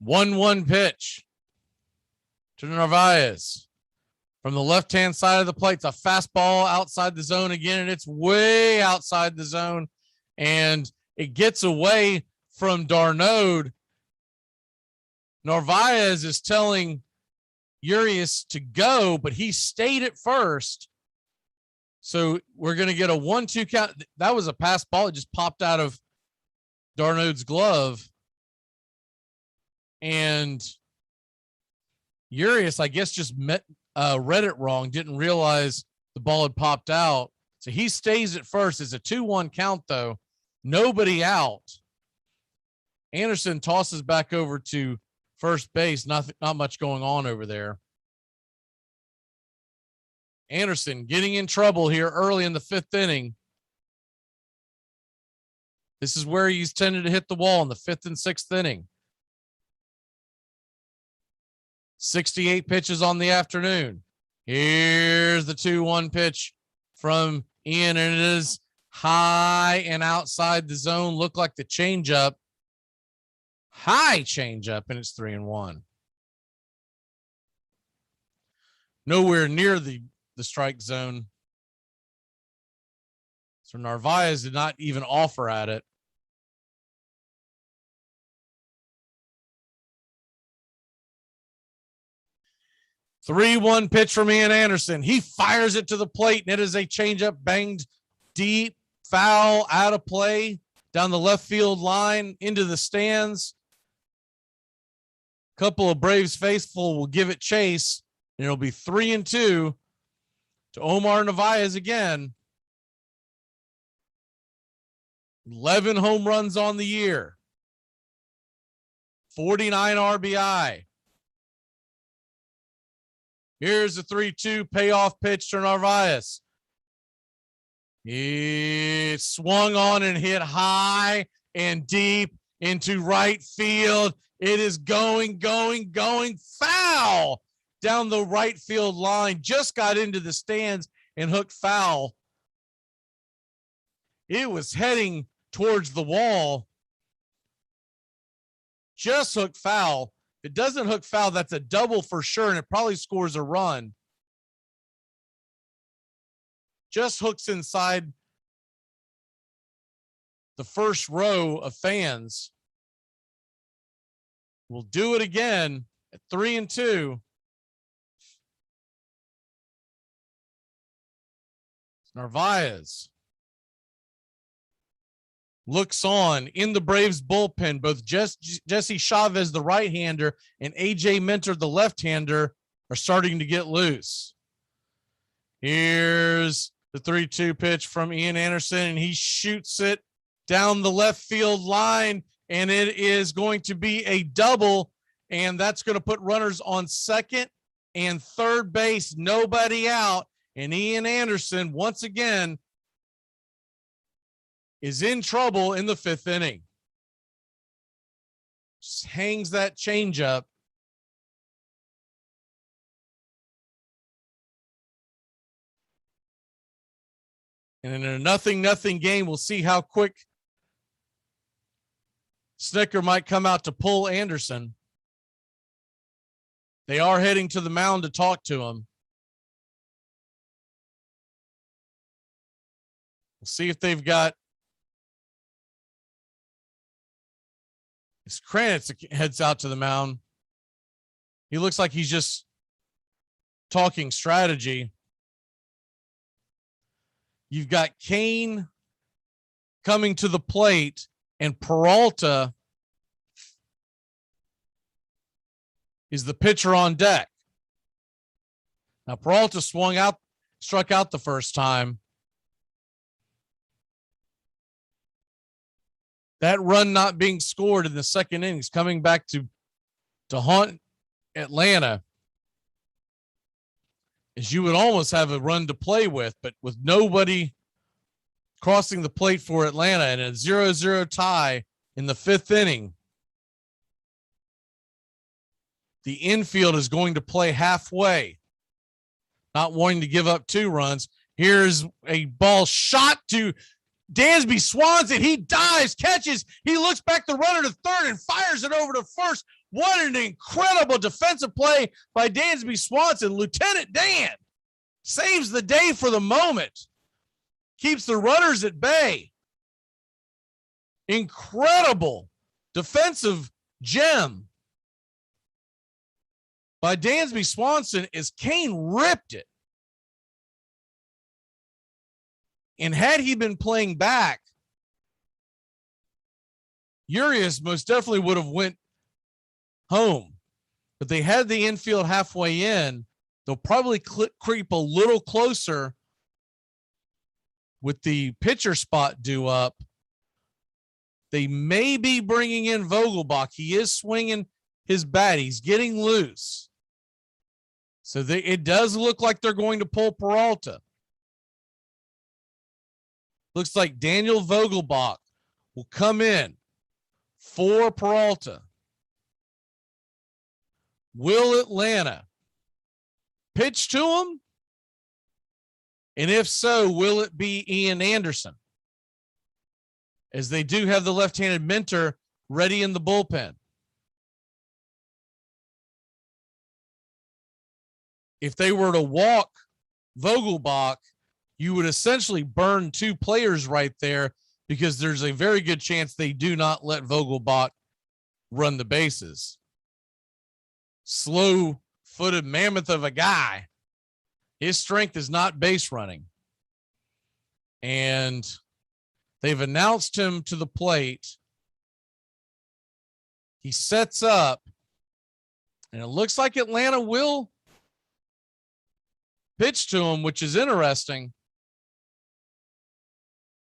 One pitch to Narvaez from the left-hand side of the plate. It's a fastball outside the zone again, and it's way outside the zone, and it gets away from Darnold. Narvaez is telling Urias to go, but he stayed at first. So we're going to get a 1-2 count. That was a pass ball. It just popped out of Darnold's glove. And Urias, I guess, just read it wrong, didn't realize the ball had popped out. So he stays at first. It's a 2-1 count, though. Nobody out. Anderson tosses back over to first base. Not much going on over there. Anderson getting in trouble here early in the 5th inning. This is where he's tended to hit the wall in the 5th and 6th inning. 68 pitches on the afternoon. Here's the 2-1 pitch from Ian, and it is high and outside the zone. Look like the changeup. High changeup, and it's 3-1. Nowhere near the strike zone. So Narvaez did not even offer at it. Three-one pitch from Ian Anderson. He fires it to the plate, and it is a changeup banged deep, foul, out of play, down the left field line, into the stands. Couple of Braves faithful will give it chase, and it'll be 3-2 to Omar Narvaez again. 11 home runs on the year. 49 RBI. Here's the 3-2 payoff pitch to Narvaez. He swung on and hit high and deep into right field. It is going foul down the right field line. Just got into the stands and hooked foul. It was heading towards the wall. Just hooked foul. If it doesn't hook foul, that's a double for sure, and it probably scores a run. Just hooks inside the first row of fans. We'll do it again at 3-2. Narvaez looks on in the Braves bullpen. Both Jesse Chavez, the right-hander, and AJ Minter, the left-hander, are starting to get loose. Here's the 3-2 pitch from Ian Anderson, and he shoots it down the left field line, and it is going to be a double, and that's going to put runners on second and third base, nobody out, and Ian Anderson, once again, is in trouble in the 5th inning. Just hangs that changeup. And in a 0-0 game, we'll see how quick Snicker might come out to pull Anderson. They are heading to the mound to talk to him. We'll see if they've got. As Kranitz heads out to the mound, he looks like he's just talking strategy. You've got Kane coming to the plate, and Peralta is the pitcher on deck. Now, Peralta struck out the first time. That run not being scored in the second innings, coming back to haunt Atlanta, is you would almost have a run to play with, but with nobody crossing the plate for Atlanta and a 0-0 tie in the fifth inning, the infield is going to play halfway, not wanting to give up 2 runs. Here's a ball shot to Dansby Swanson. He dives, catches. He looks back the runner to third and fires it over to first. What an incredible defensive play by Dansby Swanson. Lieutenant Dan saves the day for the moment, keeps the runners at bay. Incredible defensive gem by Dansby Swanson as Kane ripped it. And had he been playing back, Urias most definitely would have went home. But they had the infield halfway in. They'll probably creep a little closer with the pitcher spot due up. They may be bringing in Vogelbach. He is swinging his bat. He's getting loose. So it does look like they're going to pull Peralta. Looks like Daniel Vogelbach will come in for Peralta. Will Atlanta pitch to him? And if so, will it be Ian Anderson? As they do have the left-handed mentor ready in the bullpen. If they were to walk Vogelbach, you would essentially burn 2 players right there, because there's a very good chance they do not let Vogelbach run the bases. Slow-footed mammoth of a guy. His strength is not base running. And they've announced him to the plate. He sets up, and it looks like Atlanta will pitch to him, which is interesting.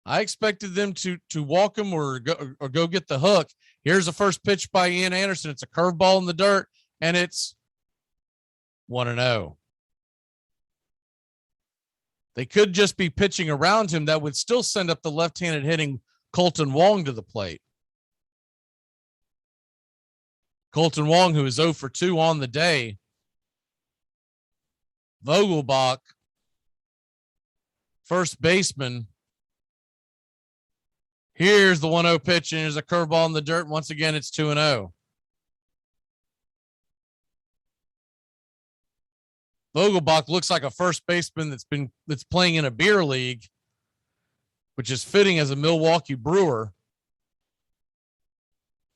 I expected them to walk him or go get the hook. Here's the first pitch by Ian Anderson. It's a curveball in the dirt, and it's 1-0. They could just be pitching around him. That would still send up the left-handed hitting Colton Wong to the plate. Colton Wong, who is 0 for 2 on the day. Vogelbach, first baseman. Here's the 1-0 pitch, and there's a curveball in the dirt. Once again, it's 2-0. Vogelbach looks like a first baseman that's playing in a beer league, which is fitting as a Milwaukee Brewer.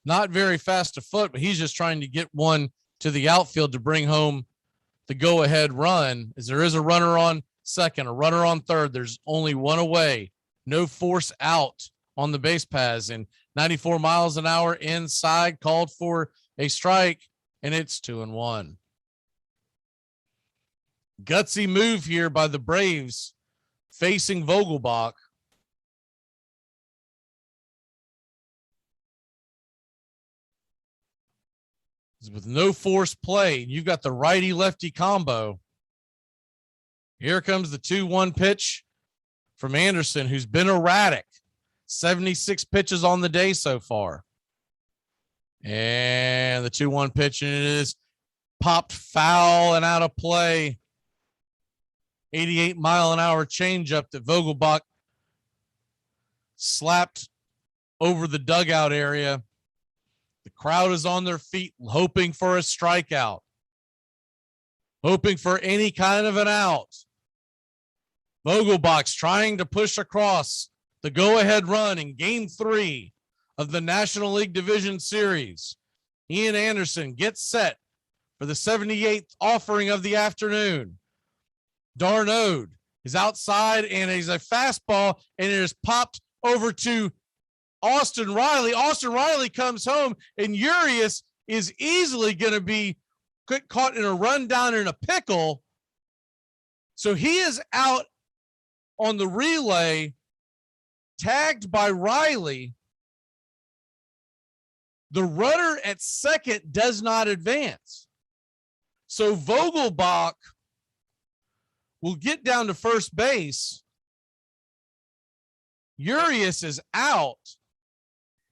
Not very fast of foot, but he's just trying to get one to the outfield to bring home the go-ahead run. As there is a runner on second, a runner on third. There's only one away. No force out on the base paths, and 94 miles an hour inside, called for a strike, and it's 2-1. Gutsy move here by the Braves facing Vogelbach. With no force play, you've got the righty-lefty combo. Here comes the 2-1 pitch from Anderson, who's been erratic. 76 pitches on the day so far. And the 2-1 pitch, and it is popped foul and out of play. 88-mile-an-hour changeup that Vogelbach slapped over the dugout area. The crowd is on their feet, hoping for a strikeout, hoping for any kind of an out. Vogelbach's trying to push across the go-ahead run in Game 3 of the National League Division Series. Ian Anderson gets set for the 78th offering of the afternoon. Darnode is outside, and he's a fastball, and it is popped over to Austin Riley. Austin Riley comes home, and Urias is easily going to be caught in a rundown in a pickle. So he is out on the relay, tagged by Riley. The runner at second does not advance. So Vogelbach will get down to first base. Urias is out,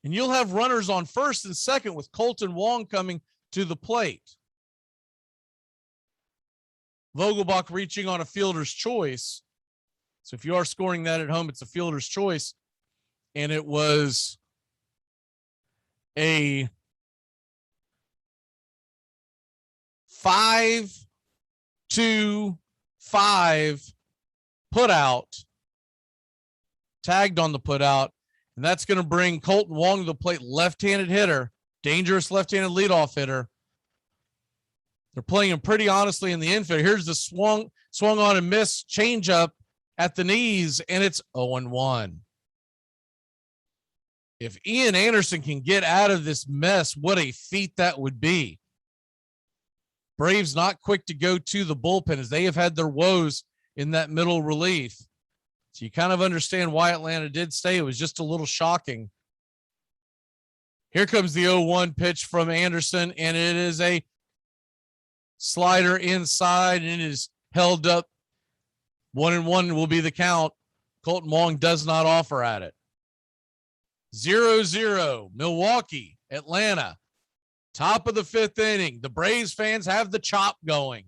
and you'll have runners on first and second with Colton Wong coming to the plate. Vogelbach reaching on a fielder's choice. So if you are scoring that at home, it's a fielder's choice. And it was a 5-2-5 put out, tagged on the put out, and that's going to bring Colton Wong to the plate, left-handed hitter, dangerous left-handed leadoff hitter. They're playing him pretty honestly in the infield. Here's the swung on and miss changeup at the knees, and it's 0-1. If Ian Anderson can get out of this mess, what a feat that would be. Braves not quick to go to the bullpen as they have had their woes in that middle relief. So you kind of understand why Atlanta did stay. It was just a little shocking. Here comes the 0-1 pitch from Anderson, and it is a slider inside, and it is held up. 1-1 will be the count. Colton Wong does not offer at it. 0-0, Milwaukee, Atlanta. Top of the fifth inning. The Braves fans have the chop going.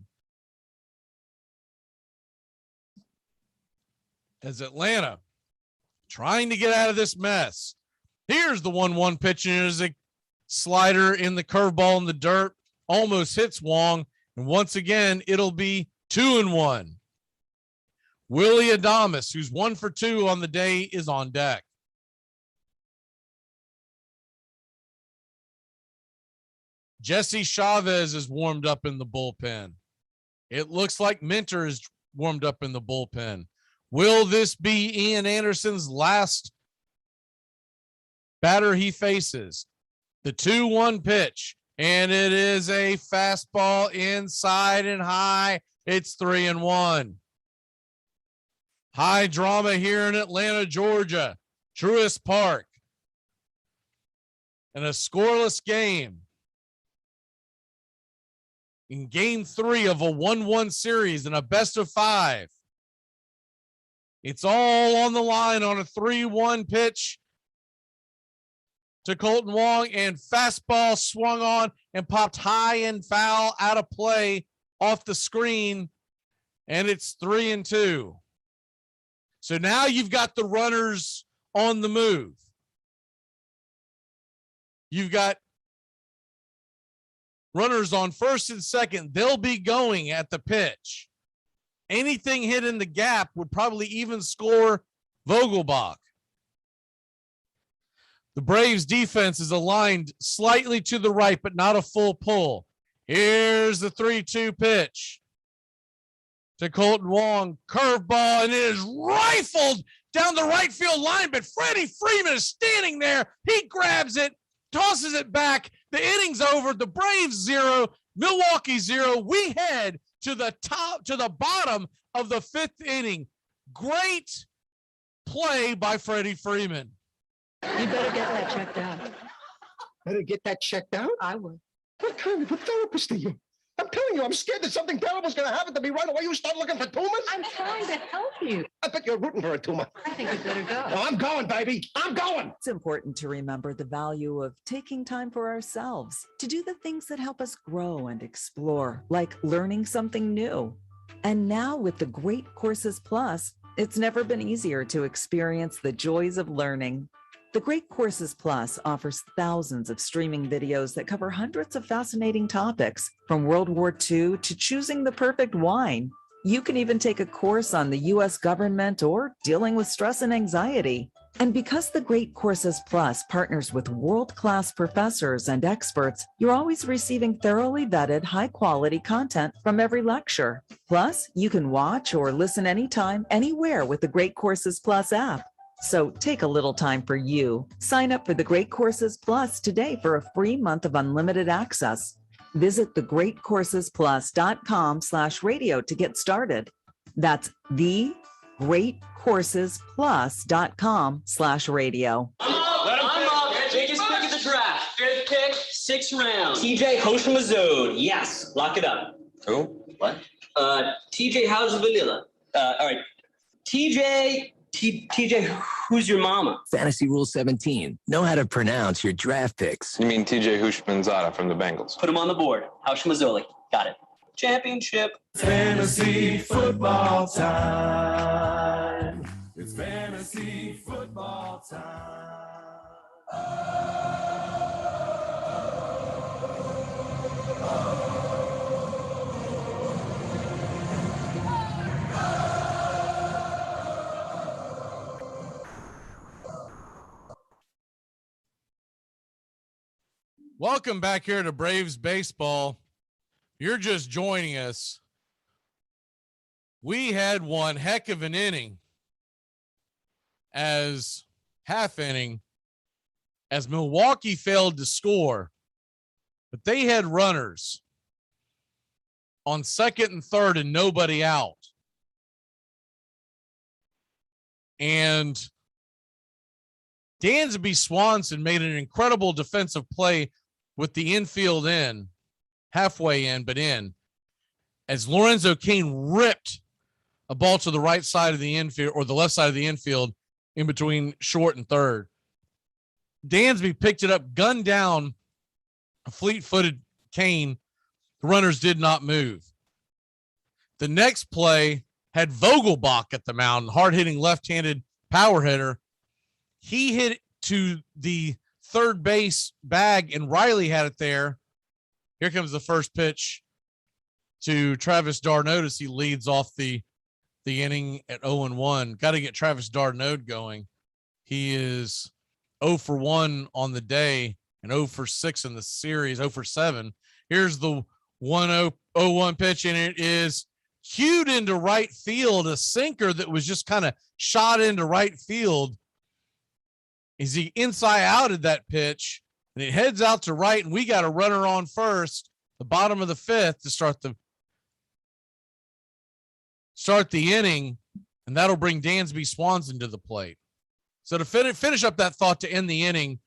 As Atlanta trying to get out of this mess. Here's the 1-1 pitch, and there's a slider in the curveball in the dirt. Almost hits Wong. And once again, it'll be 2-1. Willie Adames, who's 1 for 2 on the day, is on deck. Jesse Chavez is warmed up in the bullpen. It looks like Minter is warmed up in the bullpen. Will this be Ian Anderson's last batter he faces? The 2-1 pitch, and it is a fastball inside and high. It's 3-1. High drama here in Atlanta, Georgia, Truist Park. And a scoreless game. In Game 3 of a 1-1 series and a best-of-5. It's all on the line on a 3-1 pitch to Colton Wong, and fastball swung on and popped high and foul out of play off the screen, and it's 3-2. So now you've got the runners on the move. You've got runners on first and second. They'll be going at the pitch. Anything hit in the gap would probably even score Vogelbach. The Braves defense is aligned slightly to the right, but not a full pull. Here's the 3-2 pitch to Colton Wong. Curveball, and it is rifled down the right field line, but Freddie Freeman is standing there. He grabs it, tosses it back. The inning's over. The Braves 0, Milwaukee 0. We head to the bottom of the fifth inning. Great play by Freddie Freeman. You better get that checked out. Better get that checked out? I would. What kind of a therapist are you? I'm telling you, I'm scared that something terrible's going to happen to me right away. You start looking for tumors? I'm trying to help you. I bet you're rooting for a tumor. I think you better go. No, I'm going, baby. I'm going. It's important to remember the value of taking time for ourselves to do the things that help us grow and explore, like learning something new. And now with the Great Courses Plus, it's never been easier to experience the joys of learning. The Great Courses Plus offers thousands of streaming videos that cover hundreds of fascinating topics, from World War II to choosing the perfect wine. You can even take a course on the U.S. government or dealing with stress and anxiety. And because the Great Courses Plus partners with world-class professors and experts, you're always receiving thoroughly vetted, high-quality content from every lecture. Plus, you can watch or listen anytime, anywhere with the Great Courses Plus app. So take a little time for you. Sign up for the Great Courses Plus today for a free month of unlimited access. Visit thegreatcoursesplus.com/radio to get started. That's thegreatcoursesplus.com/radio. I'm up. Biggest pick of the draft. Fifth pick, 6th round. TJ Houshmandzadeh. Yes, lock it up. Who? What? TJ, how's the vanilla? All right. TJ, who's your mama? Fantasy Rule 17. Know how to pronounce your draft picks. You mean TJ Houshmandzadeh from the Bengals? Put him on the board. Houshmandzadeh. Got it. Championship. Fantasy football time. It's fantasy football time. Welcome back here to Braves Baseball. You're just joining us. We had one heck of an inning as Milwaukee failed to score, but they had runners on second and third and nobody out. And Dansby Swanson made an incredible defensive play with the infield in, halfway in, but in, as Lorenzo Cain ripped a ball to the right side of the infield, or the left side of the infield, in between short and third. Dansby picked it up, gunned down a fleet-footed Cain. The runners did not move. The next play had Vogelbach at the mound, hard-hitting left-handed power hitter. He hit to the third base bag, and Riley had it there. Here comes the first pitch to Travis d'Arnaud as he leads off the inning at 0-1. Got to get Travis d'Arnaud going. He is 0 for 1 on the day and 0 for 6 in the series, 0 for 7. Here's the 1-0-1 pitch, and it is cued into right field, a sinker that was just kind of shot into right field. Is he inside outed that pitch, and it heads out to right, and we got a runner on first, the bottom of the fifth, to start the inning, and that'll bring Dansby Swanson to the plate. So to finish up that thought to end the inning,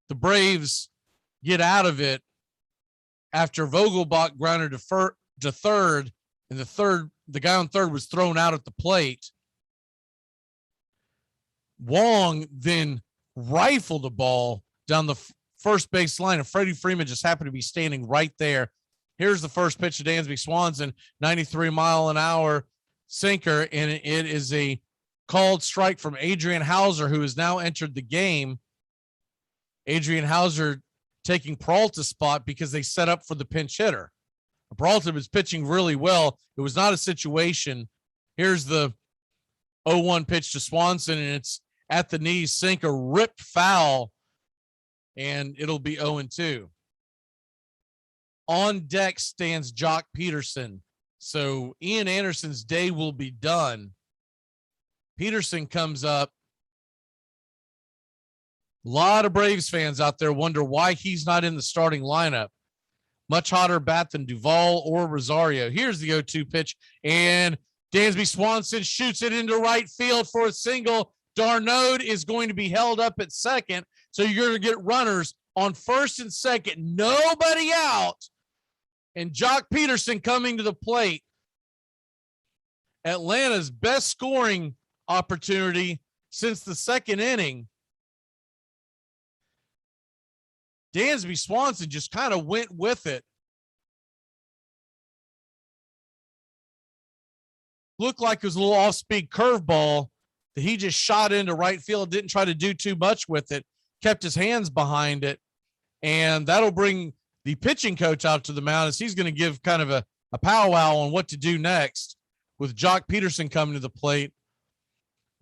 the Braves get out of it after Vogelbach grounded to third, and the guy on third was thrown out at the plate. Wong then rifled the ball down the first base line, and Freddie Freeman just happened to be standing right there. Here's the first pitch to Dansby Swanson, 93-mile-an-hour sinker, and it is a called strike from Adrian Hauser, who has now entered the game. Adrian Hauser taking Peralta's spot because they set up for the pinch hitter. Peralta was pitching really well. It was not a situation. Here's the 0-1 pitch to Swanson, and it's at the knee, sinker, ripped foul, and it'll be 0-2. On deck stands Jock Peterson. So Ian Anderson's day will be done. Peterson comes up. A lot of Braves fans out there wonder why he's not in the starting lineup. Much hotter bat than Duvall or Rosario. Here's the 0-2 pitch, and Dansby Swanson shoots it into right field for a single. d'Arnaud is going to be held up at second, so you're going to get runners on first and second, nobody out. and Jock Peterson coming to the plate. Atlanta's best scoring opportunity since the second inning. Dansby Swanson just kind of went with it. Looked like it was a little off-speed curveball that he just shot into right field, didn't try to do too much with it, kept his hands behind it, and that'll bring the pitching coach out to the mound as he's going to give kind of a powwow on what to do next with Jock Peterson coming to the plate.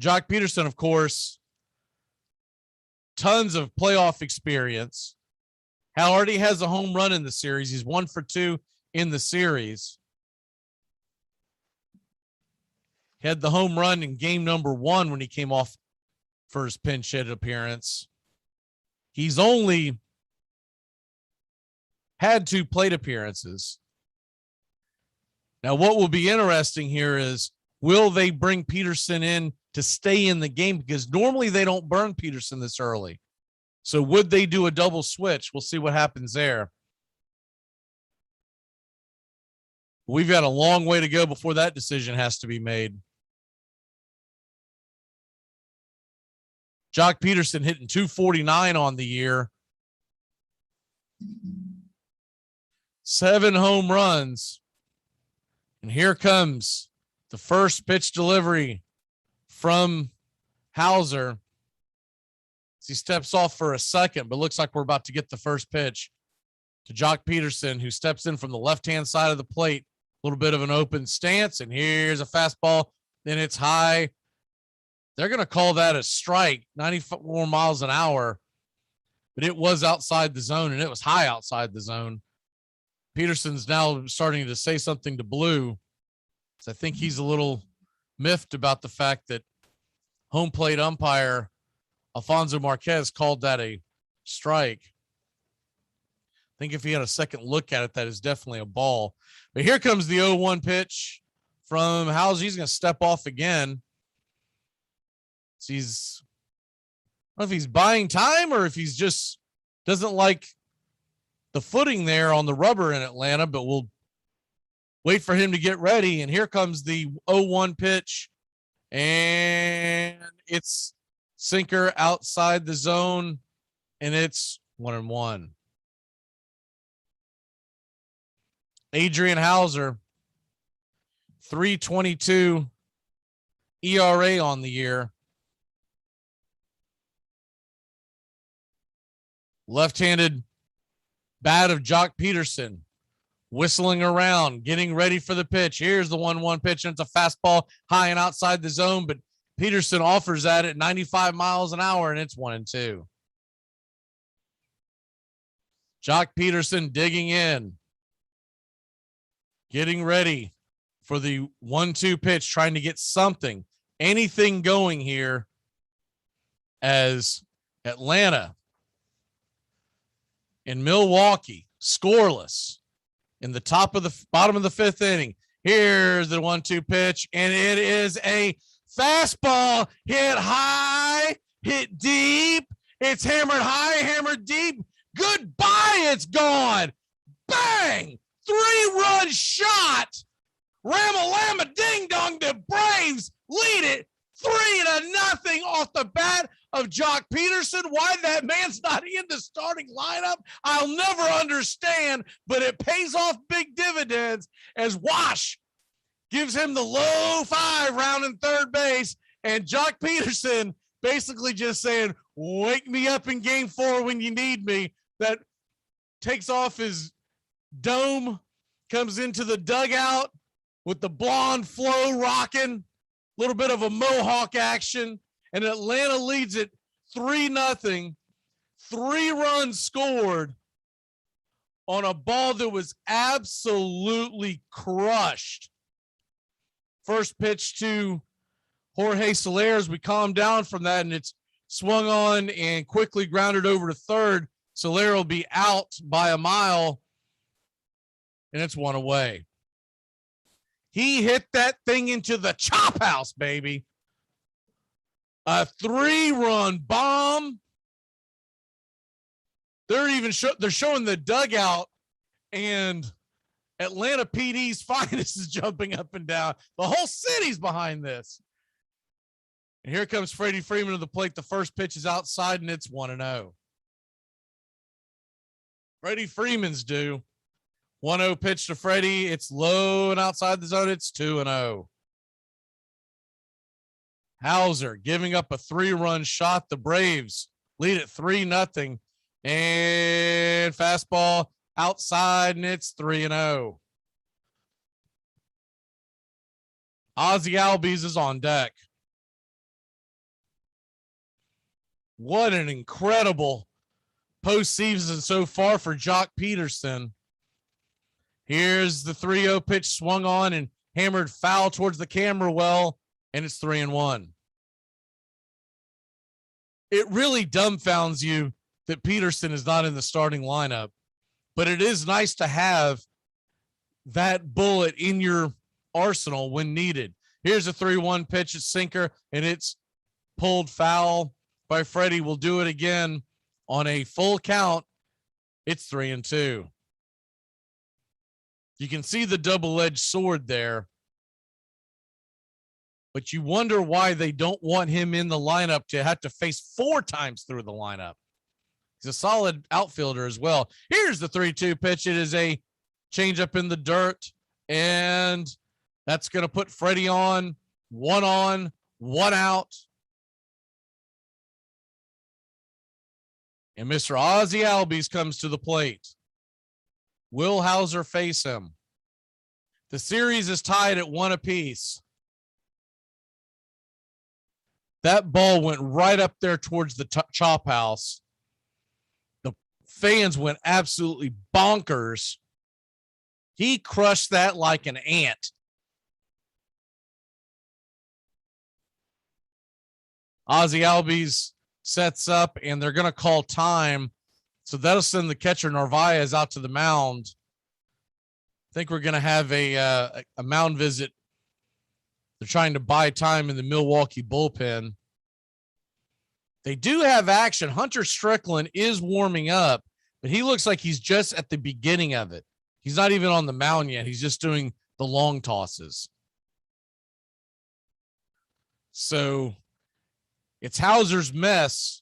Jock Peterson, of course, tons of playoff experience. Already has a home run in the series. He's 1 for 2 in the series. Had the home run in game number 1 when he came off for his pinch hit appearance. He's only had 2 plate appearances. Now, what will be interesting here is, will they bring Peterson in to stay in the game? Because normally they don't burn Peterson this early. So would they do a double switch? We'll see what happens there. We've got a long way to go before that decision has to be made. Jock Peterson hitting .249 on the year. 7 home runs. And here comes the first pitch delivery from Hauser. He steps off for a second, but looks like we're about to get the first pitch to Jock Peterson, who steps in from the left-hand side of the plate. A little bit of an open stance, and here's a fastball. Then it's high. They're going to call that a strike, 94 miles an hour, but it was outside the zone, and it was high outside the zone. Peterson's now starting to say something to Blue. So I think he's a little miffed about the fact that home plate umpire Alfonso Marquez called that a strike. I think if he had a second look at it, that is definitely a ball. But here comes the 0-1 pitch from Hauser. He's going to step off again. So he's, I don't know if he's buying time or if he's just doesn't like the footing there on the rubber in Atlanta, but we'll wait for him to get ready. And here comes the 0-1 pitch, and it's sinker outside the zone, and it's 1-1. Adrian Hauser, 3.22 ERA on the year. Left-handed bat of Jock Peterson, whistling around, getting ready for the pitch. Here's the 1-1 pitch, and it's a fastball high and outside the zone, but Peterson offers that at 95 miles an hour, and it's 1-2. Jock Peterson digging in, getting ready for the 1-2 pitch, trying to get something, anything going here as Atlanta and Milwaukee scoreless in the bottom of the 5th inning. Here's the 1-2 pitch, and it is a fastball hit high, hit deep. It's hammered high, hammered deep. Goodbye, it's gone. Bang! 3-run shot. Ram-a-lam-a ding-dong. The Braves lead it 3-0 off the bat of Jock Peterson. Why that man's not in the starting lineup, I'll never understand, but it pays off big dividends as Wash gives him the low 5 rounding third base, and Jock Peterson basically just saying, wake me up in game 4 when you need me. That takes off his dome, comes into the dugout with the blonde flow rocking, a little bit of a mohawk action, and Atlanta leads it 3-0. 3 runs scored on a ball that was absolutely crushed. First pitch to Jorge Soler as we calm down from that, and it's swung on and quickly grounded over to third. Soler will be out by a mile, and it's 1 away. He hit that thing into the chop house, baby. A 3-run bomb. They're showing the dugout, and Atlanta PD's finest is jumping up and down. The whole city's behind this. And here comes Freddie Freeman to the plate. The first pitch is outside, and it's 1-0. Freddie Freeman's due. 1-0 pitch to Freddie. It's low and outside the zone. It's 2-0. Hauser giving up a 3-run shot. The Braves lead at 3-0. And fastball outside, and it's 3-0. Ozzie Albies is on deck. What an incredible postseason so far for Jock Peterson. Here's the 3-0 pitch swung on and hammered foul towards the camera well, and it's 3-1. It really dumbfounds you that Peterson is not in the starting lineup, but it is nice to have that bullet in your arsenal when needed. Here's a 3-1 pitch, a sinker, and it's pulled foul by Freddie. Will do it again on a full count. It's 3-2. You can see the double-edged sword there, but you wonder why they don't want him in the lineup to have to face 4 times through the lineup. He's a solid outfielder as well. Here's the 3-2 pitch. It is a changeup in the dirt, and that's going to put Freddie on, 1 out. And Mr. Ozzie Albies comes to the plate. Will Hauser face him? The series is tied at 1 apiece. That ball went right up there towards the chop house. The fans went absolutely bonkers. He crushed that like an ant. Ozzie Albies sets up, and they're going to call time. So that'll send the catcher Narvaez out to the mound. I think we're going to have a mound visit. They're trying to buy time in the Milwaukee bullpen. They do have action. Hunter Strickland is warming up, but he looks like he's just at the beginning of it. He's not even on the mound yet. He's just doing the long tosses. So it's Hauser's mess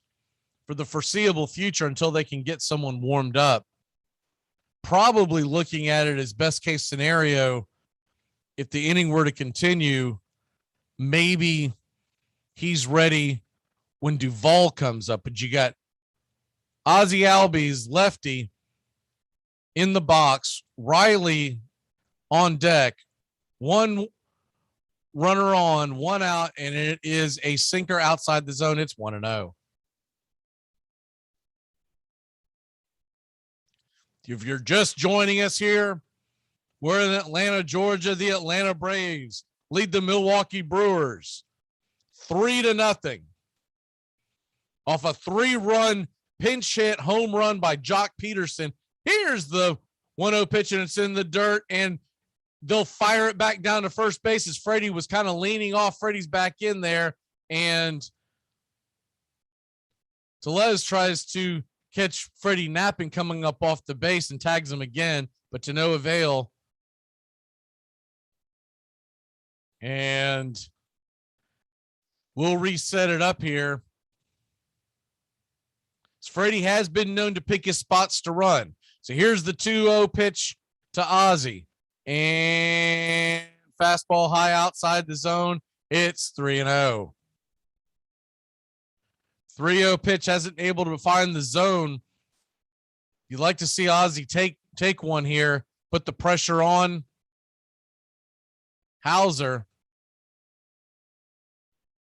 for the foreseeable future until they can get someone warmed up. Probably looking at it as best case scenario, if the inning were to continue, maybe he's ready when Duvall comes up. But you got Ozzie Albies, lefty, in the box, Riley on deck, 1 runner on, 1 out, and it is a sinker outside the zone. It's 1-0. If you're just joining us here, we're in Atlanta, Georgia. The Atlanta Braves lead the Milwaukee Brewers 3-0 off a 3-run pinch hit home run by Jock Peterson. Here's the 1-0 pitch, and it's in the dirt, and they'll fire it back down to first base as Freddie was kind of leaning off. Freddie's back in there, and Tellez tries to catch Freddie napping coming up off the base and tags him again, but to no avail. And we'll reset it up here. Freddie has been known to pick his spots to run. So here's the 2-0 pitch to Ozzie. And fastball high outside the zone. It's 3-0. 3-0 pitch hasn't been able to find the zone. You'd like to see Ozzie take one here, put the pressure on Hauser.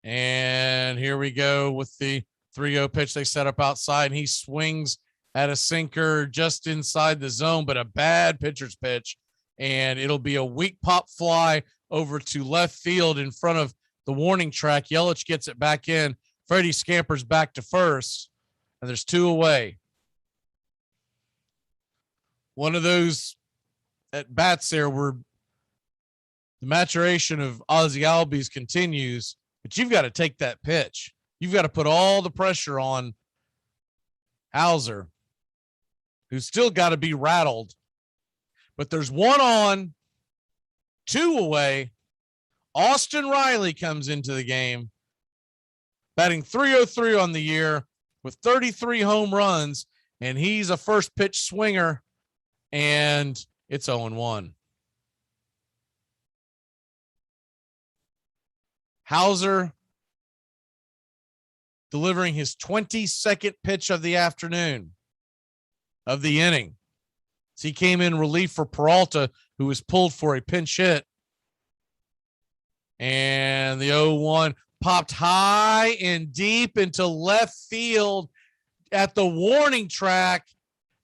And here we go with the 3-0 pitch they set up outside, and he swings at a sinker just inside the zone, but a bad pitcher's pitch. And it'll be a weak pop fly over to left field in front of the warning track. Yelich gets it back in. Freddie scampers back to first, and there's 2 away. One of those at bats there where the maturation of Ozzie Albies continues, but you've got to take that pitch. You've got to put all the pressure on Hauser, who's still got to be rattled. but there's 1 on, 2 away. Austin Riley comes into the game, batting .303 on the year with 33 home runs, and he's a first pitch swinger, and it's 0-1. Hauser delivering his 22nd pitch of the afternoon, of the inning. So he came in relief for Peralta, who was pulled for a pinch hit. And the 0-1 popped high and deep into left field at the warning track.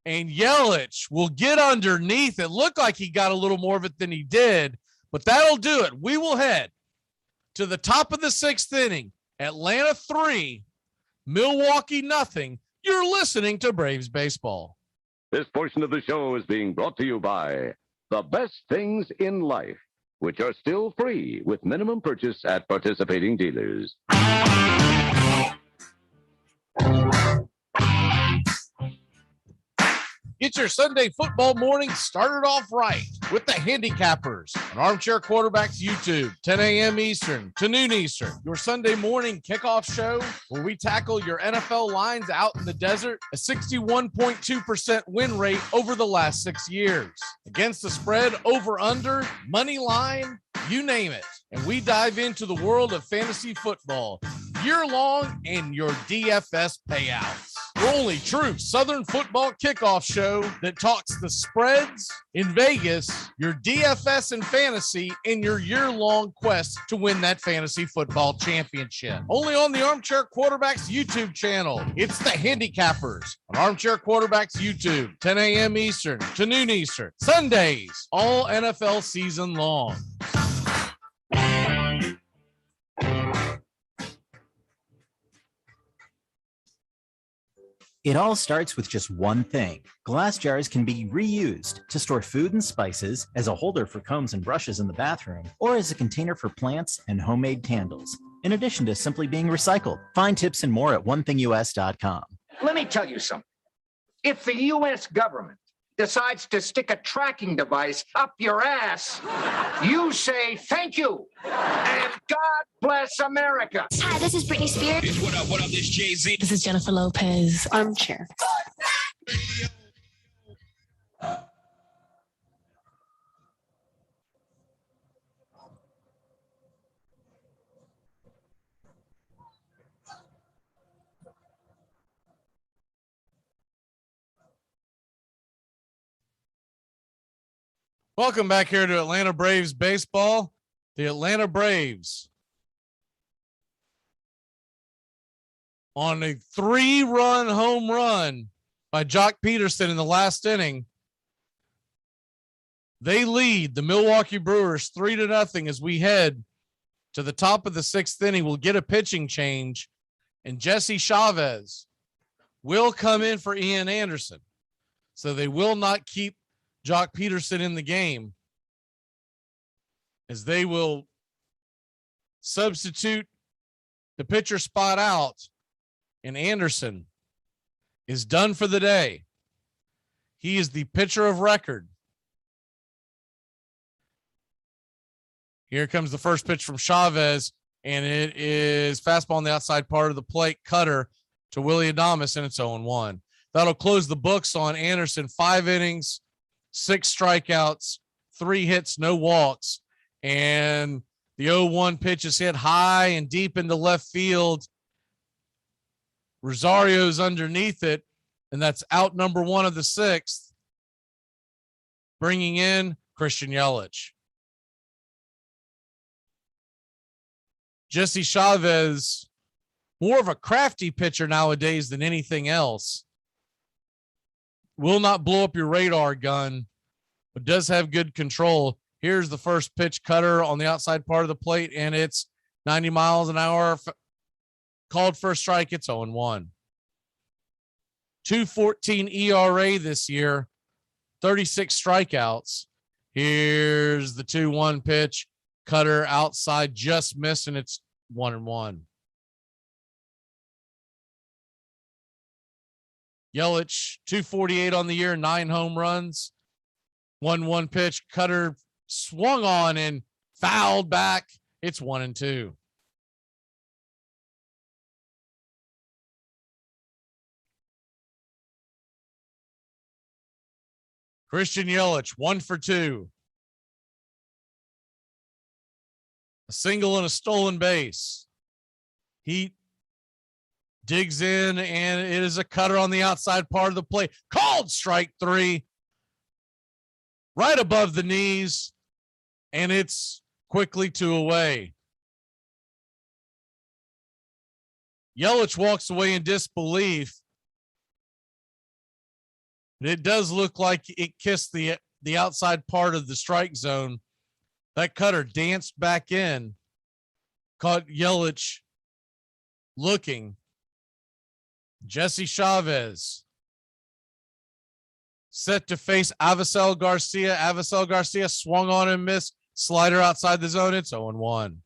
And Yelich will get underneath. It looked like he got a little more of it than he did, but that'll do it. We will head to the top of the 6th inning. Atlanta 3, Milwaukee nothing. You're listening to Braves Baseball. This portion of the show is being brought to you by The Best Things in Life, which are still free with minimum purchase at participating dealers. Get your Sunday football morning started off right with the Handicappers on Armchair Quarterbacks YouTube, 10 a.m. Eastern to noon Eastern. Your Sunday morning kickoff show where we tackle your NFL lines out in the desert, a 61.2% win rate over the last 6 years. Against the spread, over, under, money line, you name it. And we dive into the world of fantasy football year-long and your DFS payouts. Your only true Southern football kickoff show that talks the spreads in Vegas, your DFS and fantasy, in your year-long quest to win that fantasy football championship. Only on the Armchair Quarterbacks YouTube channel. It's the Handicappers on Armchair Quarterbacks YouTube, 10 a.m. Eastern to noon Eastern. Sundays, all NFL season long. It all starts with just one thing. Glass jars can be reused to store food and spices, as a holder for combs and brushes in the bathroom, or as a container for plants and homemade candles, in addition to simply being recycled. Find tips and more at onethingus.com. Let me tell you something. If the U.S. government decides to stick a tracking device up your ass, you say thank you and God bless America. Hi, this is Britney Spears. What up, this Jay-Z. This is Jennifer Lopez. Armchair. Welcome back here to Atlanta Braves baseball. The Atlanta Braves on a 3-run home run by Jock Peterson in the last inning. They lead the Milwaukee Brewers 3-0 as we head to the top of the 6th inning. We'll get a pitching change, and Jesse Chavez will come in for Ian Anderson. So they will not keep Jock Peterson in the game, as they will substitute the pitcher spot out, and Anderson is done for the day. He is the pitcher of record. Here comes the first pitch from Chavez, and it is fastball on the outside part of the plate, cutter to Willie Adames, and it's 0-1. That'll close the books on Anderson. 5 innings, 6 strikeouts, 3 hits, no walks. And the 0-1 pitch is hit high and deep into left field. Rosario's underneath it, and that's out number 1 of the 6th, bringing in Christian Yelich. Jesse Chavez, more of a crafty pitcher nowadays than anything else. Will not blow up your radar gun, but does have good control. Here's the first pitch, cutter on the outside part of the plate, and it's 90 miles an hour. Called for a strike. It's 0-1. 2.14 ERA this year, 36 strikeouts. Here's the 2-1 pitch, cutter outside, just missed, and it's 1-1. Yelich, 248 on the year, 9 home runs, 1-1 pitch. Cutter swung on and fouled back. It's 1-2. Christian Yelich, 1 for 2. A single and a stolen base. He digs in, and it is a cutter on the outside part of the plate. Called strike 3. Right above the knees, and it's quickly 2 away. Yelich walks away in disbelief. It does look like it kissed the outside part of the strike zone. That cutter danced back in, caught Yelich looking. Jesse Chavez set to face Avisel Garcia. Avisel Garcia swung on and missed. Slider outside the zone. It's 0-1.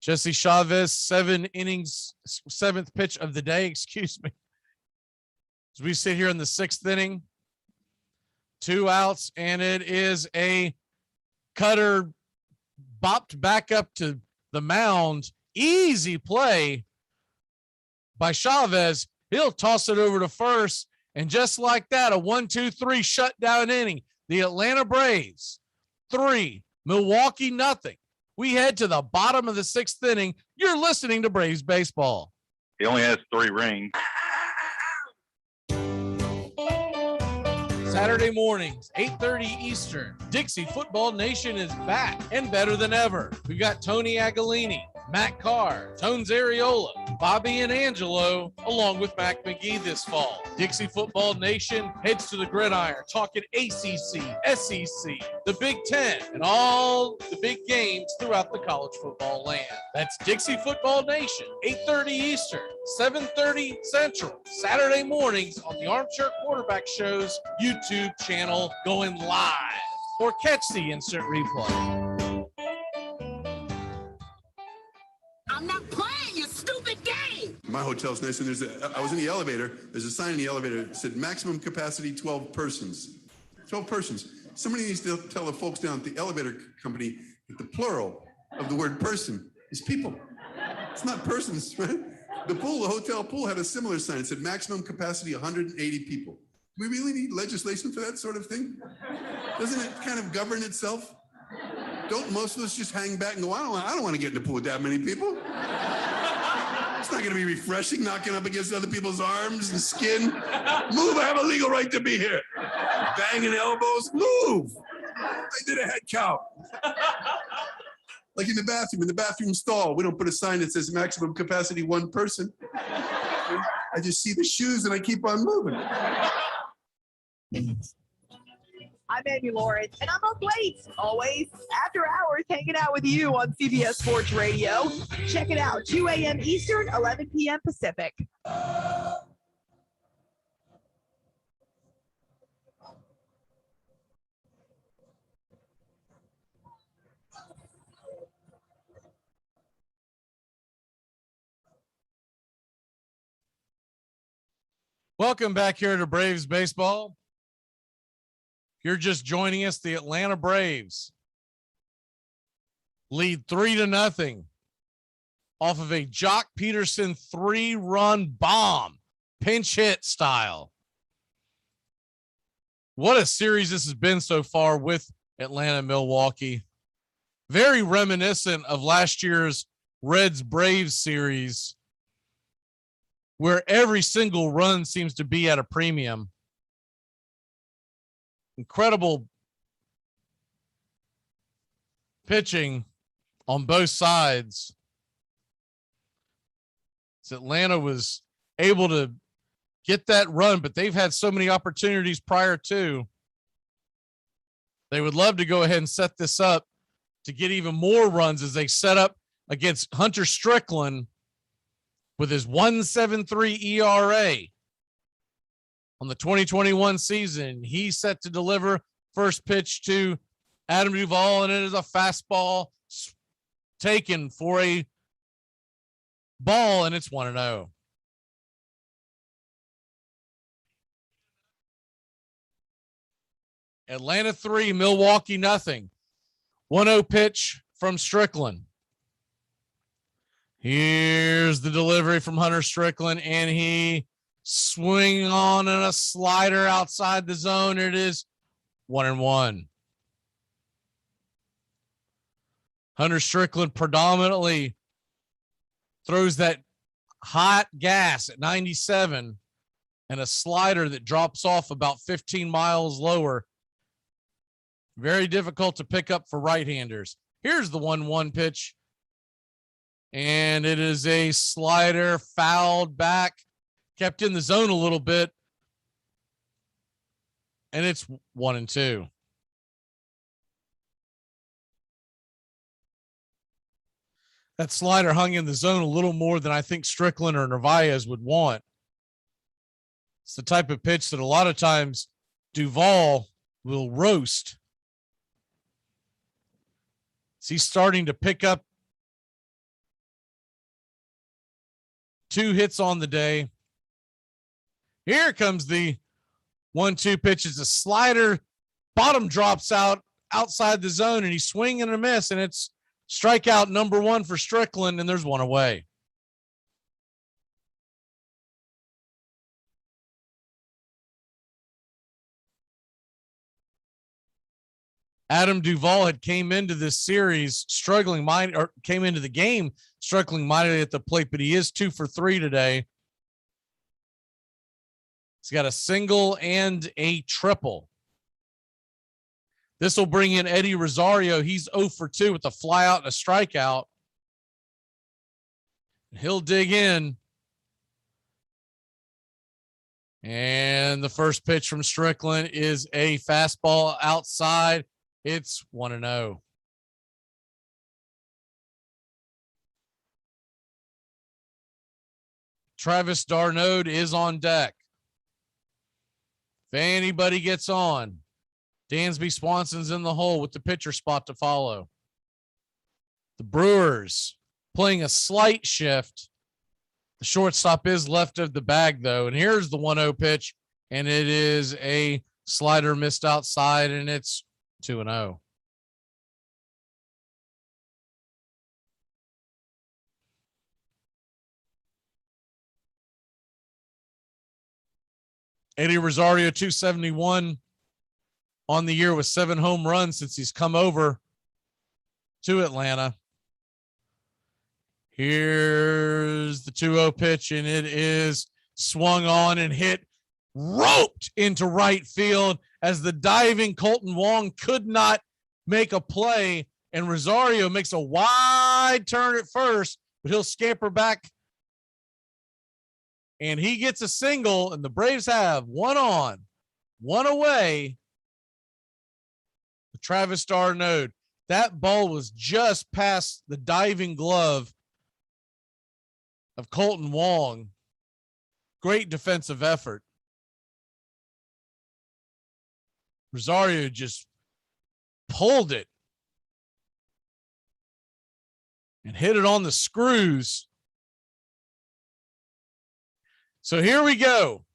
Jesse Chavez, 7 innings, 7th pitch of the day, excuse me. As we sit here in the 6th inning, 2 outs, and it is a cutter bopped back up to the mound. Easy play by Chavez. He'll toss it over to first, and just like that, a 1-2-3 shutdown inning. The Atlanta Braves 3, Milwaukee nothing. We head to the bottom of the 6th inning. You're listening to Braves baseball. He only has 3 rings. Saturday mornings, 8:30 Eastern. Dixie Football Nation is back and better than ever. We got Tony Agolini, Matt Carr, Tones Ariola, Bobby and Angelo, along with Mac McGee this fall. Dixie Football Nation heads to the gridiron, talking ACC, SEC, the Big Ten, and all the big games throughout the college football land. That's Dixie Football Nation, 8:30 Eastern, 7:30 Central, Saturday mornings on the Armchair Quarterback Show's YouTube channel, going live, or catch the instant replay. I'm not playing your stupid game. My hotel's nice, and I was in the elevator. There's a sign in the elevator that said maximum capacity 12 persons. 12 persons. Somebody needs to tell the folks down at the elevator company that the plural of the word person is people. It's not persons, right? The hotel pool had a similar sign. It said maximum capacity 180 people. Do we really need legislation for that sort of thing? Doesn't it kind of govern itself? Don't most of us just hang back and go, I don't want to get in the pool with that many people. It's not going to be refreshing knocking up against other people's arms and skin. Move, I have a legal right to be here. Banging elbows, move. I did a head count. Like in the bathroom stall, we don't put a sign that says maximum capacity 1 person. I just see the shoes and I keep on moving. I'm Amy Lawrence, and I'm up late, always, after hours, hanging out with you on CBS Sports Radio. Check it out, 2 a.m. Eastern, 11 p.m. Pacific. Welcome back here to Braves Baseball. If you're just joining us, the Atlanta Braves lead 3-0 off of a Jock Peterson 3-run bomb, pinch hit style. What a series this has been so far with Atlanta and Milwaukee. Very reminiscent of last year's Reds-Braves series, where every single run seems to be at a premium. Incredible pitching on both sides. So Atlanta was able to get that run, but they've had so many opportunities prior to. They would love to go ahead and set this up to get even more runs as they set up against Hunter Strickland with his 1.73 ERA on the 2021 season. He's set to deliver first pitch to Adam Duvall, and it is a fastball taken for a ball, and it's 1-0. Atlanta 3, Milwaukee nothing. 1-0 pitch from Strickland. Here's the delivery from Hunter Strickland, and he swing on in a slider outside the zone. It is 1-1. Hunter Strickland predominantly throws that hot gas at 97 and a slider that drops off about 15 miles lower. Very difficult to pick up for right-handers. Here's the 1-1 pitch. And it is a slider fouled back, kept in the zone a little bit. And it's 1-2. That slider hung in the zone a little more than I think Strickland or Narvaez would want. It's the type of pitch that a lot of times Duvall will roast. He's starting to pick up 2 hits on the day. Here comes the 1-2 pitch. It's a slider. Bottom drops out outside the zone, and he's swinging and a miss, and it's strikeout number 1 for Strickland, and there's 1 away. Adam Duvall had came into this series struggling came into the game struggling mightily at the plate, but he is 2 for 3 today. He's got a single and a triple. This will bring in Eddie Rosario. He's 0 for 2 with a fly out and a strikeout. He'll dig in. And the first pitch from Strickland is a fastball outside. It's 1-0. Travis d'Arnaud is on deck. If anybody gets on, Dansby Swanson's in the hole with the pitcher spot to follow. The Brewers playing a slight shift. The shortstop is left of the bag, though. And here's the 1-0 pitch, and it is a slider missed outside, and it's 2-0. Eddie Rosario, 271 on the year with 7 home runs since he's come over to Atlanta. Here's the 2-0 pitch, and it is swung on and hit, roped into right field as the diving Colton Wong could not make a play, and Rosario makes a wide turn at first, but he'll scamper back, and he gets a single, and the Braves have 1 on, 1 away. Travis d'Arnaud. That ball was just past the diving glove of Colton Wong. Great defensive effort. Rosario just pulled it and hit it on the screws. So here we go.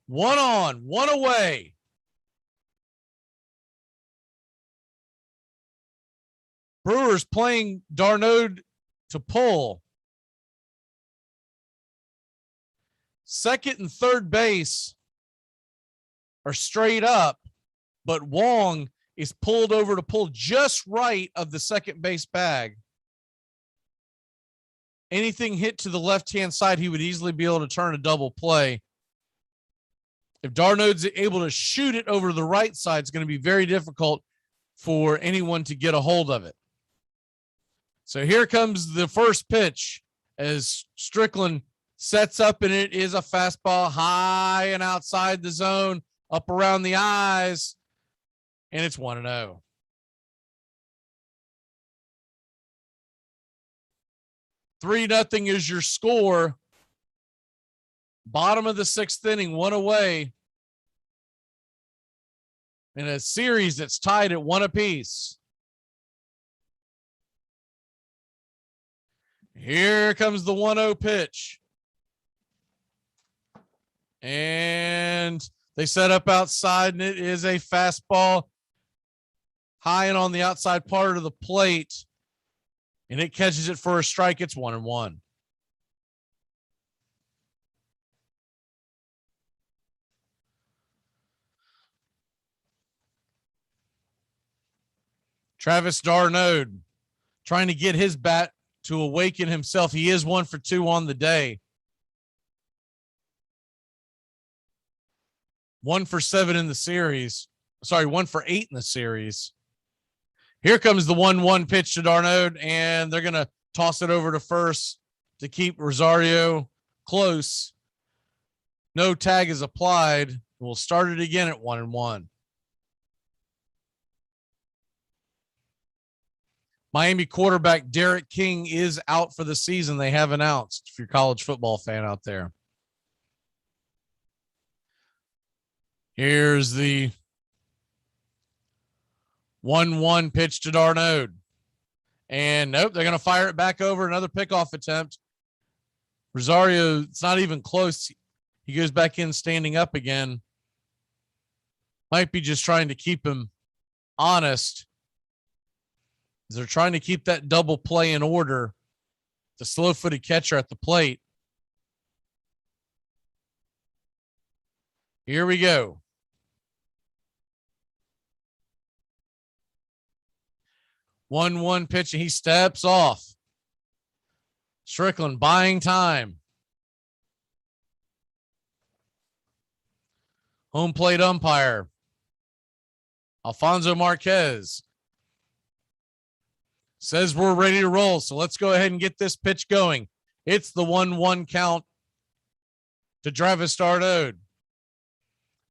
1 on, 1 away. Brewers playing d'Arnaud to pull. Second and third base are straight up, but Wong is pulled over to pull just right of the second base bag. Anything hit to the left-hand side, he would easily be able to turn a double play. If d'Arnaud's able to shoot it over to the right side, it's going to be very difficult for anyone to get a hold of it. So here comes the first pitch as Strickland sets up, and it is a fastball high and outside the zone, up around the eyes, and it's 1-0. Three 3-0 is your score. Bottom of the 6th inning, 1 away. In a series that's tied at 1 apiece. Here comes the 1-0 pitch. And they set up outside, and it is a fastball high and on the outside part of the plate, and it catches it for a strike. It's 1-1. Travis d'Arnaud trying to get his bat to awaken himself. He is 1 for 2 on the day. 1 for 7 in the series. Sorry, 1 for 8 in the series. Here comes the 1-1 pitch to d'Arnaud, and they're going to toss it over to first to keep Rosario close. No tag is applied. We'll start it again at 1-1. Miami quarterback Derek King is out for the season. They have announced, if you're a college football fan out there. Here's the 1-1 pitch to d'Arnaud. And nope, they're going to fire it back over. Another pickoff attempt. Rosario, it's not even close. He goes back in standing up again. Might be just trying to keep him honest. They're trying to keep that double play in order. The slow-footed catcher at the plate. Here we go. 1-1 pitch, and he steps off. Strickland buying time. Home plate umpire Alfonso Marquez says we're ready to roll, so let's go ahead and get this pitch going. It's the 1-1 count to Travis d'Arnaud.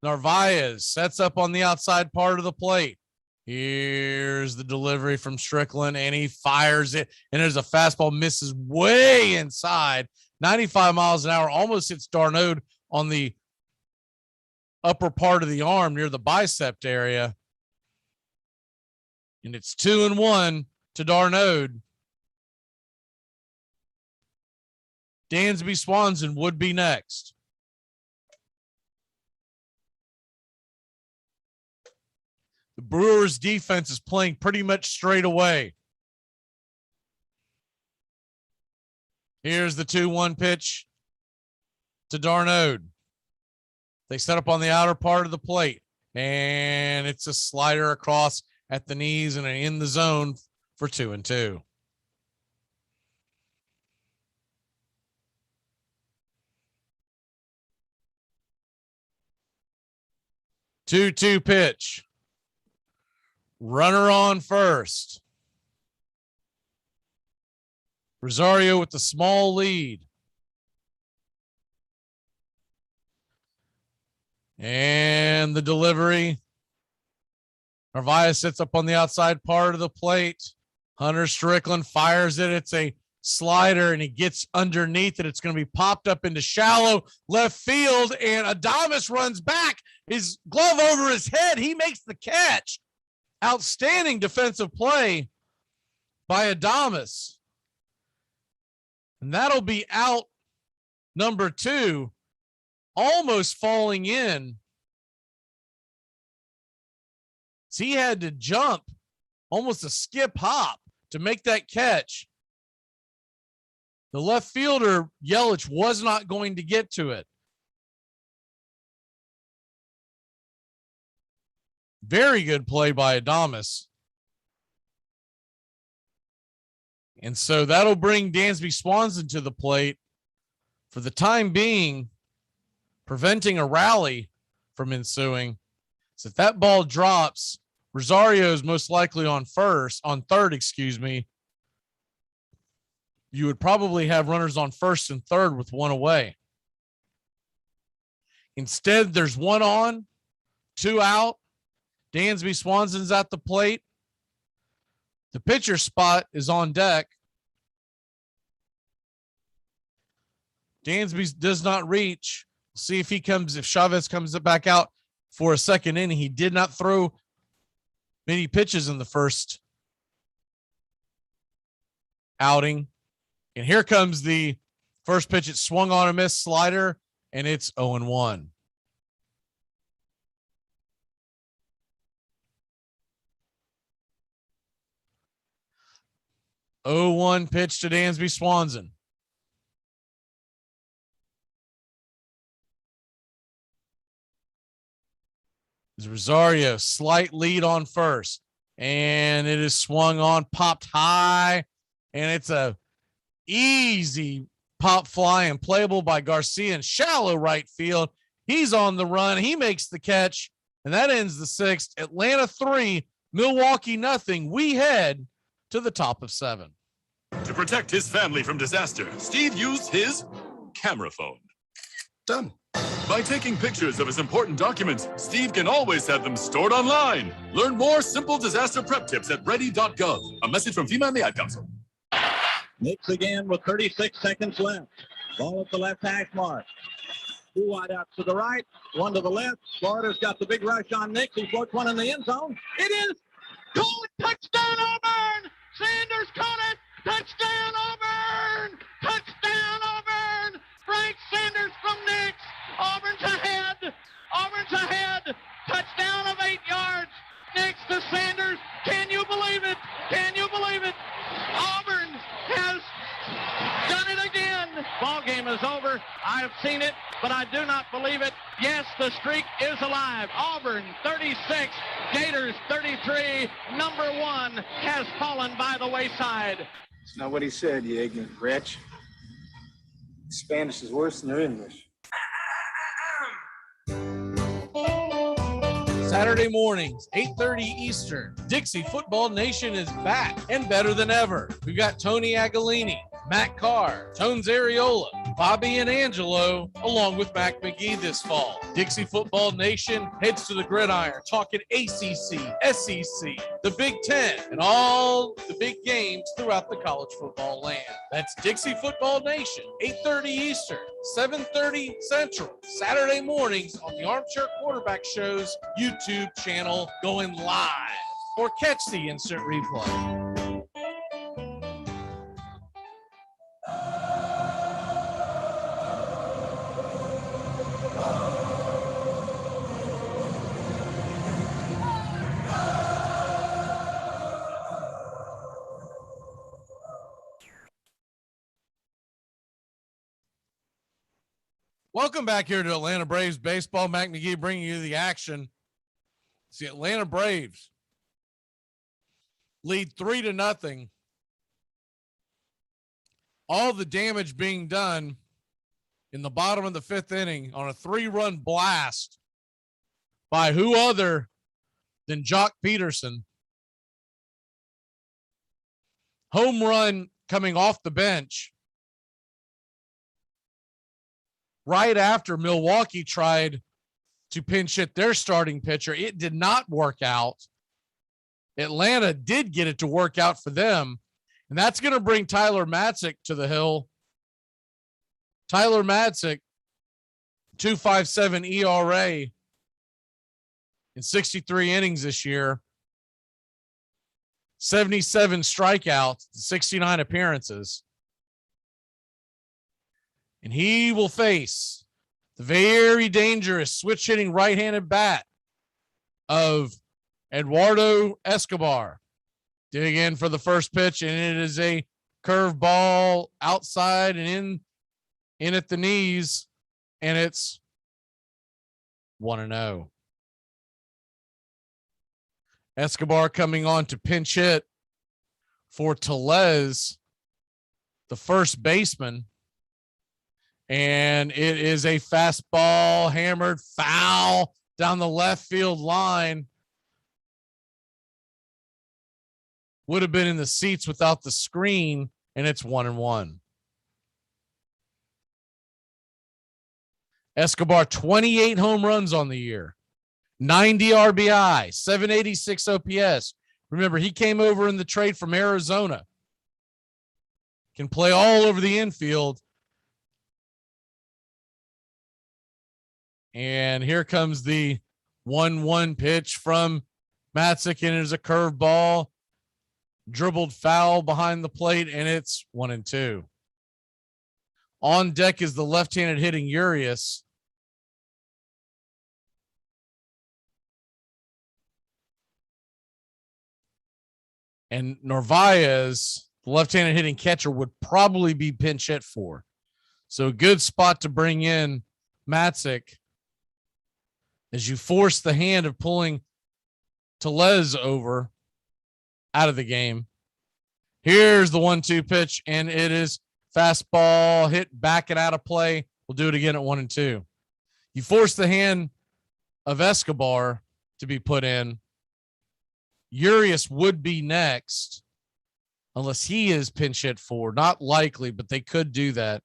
Narvaez sets up on the outside part of the plate. Here's the delivery from Strickland, and he fires it, and there's a fastball, misses way inside. 95 miles an hour, almost hits d'Arnaud on the upper part of the arm near the bicep area. And it's 2-1 to d'Arnaud. Dansby Swanson would be next. The Brewers defense is playing pretty much straight away. Here's the 2-1 pitch to d'Arnaud. They set up on the outer part of the plate, and it's a slider across at the knees and in the zone for 2-2. Two pitch. Runner on first. Rosario with the small lead. And the delivery. Narvaez sits up on the outside part of the plate. Hunter Strickland fires it. It's a slider, and he gets underneath it. It's going to be popped up into shallow left field, and Adames runs back. His glove over his head. He makes the catch. Outstanding defensive play by Adames. And that'll be out number 2, almost falling in. So he had to jump, almost a skip hop, to make that catch. The left fielder, Yelich, was not going to get to it. Very good play by Adames. And so that'll bring Dansby Swanson to the plate for the time being, preventing a rally from ensuing. So if that ball drops, Rosario is most likely on third, you would probably have runners on first and third with one away. Instead, there's one on, 2 out. Dansby Swanson's at the plate. The pitcher spot is on deck. Dansby does not reach. See if if Chavez comes back out for a second inning. He did not throw many pitches in the first outing. And here comes the first pitch. It swung on a miss, slider, and it's 0-1. 0-1 pitch to Dansby Swanson. Rosario, slight lead on first, and it is swung on, popped high, and it's a easy pop fly and playable by Garcia in shallow right field. He's on the run. He makes the catch, and that ends the sixth. Atlanta 3, Milwaukee nothing. We head to the top of 7. To protect his family from disaster, Steve used his camera phone. Done. By taking pictures of his important documents, Steve can always have them stored online. Learn more simple disaster prep tips at ready.gov. A message from FEMA and the Ad Council. Nix again with 36 seconds left. Ball at the left hash mark. 2 wide outs to the right, 1 to the left. Florida's got the big rush on Nix. He floats 1 in the end zone. It is goal, touchdown Auburn! Sanders caught it! Touchdown Auburn! Touchdown Auburn! Frank Sanders from Nix. Auburn's ahead. Auburn's ahead. Touchdown of 8 yards. Nix to Sanders. Can you believe it? Can you believe it? Auburn has done it again. Ball game is over. I have seen it, but I do not believe it. Yes, the streak is alive. Auburn 36, Gators 33. Number 1 has fallen by the wayside. It's not what he said, you ignorant wretch. Spanish is worse than their English. Saturday mornings, 8:30 Eastern. Dixie Football Nation is back and better than ever. We've got Tony Agolini, Matt Carr, Tones Areola, Bobby and Angelo, along with Mac McGee this fall. Dixie Football Nation heads to the gridiron, talking ACC, SEC, the Big Ten, and all the big games throughout the college football land. That's Dixie Football Nation, 8:30 Eastern, 7:30 Central, Saturday mornings on the Armchair Quarterback Show's YouTube channel, going live, or catch the instant replay. Welcome back here to Atlanta Braves baseball. Mac McGee bringing you the action. It's the Atlanta Braves lead 3-0. All the damage being done in the bottom of the 5th inning on a 3-run blast by who other than Jock Peterson. Home run coming off the bench right after Milwaukee tried to pinch hit their starting pitcher. It did not work out. Atlanta did get it to work out for them, and that's going to bring Tyler Matzik to the hill. Tyler Matzik, 2.57 ERA in 63 innings this year, 77 strikeouts, 69 appearances. And he will face the very dangerous switch hitting right-handed bat of Eduardo Escobar. Dig in for the first pitch, and it is a curve ball outside and in at the knees, and it's 1-0. Escobar coming on to pinch hit for Tellez, the first baseman. And it is a fastball hammered foul down the left field line. Would have been in the seats without the screen, and it's 1-1. Escobar, 28 home runs on the year, 90 RBI, 786 OPS. Remember, he came over in the trade from Arizona. Can play all over the infield. And here comes the 1-1 pitch from Matzik, and there's a curve ball, dribbled foul behind the plate, and it's 1-2. On deck is the left-handed hitting Urias. And Narvaez the left-handed hitting catcher would probably be pinch hit for. So a good spot to bring in Matzik as you force the hand of pulling Tellez over out of the game. Here's the 1-2 pitch, and it is fastball hit back and out of play. We'll do it again at 1-2. You force the hand of Escobar to be put in. Urias would be next unless he is pinch hit for. Not likely, but they could do that.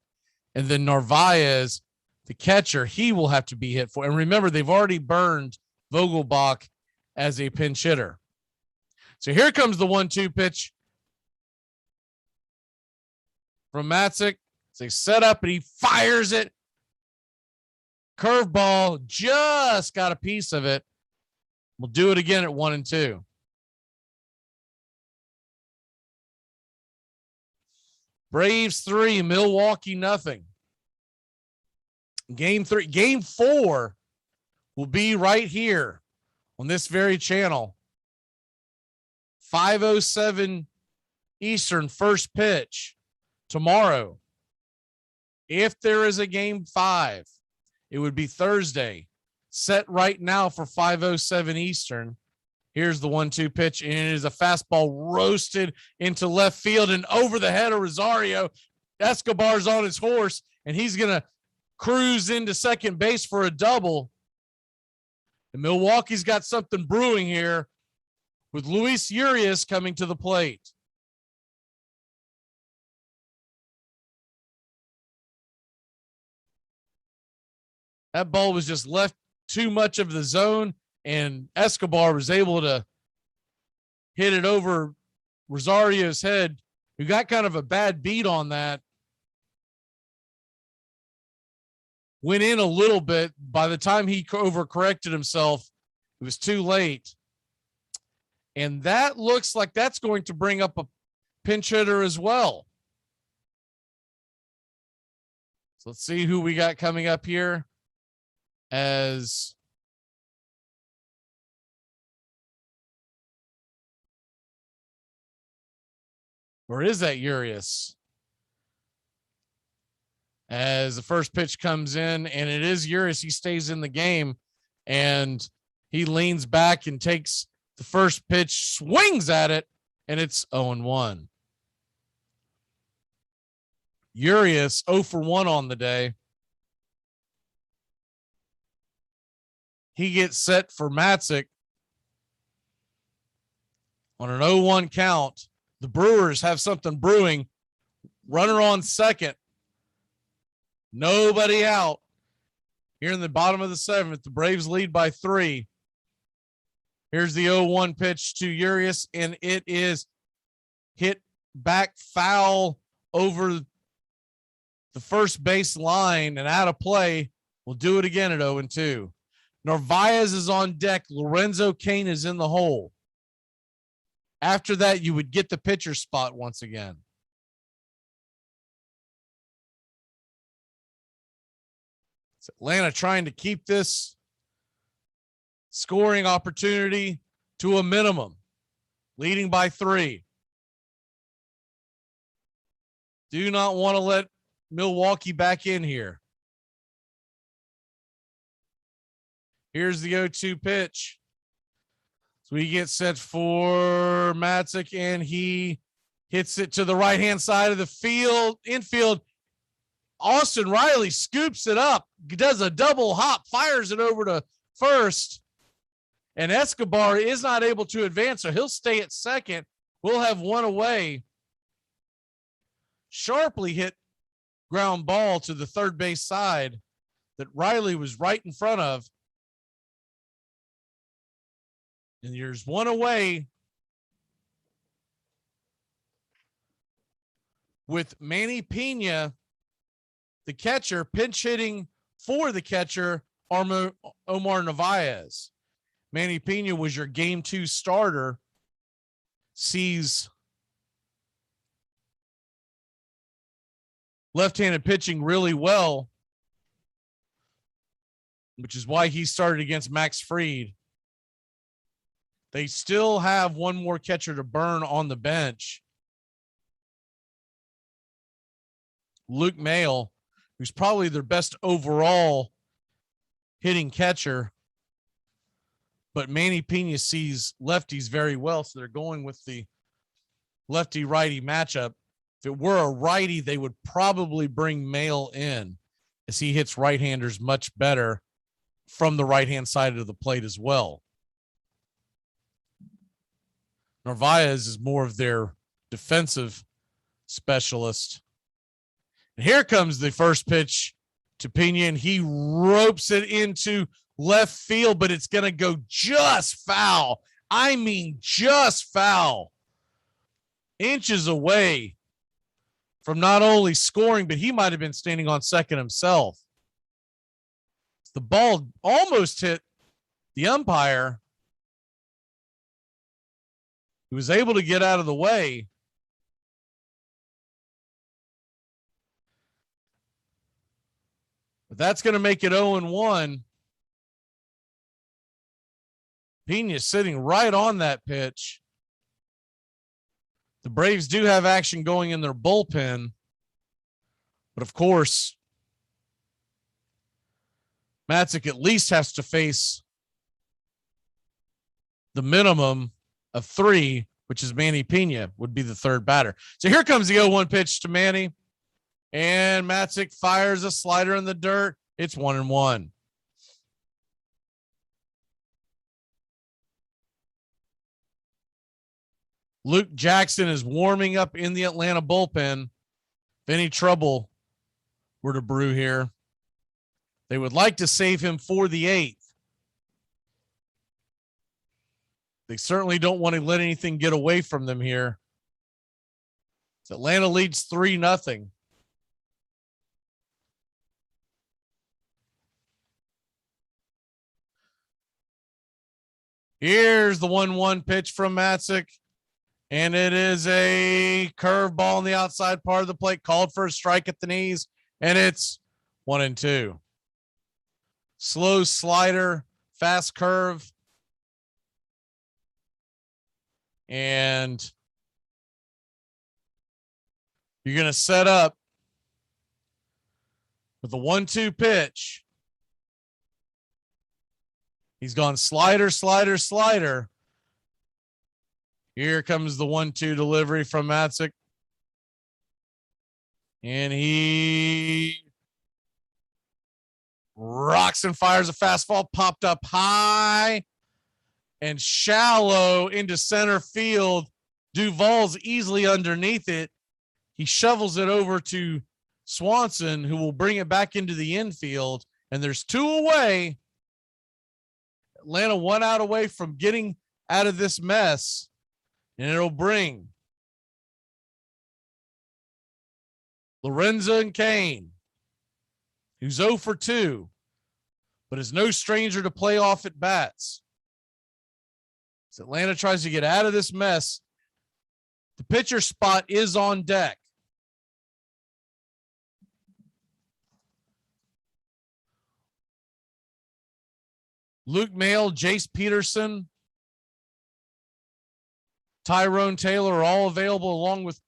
And then Narvaez, the catcher, he will have to be hit for. And remember, they've already burned Vogelbach as a pinch hitter. So here comes the 1-2 pitch from Matzik. They set up and he fires it. Curveball, just got a piece of it. We'll do it again at 1-2. Braves 3, Milwaukee nothing. Game 4 will be right here on this very channel. 5:07 Eastern, first pitch tomorrow. If there is a game 5, it would be Thursday. Set right now for 5:07 Eastern. Here's the 1-2 pitch, and it is a fastball roasted into left field and over the head of Rosario. Escobar's on his horse, and he's going to cruise into second base for a double. And Milwaukee's got something brewing here with Luis Urias coming to the plate. That ball was just left too much of the zone, and Escobar was able to hit it over Rosario's head, who got kind of a bad beat on that. Went in a little bit. By the time he overcorrected himself, it was too late. And that looks like that's going to bring up a pinch hitter as well. So let's see who we got coming up here. As or is that Urias? As the first pitch comes in, and it is Urias, he stays in the game, and he leans back and takes the first pitch, swings at it, and it's 0-1. Urias 0 for 1 on the day. He gets set for Matzik on an 0-1 count. The Brewers have something brewing. Runner on second. Nobody out. Here in the bottom of the 7th, the Braves lead by 3. Here's the 0-1 pitch to Urias, and it is hit back foul over the first base line and out of play. We'll do it again at 0-2. Narvaez is on deck. Lorenzo Cain is in the hole. After that, you would get the pitcher spot once again. It's Atlanta trying to keep this scoring opportunity to a minimum, leading by 3. Do not want to let Milwaukee back in here. Here's the 0-2 pitch. So he gets set for Matzik, and he hits it to the right-hand side of the field, infield. Austin Riley scoops it up, does a double hop, fires it over to first, and Escobar is not able to advance, so he'll stay at second. We'll have one away. Sharply hit ground ball to the third base side that Riley was right in front of. And there's one away with Manny Pena, the catcher, pinch hitting for the catcher, Omar Narvaez. Manny Pena was your game 2 starter, sees left-handed pitching really well, which is why he started against Max Fried. They still have one more catcher to burn on the bench. Luke Mail, who's probably their best overall hitting catcher. But Manny Pena sees lefties very well, so they're going with the lefty-righty matchup. If it were a righty, they would probably bring Mail in, as he hits right-handers much better from the right-hand side of the plate as well. Narvaez is more of their defensive specialist. And here comes the first pitch to Pena, and he ropes it into left field, but it's going to go just foul. I mean, just foul. Inches away from not only scoring, but he might have been standing on second himself. The ball almost hit the umpire, who was able to get out of the way. But that's going to make it 0-1. Pena sitting right on that pitch. The Braves do have action going in their bullpen. But of course, Matzik at least has to face the minimum of 3, which is Manny Pena, would be the third batter. So here comes the 0-1 pitch to Manny. And Matzik fires a slider in the dirt. It's 1-1. Luke Jackson is warming up in the Atlanta bullpen. If any trouble were to brew here, they would like to save him for the 8th. They certainly don't want to let anything get away from them here. So Atlanta leads 3-0. Here's the 1-1 pitch from Matzik. And it is a curveball on the outside part of the plate, called for a strike at the knees. And it's 1-2. Slow slider, fast curve. And you're going to set up with the 1-2 pitch. He's gone slider, slider, slider. Here comes the 1-2 delivery from Matzik. And he rocks and fires a fastball, popped up high and shallow into center field. Duvall's easily underneath it. He shovels it over to Swanson, who will bring it back into the infield. And there's 2 away. Atlanta 1 out away from getting out of this mess. And it'll bring Lorenzo and Kane, who's 0 for 2, but is no stranger to playoff at bats. As Atlanta tries to get out of this mess, the pitcher spot is on deck. Luke Mail, Jace Peterson, Tyrone Taylor are all available, along with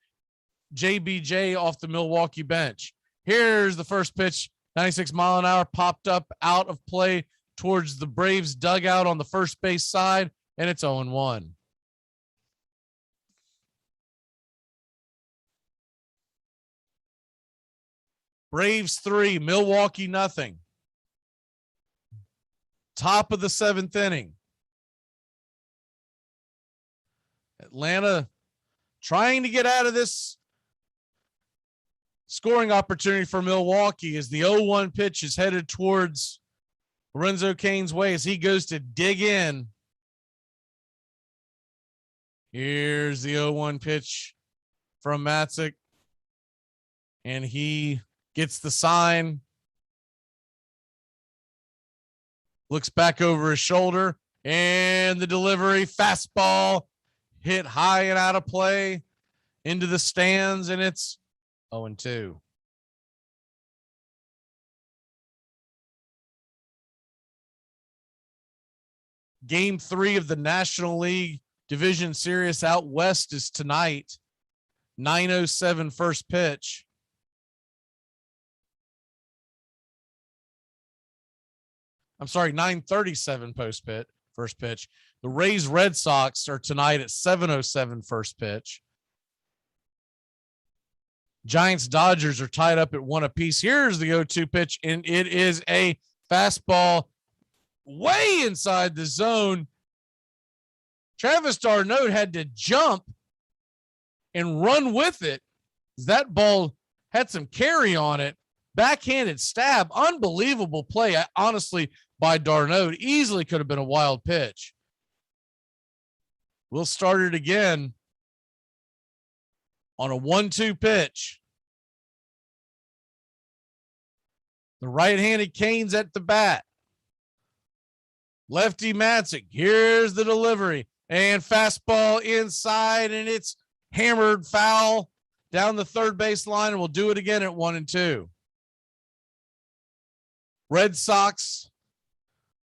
JBJ off the Milwaukee bench. Here's the first pitch, 96 mile an hour, popped up out of play towards the Braves dugout on the first base side, and it's 0-1. Braves 3, Milwaukee nothing. Top of the 7th inning. Atlanta trying to get out of this scoring opportunity for Milwaukee as the 0-1 pitch is headed towards Lorenzo Cain's way as he goes to dig in. Here's the 0-1 pitch from Matzik, and he gets the sign, looks back over his shoulder, and the delivery, fastball, hit high and out of play into the stands, and it's 0-2. Game 3 of the National League Division Series out west is tonight. 9:07 first pitch. 9:37 first pitch. The Rays Red Sox are tonight at 7:07 first pitch. Giants Dodgers are tied up at 1 apiece. Here's the 0-2 pitch, and it is a fastball way inside the zone. Travis d'Arnaud had to jump and run with it. That ball had some carry on it. Backhanded stab. Unbelievable play, honestly, by d'Arnaud. Easily could have been a wild pitch. We'll start it again on a 1-2 pitch. The right-handed Canes at the bat. Lefty Matzik. Here's the delivery. And fastball inside, and it's hammered foul down the third base line, and we'll do it again at 1-2. Red Sox,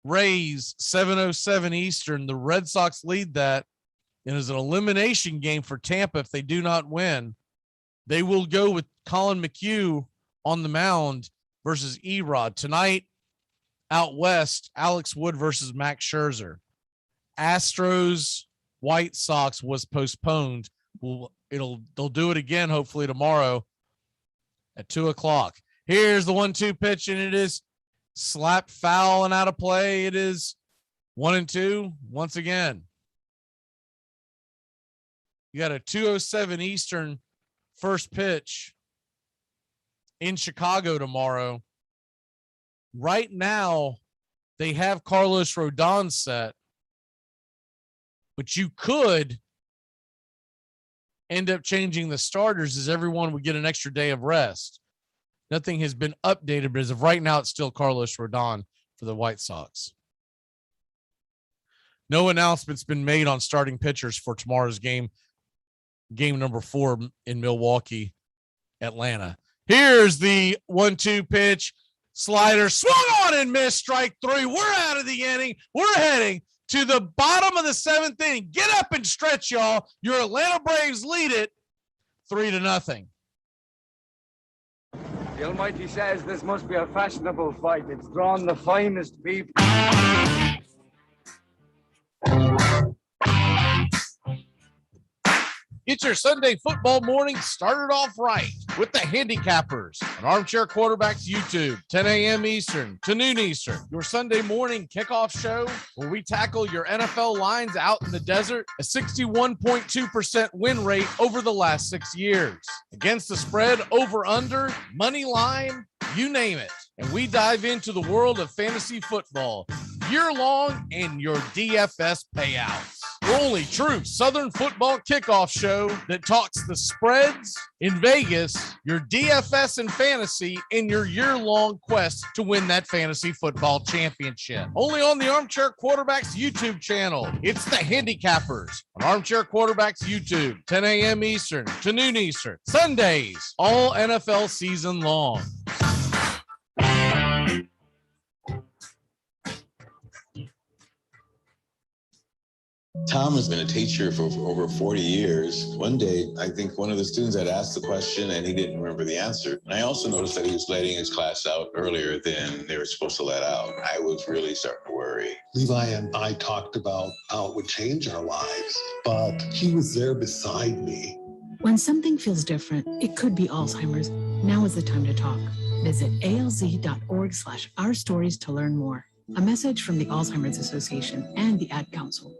Rays, 7:07 Eastern. The Red Sox lead that. It is an elimination game for Tampa if they do not win. They will go with Colin McHugh on the mound versus Erod. Tonight, out west, Alex Wood versus Max Scherzer. Astros, White Sox was postponed. They'll do it again, hopefully tomorrow at 2:00. Here's the 1-2 pitch, and it is slapped foul and out of play. It is 1-2 once again. You got a 2:07 Eastern first pitch in Chicago tomorrow. Right now, they have Carlos Rodon set, but you could end up changing the starters as everyone would get an extra day of rest. Nothing has been updated, but as of right now, it's still Carlos Rodon for the White Sox. No announcement's been made on starting pitchers for tomorrow's game number 4 in Milwaukee, Atlanta. Here's the 1-2 pitch. Slider swung on and missed. Strike 3. We're out of the inning. We're heading to the bottom of the 7th inning. Get up and stretch, y'all. Your Atlanta Braves lead it 3-0. The Almighty says this must be a fashionable fight. It's drawn the finest people. Get your Sunday football morning started off right with the Handicappers on Armchair Quarterbacks YouTube, 10 a.m. Eastern to noon Eastern. Your Sunday morning kickoff show where we tackle your NFL lines out in the desert, a 61.2% win rate over the last 6 years. Against the spread, over, under, money line, you name it. And we dive into the world of fantasy football year-long and your DFS payouts. The only true Southern football kickoff show that talks the spreads in Vegas, your DFS and fantasy, in your year-long quest to win that fantasy football championship. Only on the Armchair Quarterbacks YouTube channel. It's the Handicappers on Armchair Quarterbacks YouTube, 10 a.m. Eastern to noon Eastern. Sundays, all NFL season long. Tom has been a teacher for over 40 years. One day, I think one of the students had asked the question and he didn't remember the answer. And I also noticed that he was letting his class out earlier than they were supposed to let out. I was really starting to worry. Levi and I talked about how it would change our lives, but he was there beside me. When something feels different, it could be Alzheimer's. Now is the time to talk. Visit alz.org/ourstories to learn more. A message from the Alzheimer's Association and the Ad Council.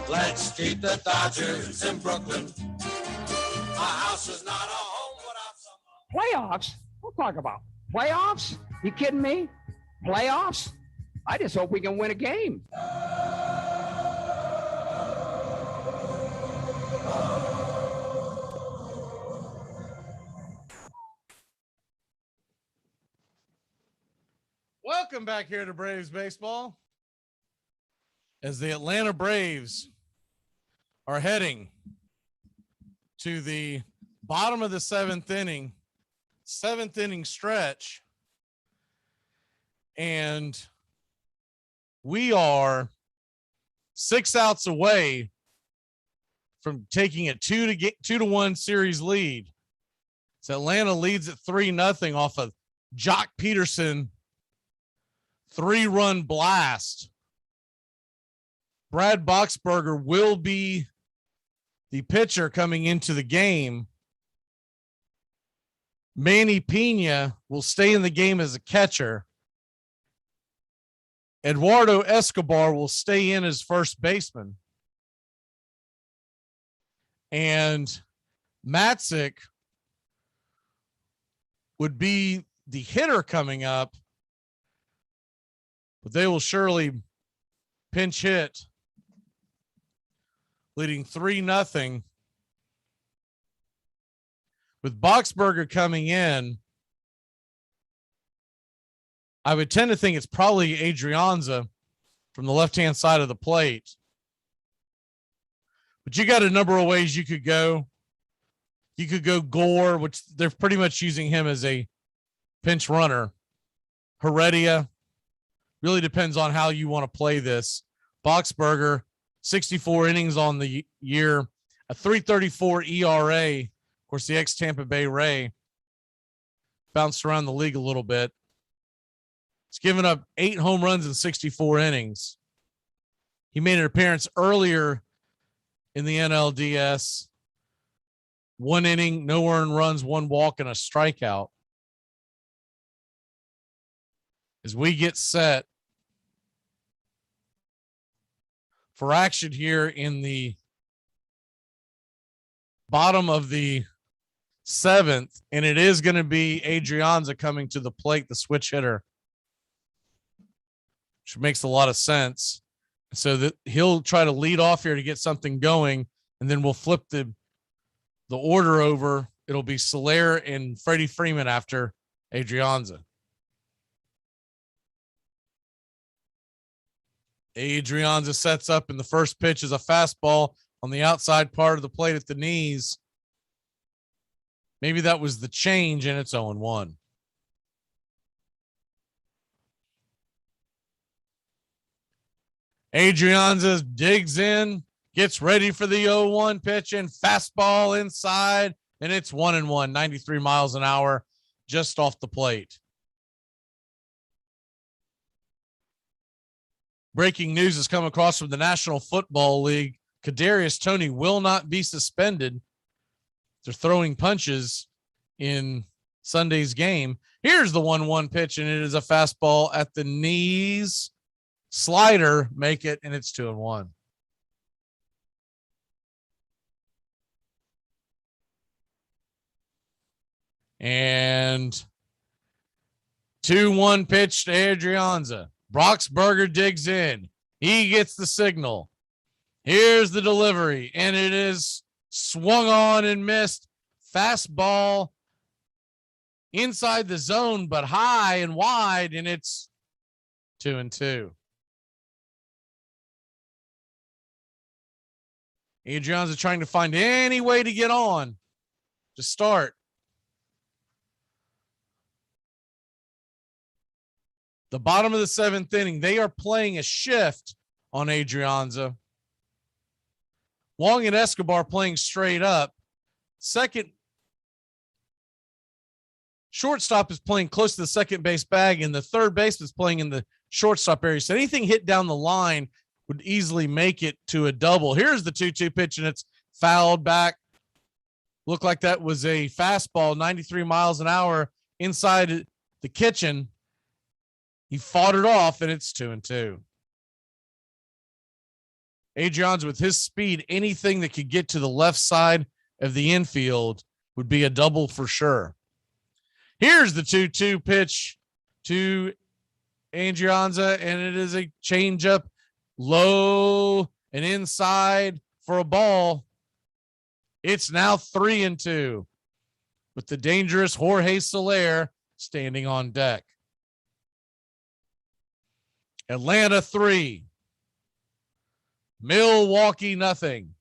Let's keep the Dodgers in Brooklyn. A house is not a home without Playoffs? We'll talk about playoffs? You kidding me? Playoffs? I just hope we can win a game. Welcome back here to Braves Baseball. As the Atlanta Braves are heading to the bottom of the 7th inning stretch. And we are 6 outs away from taking a 2-1 series lead. So Atlanta leads at 3-0 off of Jock Peterson 3-run blast. Brad Boxberger will be the pitcher coming into the game. Manny Pena will stay in the game as a catcher. Eduardo Escobar will stay in as first baseman. And Matzik would be the hitter coming up, but they will surely pinch hit, leading 3-0. With Boxberger coming in, I would tend to think it's probably Adrianza from the left-hand side of the plate. But you got a number of ways you could go. You could go Gore, which they're pretty much using him as a pinch runner. Heredia, really depends on how you want to play this. Boxberger, 64 innings on the year, a 3.34 ERA. Of course, the ex-Tampa Bay Ray bounced around the league a little bit. He's given up 8 home runs in 64 innings. He made an appearance earlier in the NLDS. 1 inning, no earned runs, 1 walk, and a strikeout. As we get set for action here in the bottom of the 7th, and it is going to be Adrianza coming to the plate, the switch hitter, which makes a lot of sense. So that he'll try to lead off here to get something going, and then we'll flip the order over. It'll be Soler and Freddie Freeman after Adrianza. Adrianza sets up, and the first pitch is a fastball on the outside part of the plate at the knees. Maybe that was the change, and it's 0-1. Adrianza digs in, gets ready for the 0-1 pitch, and fastball inside, and it's 1-1, 93 miles an hour just off the plate. Breaking news has come across from the National Football League. Kadarius Toney will not be suspended. They're throwing punches in Sunday's game. Here's the 1-1 pitch, and it is a fastball at the knees. Slider, make it, and it's 2-1. And 2-1 pitch to Adrianza. Boxberger digs in. He gets the signal. Here's the delivery, and it is swung on and missed. Fastball inside the zone, but high and wide, and it's 2-2. Adrianza trying to find any way to get on to start. The bottom of the 7th inning, they are playing a shift on Adrianza. Wong and Escobar playing straight up. Second, shortstop is playing close to the second base bag, and the third baseman is playing in the shortstop area. So anything hit down the line would easily make it to a double. Here's the 2-2 pitch, and it's fouled back. Looked like that was a fastball, 93 miles an hour inside the kitchen. He fought it off, and it's 2-2. Adrianza, with his speed, anything that could get to the left side of the infield would be a double for sure. Here's the 2-2 pitch to Adrianza, and it is a changeup, low and inside for a ball. It's now 3-2 with the dangerous Jorge Soler standing on deck. Atlanta 3, Milwaukee nothing.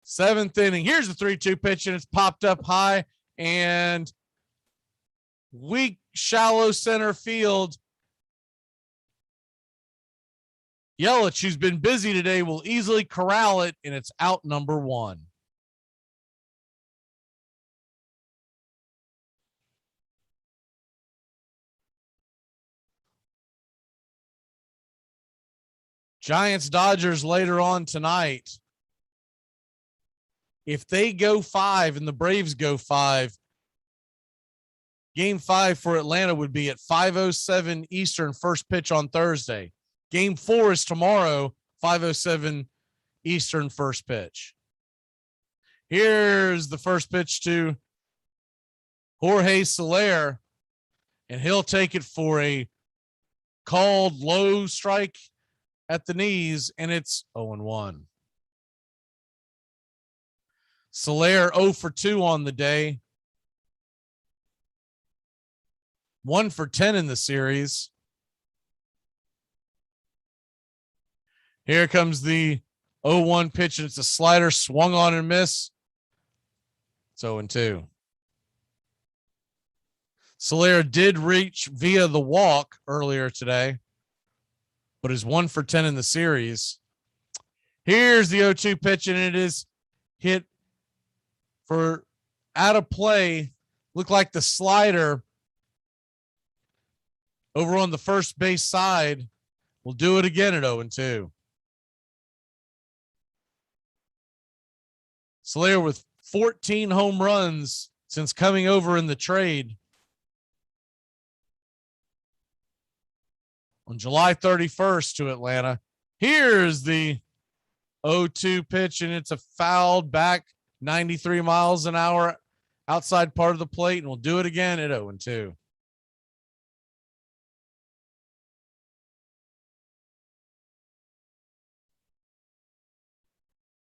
7th inning. Here's the 3-2 pitch, and it's popped up high and weak, shallow center field. Yelich, who's been busy today, will easily corral it, and it's out number 1. Giants Dodgers later on tonight. If they go 5 and the Braves go 5, Game 5 for Atlanta would be at 5:07 Eastern, first pitch on Thursday. Game 4 is tomorrow, 5:07 Eastern, first pitch. Here's the first pitch to Jorge Soler, and he'll take it for a called low strike at the knees, and it's 0-1. Soler 0 for 2 on the day. 1 for 10 in the series. Here comes the 0-1 pitch, and it's a slider swung on and miss. It's 0-2. Soler did reach via the walk earlier today, but is 1 for 10 in the series. Here's the 0-2 pitch, and it is hit for out of play. Looked like the slider over on the first base side will do it again at 0-2. Soler with 14 home runs since coming over in the trade. On July 31st to Atlanta. Here's the 0-2 pitch, and it's a fouled back 93 miles an hour outside part of the plate, and we'll do it again at 0-2.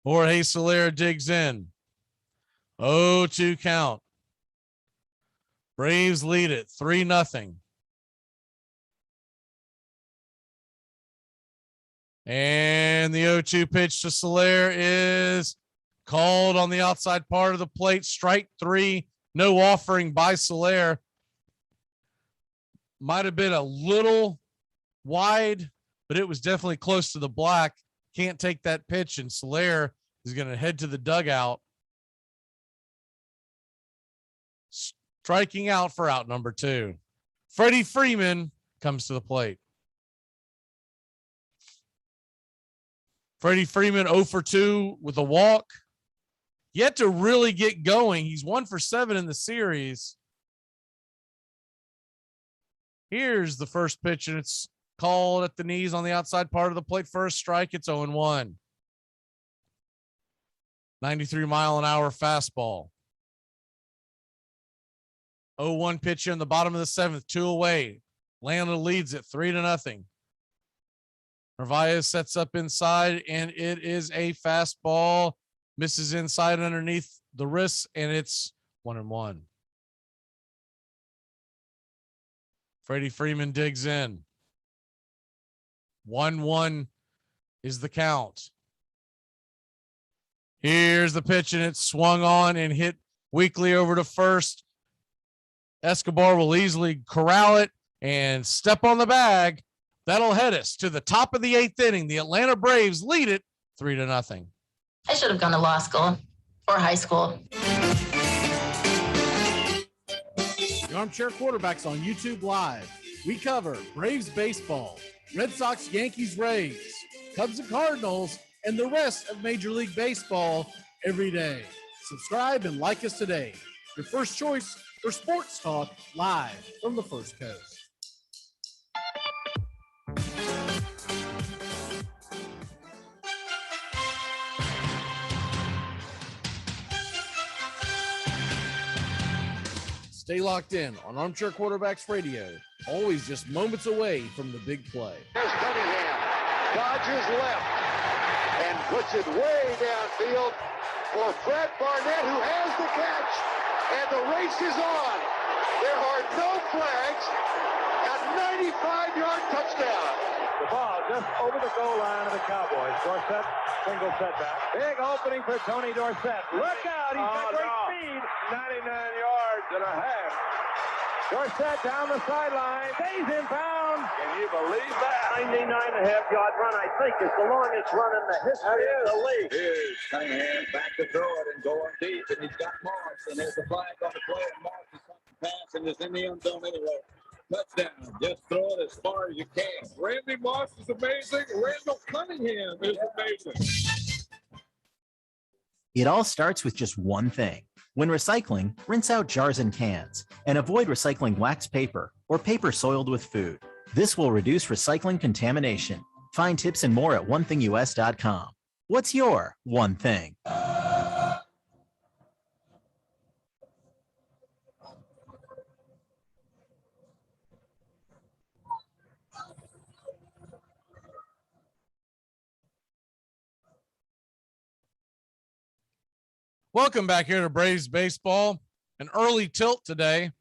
Jorge Soler digs in. 0-2 count. Braves lead it 3-0. And the 0-2 pitch to Soler is called on the outside part of the plate. Strike 3. No offering by Soler. Might have been a little wide, but it was definitely close to the black. Can't take that pitch, and Soler is going to head to the dugout. Striking out for out number 2. Freddie Freeman comes to the plate. Freddie Freeman 0 for 2 with a walk. Yet to really get going. He's 1 for 7 in the series. Here's the first pitch, and it's called at the knees on the outside part of the plate. First strike, it's 0-1. 93-mile-an-hour fastball. 0-1 pitch in the bottom of the 7th, 2 away. Atlanta leads it 3-0. Narvaez sets up inside, and it is a fastball. Misses inside underneath the wrist, and it's 1-1. Freddie Freeman digs in. 1-1 is the count. Here's the pitch, and it's swung on and hit weakly over to first. Escobar will easily corral it and step on the bag. That'll head us to the top of the 8th inning. The Atlanta Braves lead it 3-0. I should have gone to law school or high school. The Armchair Quarterbacks on YouTube Live. We cover Braves baseball, Red Sox, Yankees, Rays, Cubs and Cardinals, and the rest of Major League Baseball every day. Subscribe and like us today. Your first choice for sports talk live from the First Coast. Stay locked in on Armchair Quarterbacks Radio. Always just moments away from the big play. Here's Cunningham. Dodgers left and puts it way downfield for Fred Barnett, who has the catch. And the race is on. There are no flags. A 95-yard touchdown. The ball just over the goal line of the Cowboys. Dorsett, single setback. Big opening for Tony Dorsett. Look out, he's got great speed. 99 yards and a half. Dorsett down the sideline. Stays in bounds. Can you believe that? 99.5-yard run, I think, is the longest run in the history of the league. Here's Cunningham back to throw it and going deep, and he's got Morris, and there's the flag on the play, and Morris is going to pass and is in the end zone anyway. Touchdown. Just throw it as far as you can. Randy Moss is amazing. Randall Cunningham is amazing. It all starts with just one thing. When recycling, rinse out jars and cans and avoid recycling wax paper or paper soiled with food. This will reduce recycling contamination. Find tips and more at onethingus.com. What's your one thing? Welcome back here to Braves Baseball. An early tilt today.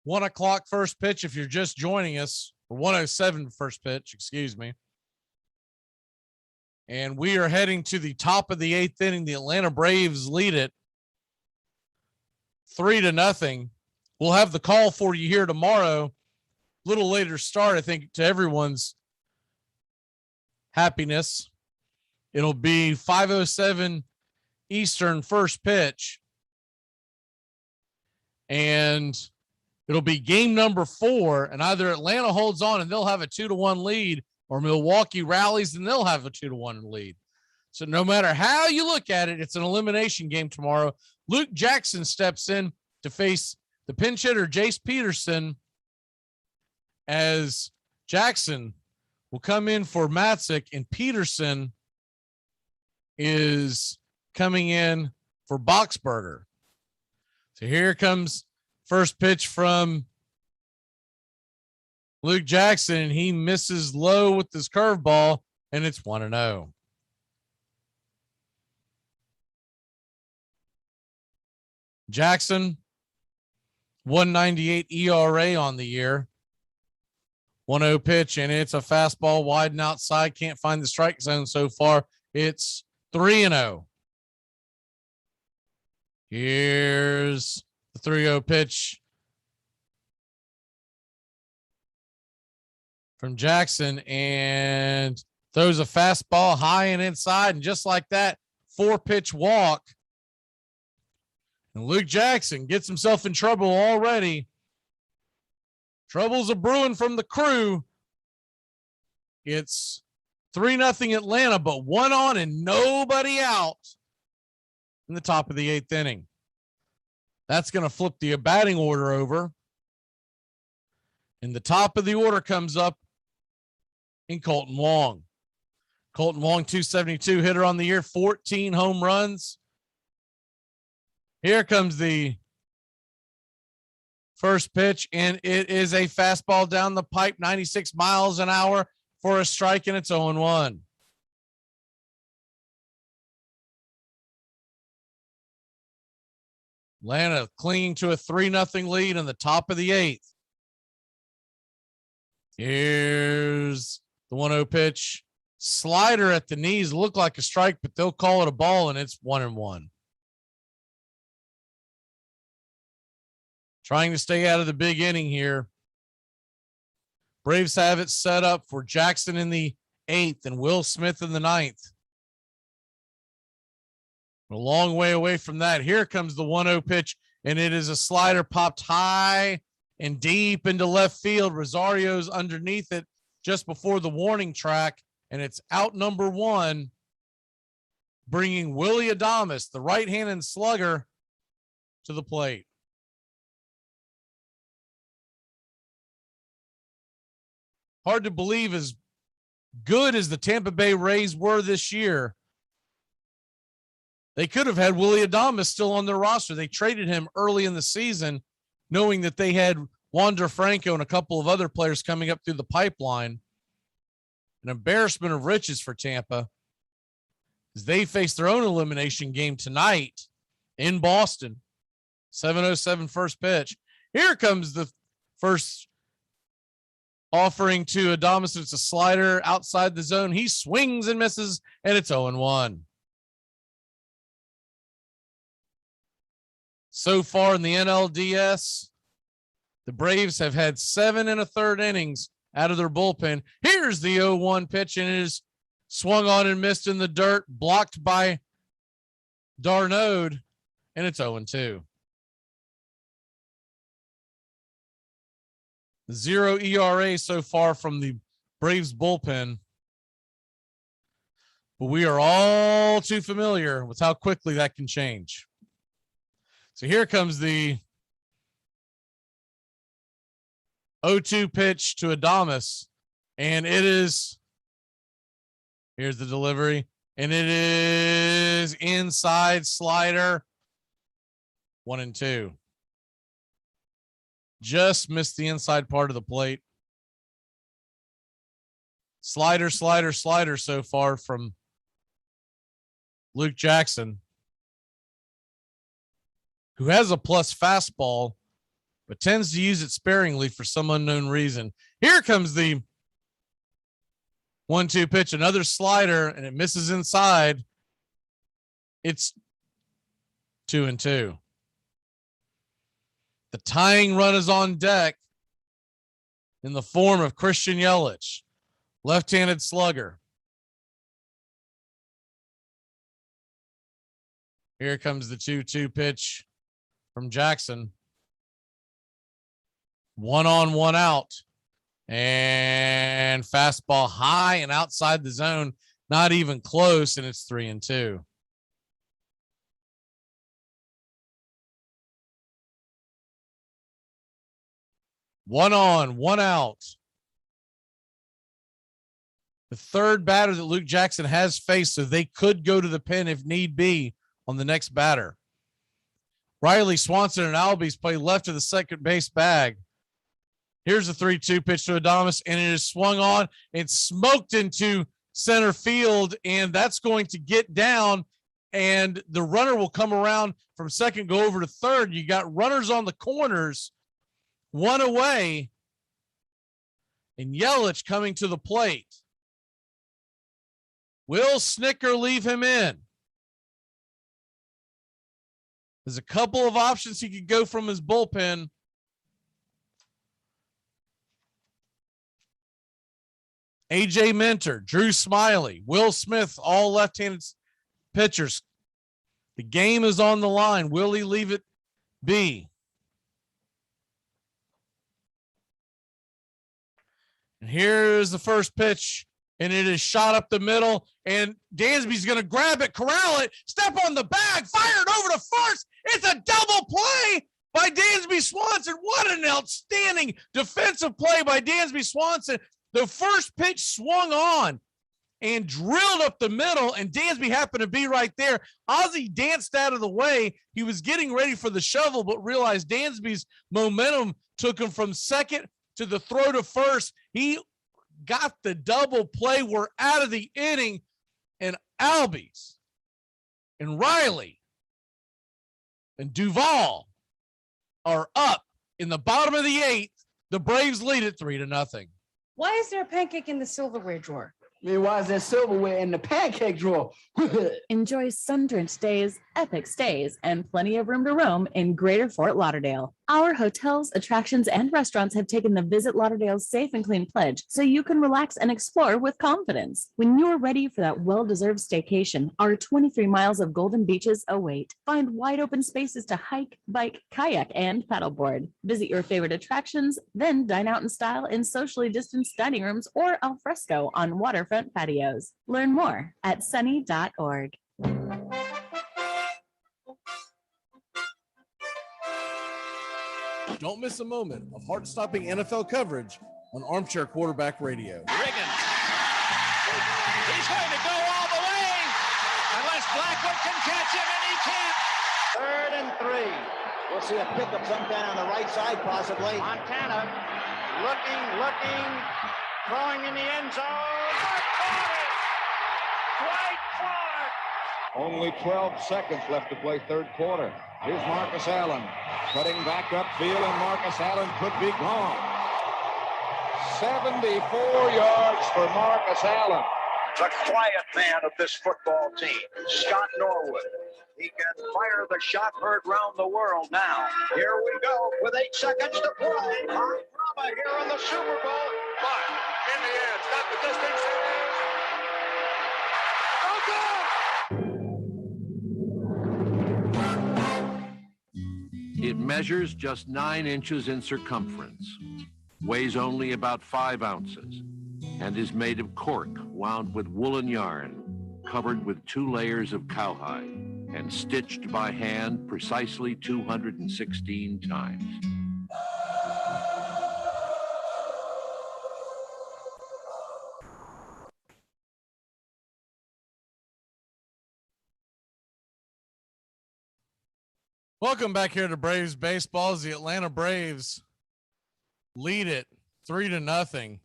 1 o'clock first pitch if you're just joining us, or 1:07 first pitch, excuse me. And we are heading to the top of the 8th inning. The Atlanta Braves lead it 3-0. We'll have the call for you here tomorrow. A little later start, I think, to everyone's happiness. It'll be 5:07 Eastern first pitch. And it'll be game number 4. And either Atlanta holds on and they'll have a 2-1 lead, or Milwaukee rallies and they'll have a 2-1 lead. So no matter how you look at it, it's an elimination game tomorrow. Luke Jackson steps in to face the pinch hitter, Jace Peterson, as Jackson will come in for Matzik, and Peterson is coming in for Boxberger. So here comes first pitch from Luke Jackson, and he misses low with his curveball, and it's 1-0. Jackson, 1.98 ERA on the year. 1-0 pitch, and it's a fastball wide and outside. Can't find the strike zone so far. It's 3-0. Here's the 3-0 pitch from Jackson, and throws a fastball high and inside, and just like that, 4-pitch walk. And Luke Jackson gets himself in trouble already. Troubles a brewing from the crew. It's 3-0 Atlanta, but 1 on and nobody out in the top of the 8th inning. That's going to flip the batting order over. And the top of the order comes up in Colton Wong. Colton Wong, 272 hitter on the year, 14 home runs. Here comes the first pitch, and it is a fastball down the pipe, 96 miles an hour for a strike, and it's 0-1. Atlanta clinging to a 3-0 lead in the top of the 8th. Here's the 1-0 pitch. Slider at the knees, look like a strike, but they'll call it a ball, and it's 1-1. Trying to stay out of the big inning here. Braves have it set up for Jackson in the 8th and Will Smith in the 9th. A long way away from that. Here comes the 1-0 pitch, and it is a slider popped high and deep into left field. Rosario's underneath it just before the warning track, and it's out number 1, bringing Willie Adames, the right-handed slugger, to the plate. Hard to believe, as good as the Tampa Bay Rays were this year, they could have had Willie Adames still on their roster. They traded him early in the season, knowing that they had Wander Franco and a couple of other players coming up through the pipeline. An embarrassment of riches for Tampa, as they face their own elimination game tonight in Boston. 7:07 first pitch. Here comes the first offering to Adames. It's a slider outside the zone. He swings and misses, and it's 0-1. So far in the NLDS, the Braves have had 7 1/3 innings out of their bullpen. Here's the 0-1 pitch, and it is swung on and missed in the dirt, blocked by Darnode, and it's 0-2. 0 ERA so far from the Braves bullpen. But we are all too familiar with how quickly that can change. So here comes the 0-2 pitch to Adames. And it is, here's the delivery. And it is inside slider. 1-2. Just missed the inside part of the plate. Slider so far from Luke Jackson, who has a plus fastball, but tends to use it sparingly for some unknown reason. Here comes the 1-2 pitch, another slider, and it misses inside. It's 2-2. The tying run is on deck in the form of Christian Yelich, left-handed slugger. Here comes the 2-2 pitch from Jackson. 1 on, 1 out. And fastball high and outside the zone, not even close, and it's 3-2. One on, 1 out. The third batter that Luke Jackson has faced, so they could go to the pen if need be on the next batter. Riley Swanson and Albies play left of the second base bag. Here's the 3-2 pitch to Adames, and it is swung on and smoked into center field, and that's going to get down, and the runner will come around from second, go over to third. You got runners on the corners, 1 away, and Yelich coming to the plate. Will Snicker leave him in? There's a couple of options he could go from his bullpen. AJ Minter, Drew Smiley, Will Smith, all left-handed pitchers. The game is on the line. Will he leave it be? And here's the first pitch, and it is shot up the middle, and Dansby's going to grab it, corral it, step on the bag, fire it over to first. It's a double play by Dansby Swanson. What an outstanding defensive play by Dansby Swanson. The first pitch swung on and drilled up the middle, and Dansby happened to be right there. Ozzie danced out of the way. He was getting ready for the shovel, but realized Dansby's momentum took him from second to the throw to first. He got the double play. We're out of the inning, and Albies and Riley and Duvall are up in the bottom of the 8th. The Braves lead it 3-0. Why is there a pancake in the silverware drawer? I mean, why is there silverware in the pancake drawer? Enjoy sun-drenched days, epic stays, and plenty of room to roam in Greater Fort Lauderdale. Our hotels, attractions, and restaurants have taken the Visit Lauderdale's Safe and Clean pledge, so you can relax and explore with confidence. When you're ready for that well-deserved staycation, our 23 miles of golden beaches await. Find wide-open spaces to hike, bike, kayak, and paddleboard. Visit your favorite attractions, then dine out in style in socially distanced dining rooms or al fresco on waterfront patios. Learn more at sunny.org. Don't miss a moment of heart-stopping NFL coverage on Armchair Quarterback Radio. Riggins. He's going to go all the way unless Blackwood can catch him, and he can't. 3rd and 3. We'll see a pickup sometime on the right side, possibly. Montana looking, throwing in the end zone. Dwight Clark. Only 12 seconds left to play third quarter. Here's Marcus Allen cutting back upfield, and Marcus Allen could be gone. 74 yards for Marcus Allen. The quiet man of this football team, Scott Norwood. He can fire the shot heard round the world now. Here we go with 8 seconds to play. Our drama here in the Super Bowl. But in the end, got the distance. It measures just 9 inches in circumference. weighs only about 5 ounces, and is made of cork wound with woolen yarn, covered with 2 layers of cowhide, and stitched by hand precisely 216 times. Welcome back here to Braves baseball as the Atlanta Braves lead it 3-0.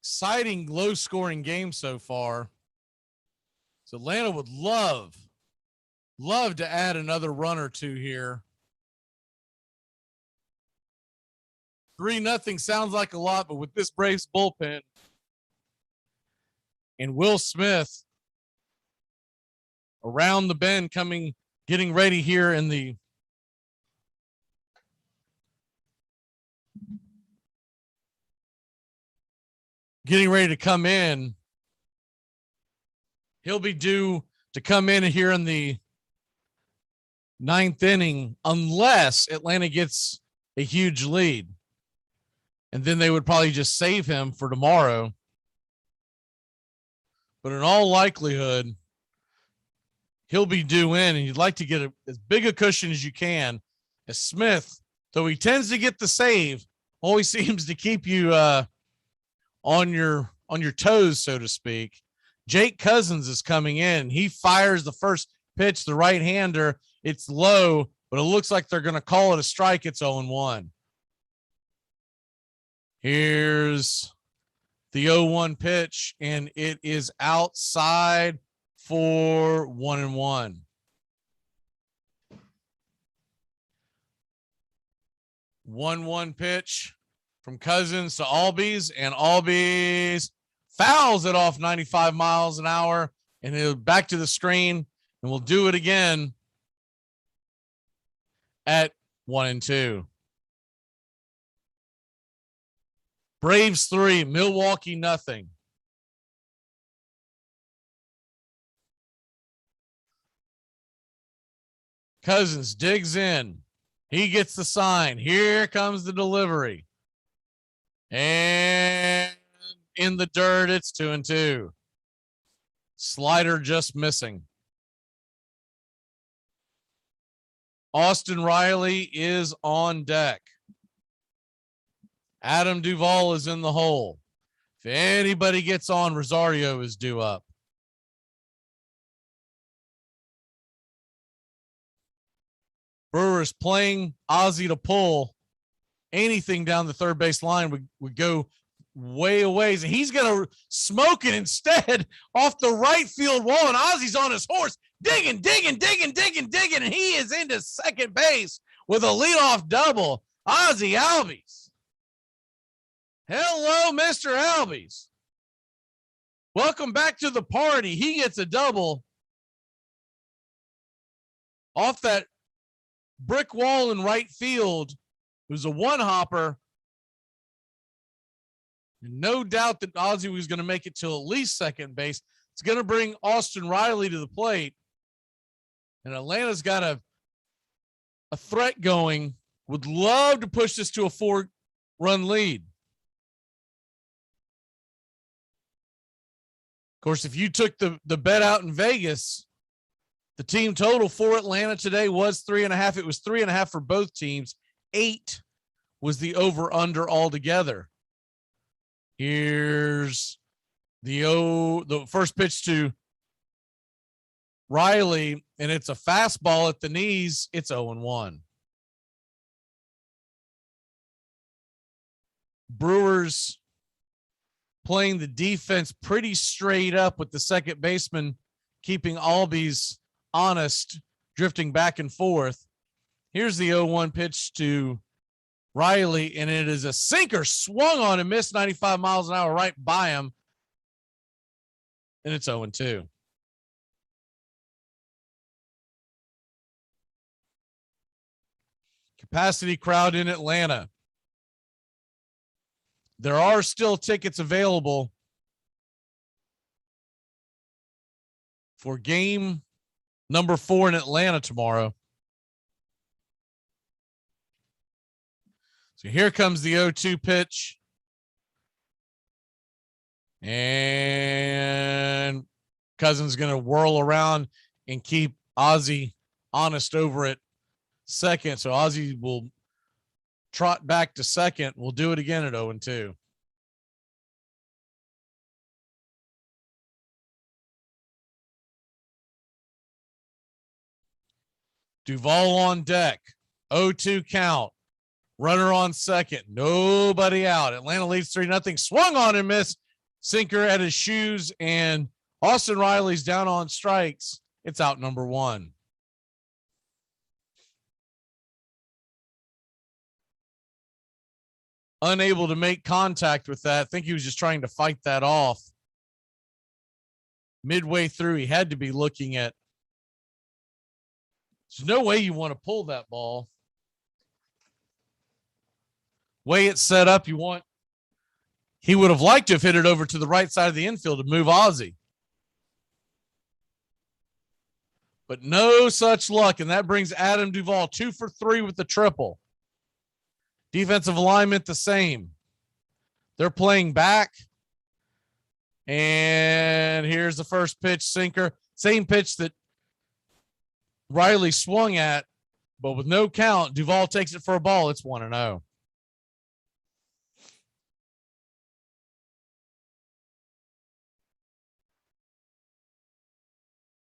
Exciting, low-scoring game so far. So Atlanta would love to add another run or two here. 3-0 sounds like a lot, but with this Braves bullpen and Will Smith around the bend getting ready here in the getting ready to come in. He'll be due to come in here in the 9th inning unless Atlanta gets a huge lead. And then they would probably just save him for tomorrow. But in all likelihood, he'll be due in, and you'd like to get as big a cushion as you can. As Smith, though he tends to get the save, always seems to keep you on your toes, so to speak. Jake Cousins is coming in. He fires the first pitch, the right-hander. It's low, but it looks like they're going to call it a strike. It's 0-1. Here's the 0-1 pitch, and it is outside for 1-1. One pitch from Cousins to Albies, and Albies fouls it off 95 miles an hour, and it'll back to the screen, and we'll do it again at 1-2. Braves 3, Milwaukee 0. Cousins digs in. He gets the sign. Here comes the delivery. And in the dirt, it's 2-2. Slider just missing. Austin Riley is on deck. Adam Duvall is in the hole. If anybody gets on, Rosario is due up. Brewers playing Ozzie to pull. Anything down the third base line would go way a ways. And he's going to smoke it instead off the right field wall. And Ozzie's on his horse, digging. And he is into second base with a leadoff double. Ozzie Albies. Hello, Mr. Albies. Welcome back to the party. He gets a double off that brick wall in right field. It was a one-hopper. And no doubt that Ozzie was going to make it to at least second base. It's going to bring Austin Riley to the plate. And Atlanta's got a threat going. Would love to push this to a 4-run lead. Of course, if you took the bet out in Vegas, the team total for Atlanta today was 3.5. It was 3.5 for both teams. 8 was the over-under altogether. Here's the first pitch to Riley, and it's a fastball at the knees. It's 0-1. Brewers playing the defense pretty straight up with the second baseman keeping Albies honest, drifting back and forth. Here's the 0-1 pitch to Riley, and it is a sinker swung on and missed 95 miles an hour right by him. And it's 0-2. Capacity crowd in Atlanta. There are still tickets available for game number 4 in Atlanta tomorrow. So here comes the 0-2 pitch. And Cousins going to whirl around and keep Ozzie honest over at second. So Ozzie will trot back to second. We'll do it again at 0-2. Duvall on deck. 0-2 count. Runner on second. Nobody out. Atlanta leads 3-0. Swung on and missed. Sinker at his shoes, and Austin Riley's down on strikes. It's out number 1. Unable to make contact with that. I think he was just trying to fight that off. Midway through, he had to be looking at. There's no way you want to pull that ball. Way it's set up, you want. He would have liked to have hit it over to the right side of the infield to move Ozzie. But no such luck, and that brings Adam Duvall 2 for 3 with the triple. Defensive alignment the same. They're playing back. And here's the first pitch, sinker. Same pitch that Riley swung at, but with no count, Duvall takes it for a ball. It's 1-0.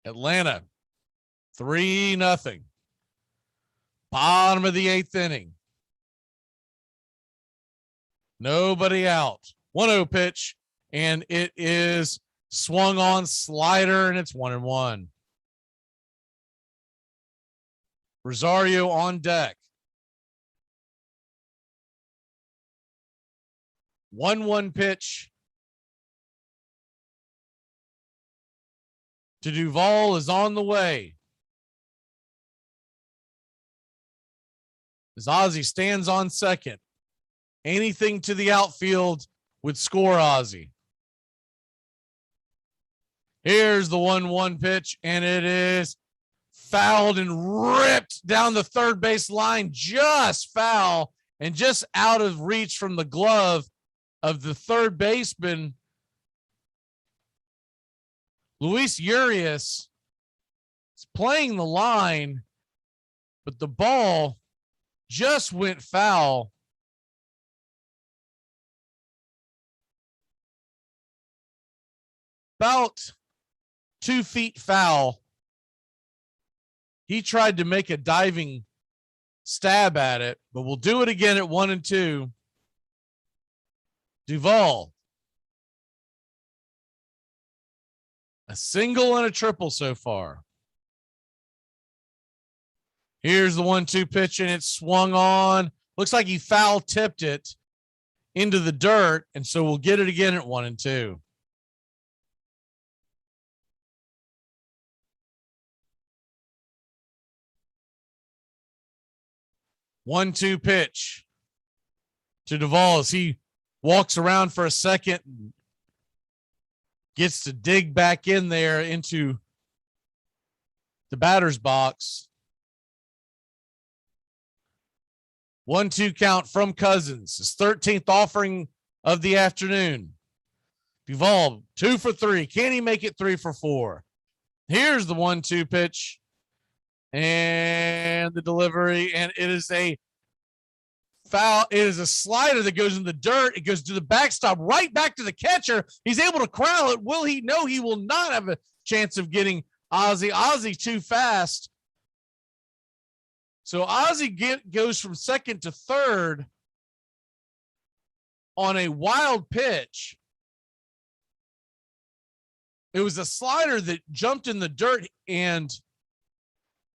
Atlanta, 3-0. Bottom of the 8th inning. Nobody out. 1-0 pitch, and it is swung on, slider, and it's 1-1. Rosario on deck. 1-1 pitch to Duvall is on the way. As Ozzie stands on second. Anything to the outfield would score Ozzie. Here's the 1-1 pitch, and it is fouled and ripped down the third base line, just foul and just out of reach from the glove of the third baseman. Luis Urias is playing the line, but the ball just went foul. About 2 feet foul. He tried to make a diving stab at it, but we'll do it again at 1-2. Duvall. A single and a triple so far. Here's the 1-2 pitch, and it's swung on. Looks like he foul tipped it into the dirt, and so we'll get it again at 1-2. One-two pitch to Duvall as he walks around for a second, gets to dig back in there into the batter's box. 1-2 count from Cousins, his 13th offering of the afternoon. Duvall 2 for 3. Can he make it 3 for 4? Here's the 1-2 pitch. And the delivery, and it is a foul. It is a slider that goes in the dirt. It goes to the backstop, right back to the catcher. He's able to corral it. Will he? No, he will not have a chance of getting Ozzie. Ozzie too fast. So Ozzie goes from second to third on a wild pitch. It was a slider that jumped in the dirt, and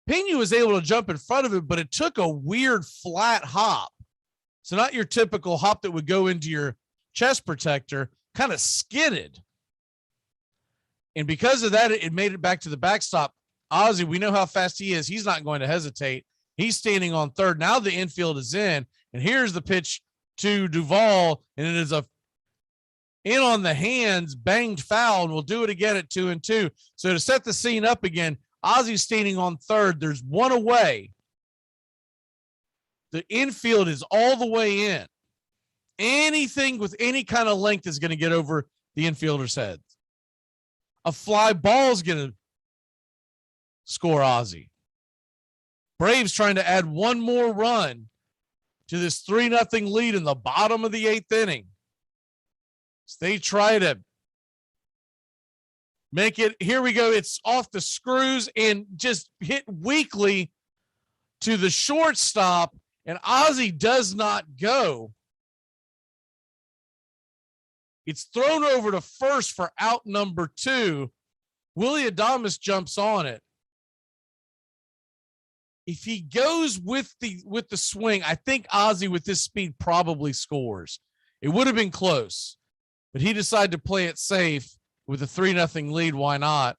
Pena was able to jump in front of it, but it took a weird flat hop. So not your typical hop that would go into your chest protector, kind of skidded. And because of that, it made it back to the backstop. Ozzie, we know how fast he is. He's not going to hesitate. He's standing on third. Now the infield is in, and here's the pitch to Duvall, and it is a in on the hands, banged foul, and we'll do it again at 2-2. So to set the scene up again, Ozzie's standing on third. There's one away. The infield is all the way in. Anything with any kind of length is going to get over the infielder's head. A fly ball is going to score Ozzie. Braves trying to add one more run to this 3-0 lead in the bottom of the 8th inning. So they try to make it. Here we go. It's off the screws and just hit weakly to the shortstop, and Ozzie does not go. It's thrown over to first for out number 2. Willie Adames jumps on it. If he goes with the swing, I think Ozzie with this speed probably scores. It would have been close, but he decided to play it safe with a 3-0 lead. Why not?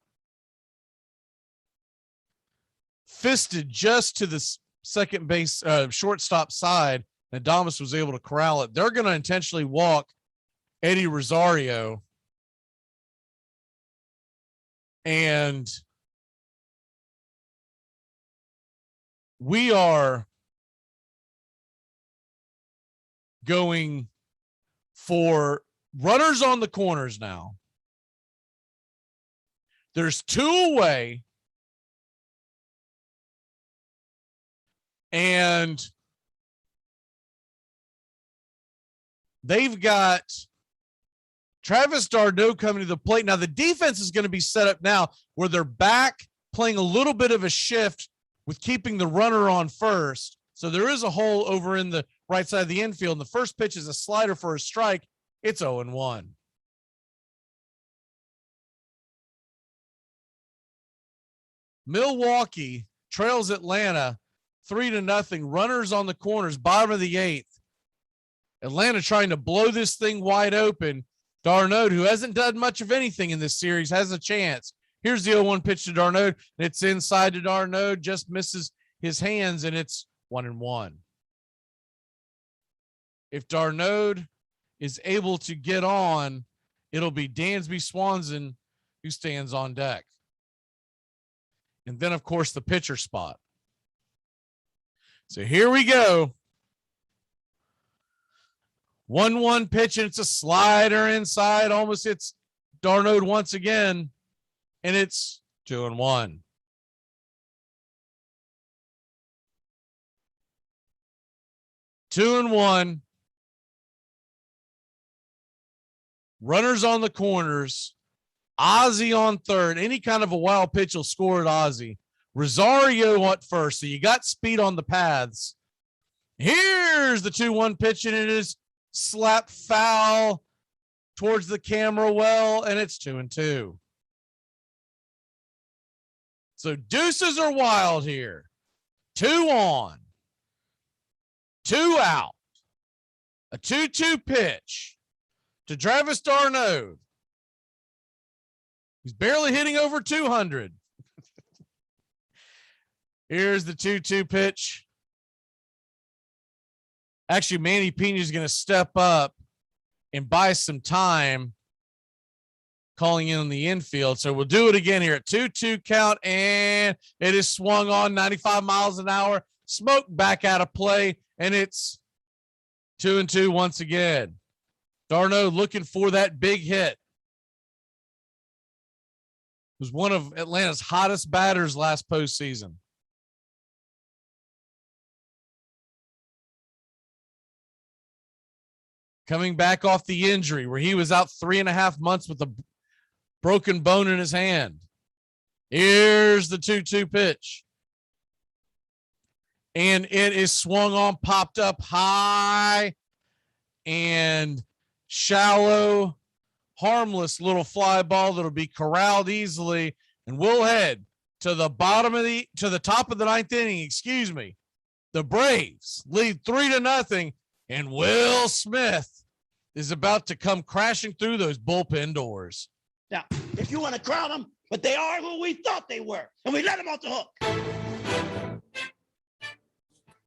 Fisted just to the second base shortstop side, and Adames was able to corral it. They're going to intentionally walk Eddie Rosario, and we are going for runners on the corners now. There's 2 away, and they've got Travis d'Arnaud coming to the plate. Now, the defense is going to be set up now where they're back playing a little bit of a shift with keeping the runner on first. So there is a hole over in the right side of the infield. And the first pitch is a slider for a strike. It's 0-1. Milwaukee trails Atlanta 3-0. Runners on the corners, bottom of the 8th. Atlanta trying to blow this thing wide open. d'Arnaud, who hasn't done much of anything in this series, has a chance. Here's the 0-1 pitch to d'Arnaud. It's inside to d'Arnaud, just misses his hands, and it's 1-1. If d'Arnaud is able to get on, it'll be Dansby Swanson who stands on deck. And then, of course, the pitcher spot. So here we go. 1-1 pitch, and it's a slider inside. Almost hits d'Arnaud once again, and it's 2-1. Two and one. Runners on the corners. Ozzie on third. Any kind of a wild pitch will score at Ozzie. Rosario at first. So you got speed on the paths. Here's the 2-1 pitch, and it is slap foul towards the camera well, and it's 2-2. So deuces are wild here. 2 on. 2 out. A 2-2 pitch to Travis d'Arnaud. He's barely hitting over 200. Here's the 2-2 pitch. Actually, Manny Pena is going to step up and buy some time calling in on the infield. So we'll do it again here at 2-2 count, and it is swung on 95 miles an hour. Smoke back out of play, and it's 2-2 once again. d'Arnaud looking for that big hit. Was one of Atlanta's hottest batters last postseason. Coming back off the injury where he was out 3.5 months with a broken bone in his hand. Here's the 2-2 pitch. And it is swung on, popped up high and shallow, harmless little fly ball that'll be corralled easily. And we'll head to the top of the 9th inning. Excuse me. The Braves lead 3-0, and Will Smith is about to come crashing through those bullpen doors. Now, if you want to crown them, but they are who we thought they were, and we let them off the hook.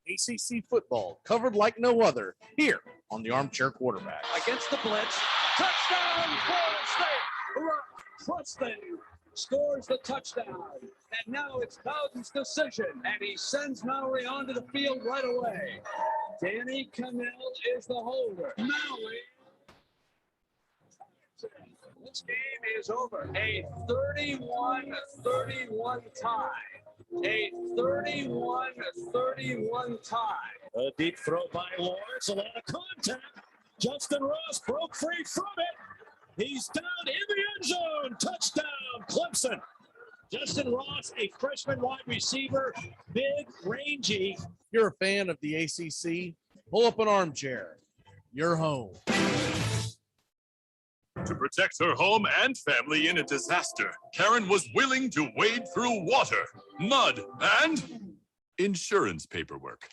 ACC football covered like no other here on the Armchair Quarterback. Against the blitz. Touchdown, Florida State. Hurrah. Trust them. scores the touchdown. And now it's Bowden's decision, and he sends Mowry onto the field right away. Danny Cannell is the holder. Mowry. This game is over. A 31-31 tie. A 31-31 tie. A deep throw by Lawrence, a lot of contact. Justin Ross broke free from it. He's down in the end zone. Touchdown, Clemson. Justin Ross, a freshman wide receiver, big, rangy. If you're a fan of the ACC, pull up an armchair. You're home. To protect her home and family in a disaster, Karen was willing to wade through water, mud, and insurance paperwork.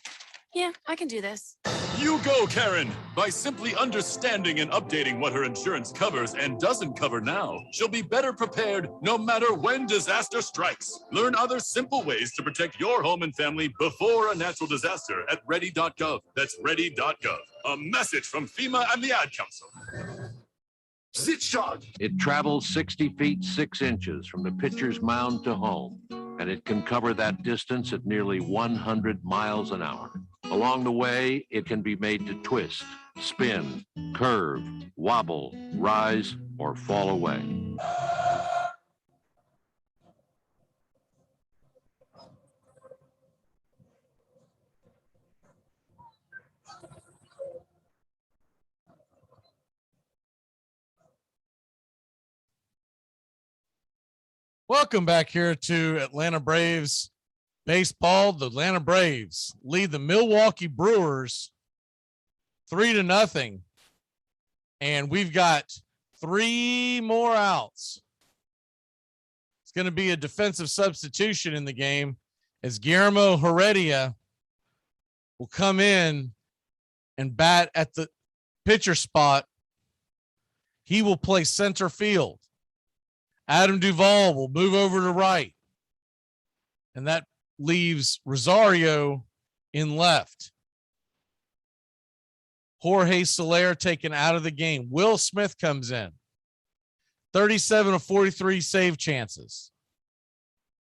Yeah, I can do this. You go, Karen! By simply understanding and updating what her insurance covers and doesn't cover now, she'll be better prepared no matter when disaster strikes. Learn other simple ways to protect your home and family before a natural disaster at ready.gov. That's ready.gov. A message from FEMA and the Ad Council. Sit shot. It travels 60 feet 6 inches from the pitcher's mound to home, and it can cover that distance at nearly 100 miles an hour. Along the way, it can be made to twist, spin, curve, wobble, rise, or fall away. Welcome back here to Atlanta Braves baseball. The Atlanta Braves lead the Milwaukee Brewers 3-0. And we've got 3 more outs. It's going to be a defensive substitution in the game as Guillermo Heredia will come in and bat at the pitcher spot. He will play center field. Adam Duvall will move over to right. And that leaves Rosario in left. Jorge Soler taken out of the game. Will Smith comes in. 37 of 43 save chances.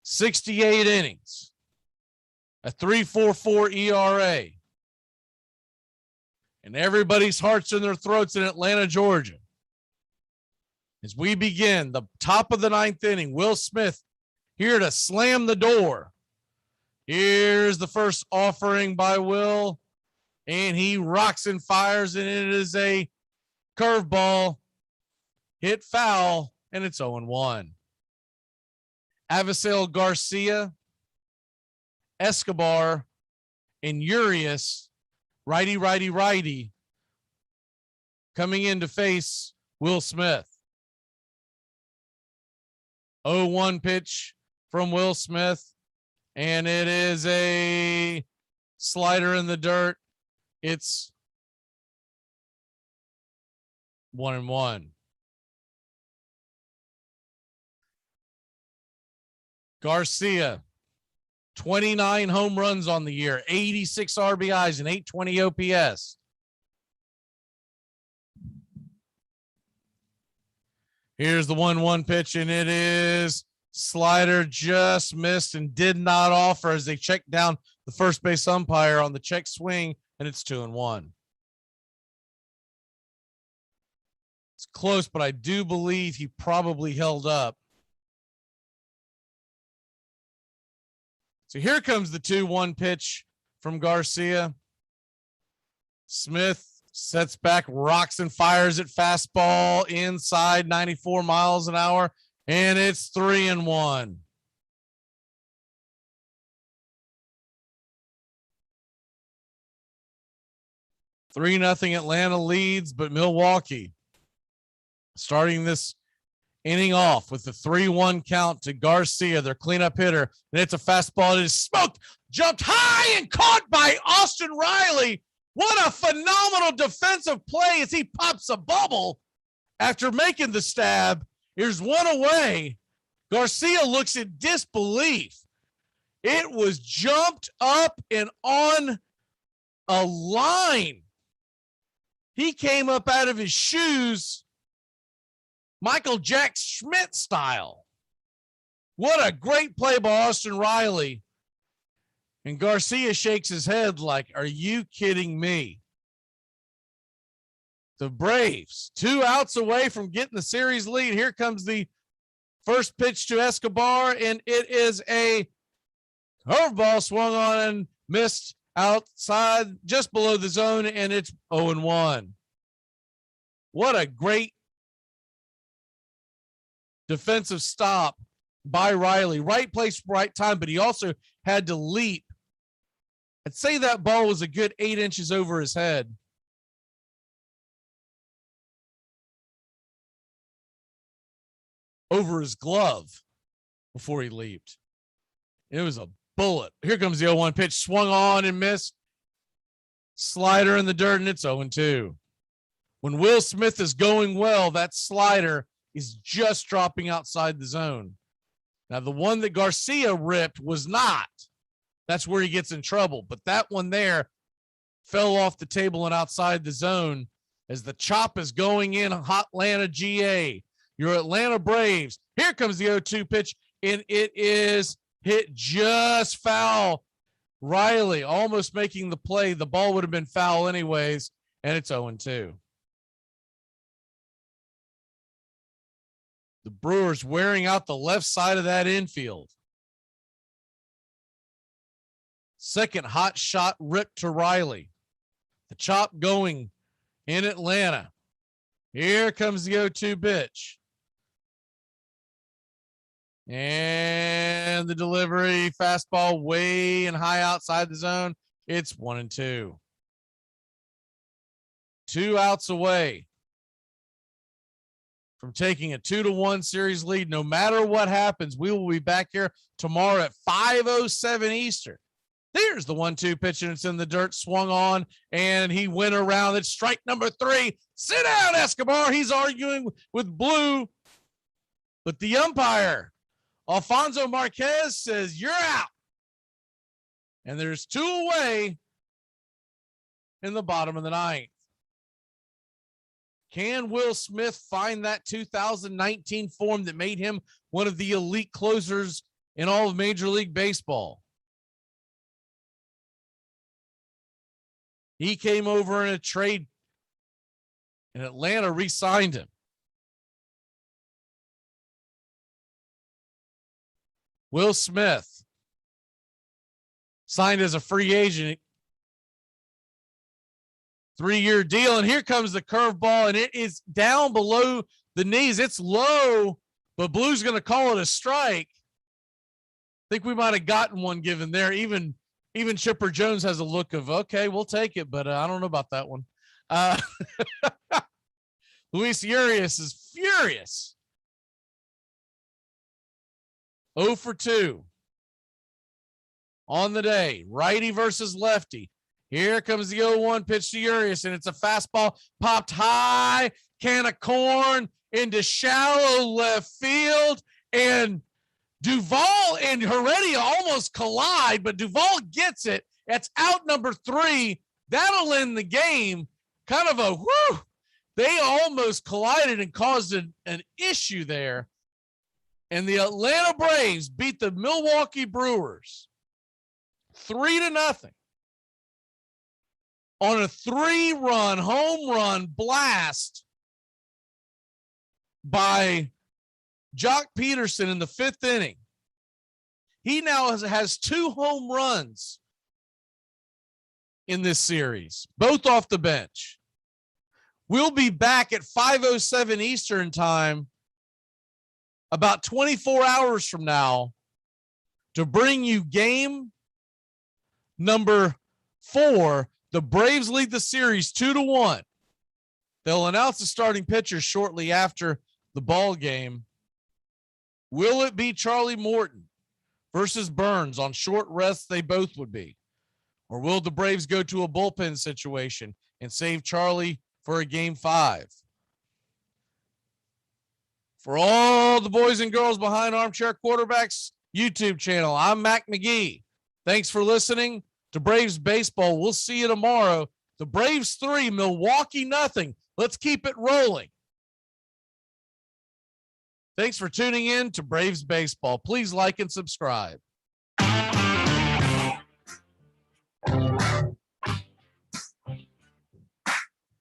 68 innings. A 3.44 ERA. And everybody's hearts in their throats in Atlanta, Georgia. As we begin the top of the 9th inning, Will Smith here to slam the door. Here's the first offering by Will, and he rocks and fires, and it is a curveball, hit foul, and it's 0-1. Avisail Garcia, Escobar, and Urias, righty, coming in to face Will Smith. 0-1 pitch from Will Smith. And it is a slider in the dirt. It's 1-1. Garcia, 29 home runs on the year, 86 RBIs and 820 OPS. Here's the 1-1 pitch, and it is slider just missed and did not offer as they check down the first base umpire on the check swing, and it's 2-1. It's close, but I do believe he probably held up. So here comes the 2-1 pitch from Garcia. Smith sets back, rocks and fires it fastball inside 94 miles an hour. And it's 3-1. Three nothing Atlanta leads, but Milwaukee starting this inning off with the 3-1 count to Garcia, their cleanup hitter. And it's a fastball. It is smoked, jumped high and caught by Austin Riley. What a phenomenal defensive play as he pops a bubble after making the stab. Here's one away. Garcia looks in disbelief. It was jumped up and on a line. He came up out of his shoes, Michael Jack Schmidt style. What a great play by Austin Riley. And Garcia shakes his head like, are you kidding me? The Braves, 2 outs away from getting the series lead. Here comes the first pitch to Escobar, and it is a curveball swung on and missed outside just below the zone, and it's 0-1. What a great defensive stop by Riley. Right place, right time, but he also had to leap. I'd say that ball was a good 8 inches over his head. Over his glove before he leaped. It was a bullet. Here comes the 0-1 pitch, swung on and missed. Slider in the dirt, and it's 0-2. When Will Smith is going well, that slider is just dropping outside the zone. Now, the one that Garcia ripped was not. That's where he gets in trouble. But that one there fell off the table and outside the zone as the chop is going in Atlanta, GA. Your Atlanta Braves. Here comes the 0-2 pitch, and it is hit just foul. Riley almost making the play. The ball would have been foul anyways, and it's 0-2. The Brewers wearing out the left side of that infield. Second hot shot ripped to Riley. The chop going in Atlanta. Here comes the 0-2 pitch. And the delivery, fastball way and high outside the zone. It's 1-2. 2 outs away from taking a 2-1 series lead. No matter what happens, we will be back here tomorrow at 5:07 Eastern. There's the 1-2 pitch, and it's in the dirt, swung on, and he went around. It's strike number 3. Sit down, Escobar. He's arguing with Blue, but the umpire, Alfonso Marquez, says, you're out. And there's 2 away in the bottom of the 9th. Can Will Smith find that 2019 form that made him one of the elite closers in all of Major League Baseball? He came over in a trade, and Atlanta re-signed him. Will Smith signed as a free agent, 3-year deal. And here comes the curveball, and it is down below the knees. It's low, but Blue's going to call it a strike. I think we might have gotten one given there. Even Chipper Jones has a look of, okay, we'll take it, but I don't know about that one. Luis Urias is furious. 0 for 2 on the day. Righty versus lefty. Here comes the 0-1 pitch to Urias, and it's a fastball popped high, can of corn into shallow left field, and Duvall and Heredia almost collide, but Duvall gets it. That's out number 3. That'll end the game. Kind of a whoo. They almost collided and caused an issue there. And the Atlanta Braves beat the Milwaukee Brewers 3-0 on a 3-run home run blast by Jock Peterson in the 5th inning. He now has 2 home runs in this series, both off the bench. We'll be back at 5:07 Eastern time about 24 hours from now to bring you game number 4. The Braves lead the series 2-1. They'll announce the starting pitcher shortly after the ball game. Will it be Charlie Morton versus Burns on short rests? They both would be. Or will the Braves go to a bullpen situation and save Charlie for a game 5? For all the boys and girls behind Armchair Quarterbacks YouTube channel, I'm Mac McGee. Thanks for listening to Braves Baseball. We'll see you tomorrow. The Braves 3, Milwaukee 0. Let's keep it rolling. Thanks for tuning in to Braves Baseball. Please like and subscribe.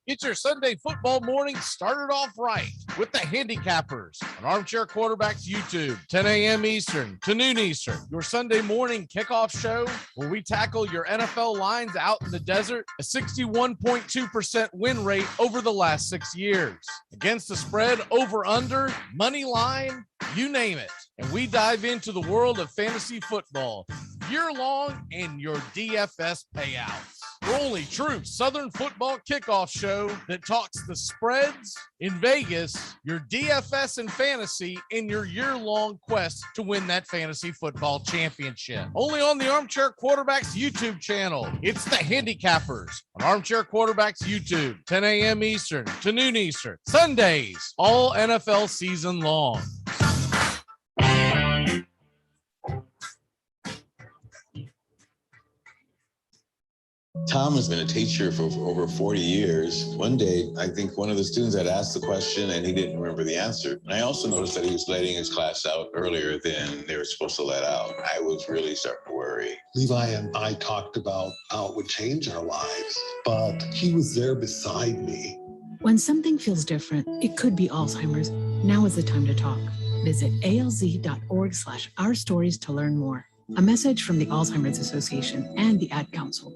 Get your Sunday football morning started off right with the Handicappers on Armchair Quarterbacks YouTube, 10 a.m. Eastern to noon Eastern. Your Sunday morning kickoff show where we tackle your NFL lines out in the desert, a 61.2% win rate over the last 6 years. Against the spread, over, under, money line, you name it. And we dive into the world of fantasy football year long and your DFS payouts. Your only true Southern football kickoff show that talks the spreads in Vegas, your DFS and fantasy, in your year-long quest to win that fantasy football championship. Only on the Armchair Quarterbacks YouTube channel. It's the Handicappers on Armchair Quarterbacks YouTube, 10 a.m. Eastern to noon Eastern. Sundays, all NFL season long. Tom has been a teacher for over 40 years. One day, I think one of the students had asked the question and he didn't remember the answer. And I also noticed that he was letting his class out earlier than they were supposed to let out. I was really starting to worry. Levi and I talked about how it would change our lives, but he was there beside me. When something feels different, it could be Alzheimer's. Now is the time to talk. Visit alz.org/ourstories to learn more. A message from the Alzheimer's Association and the Ad Council.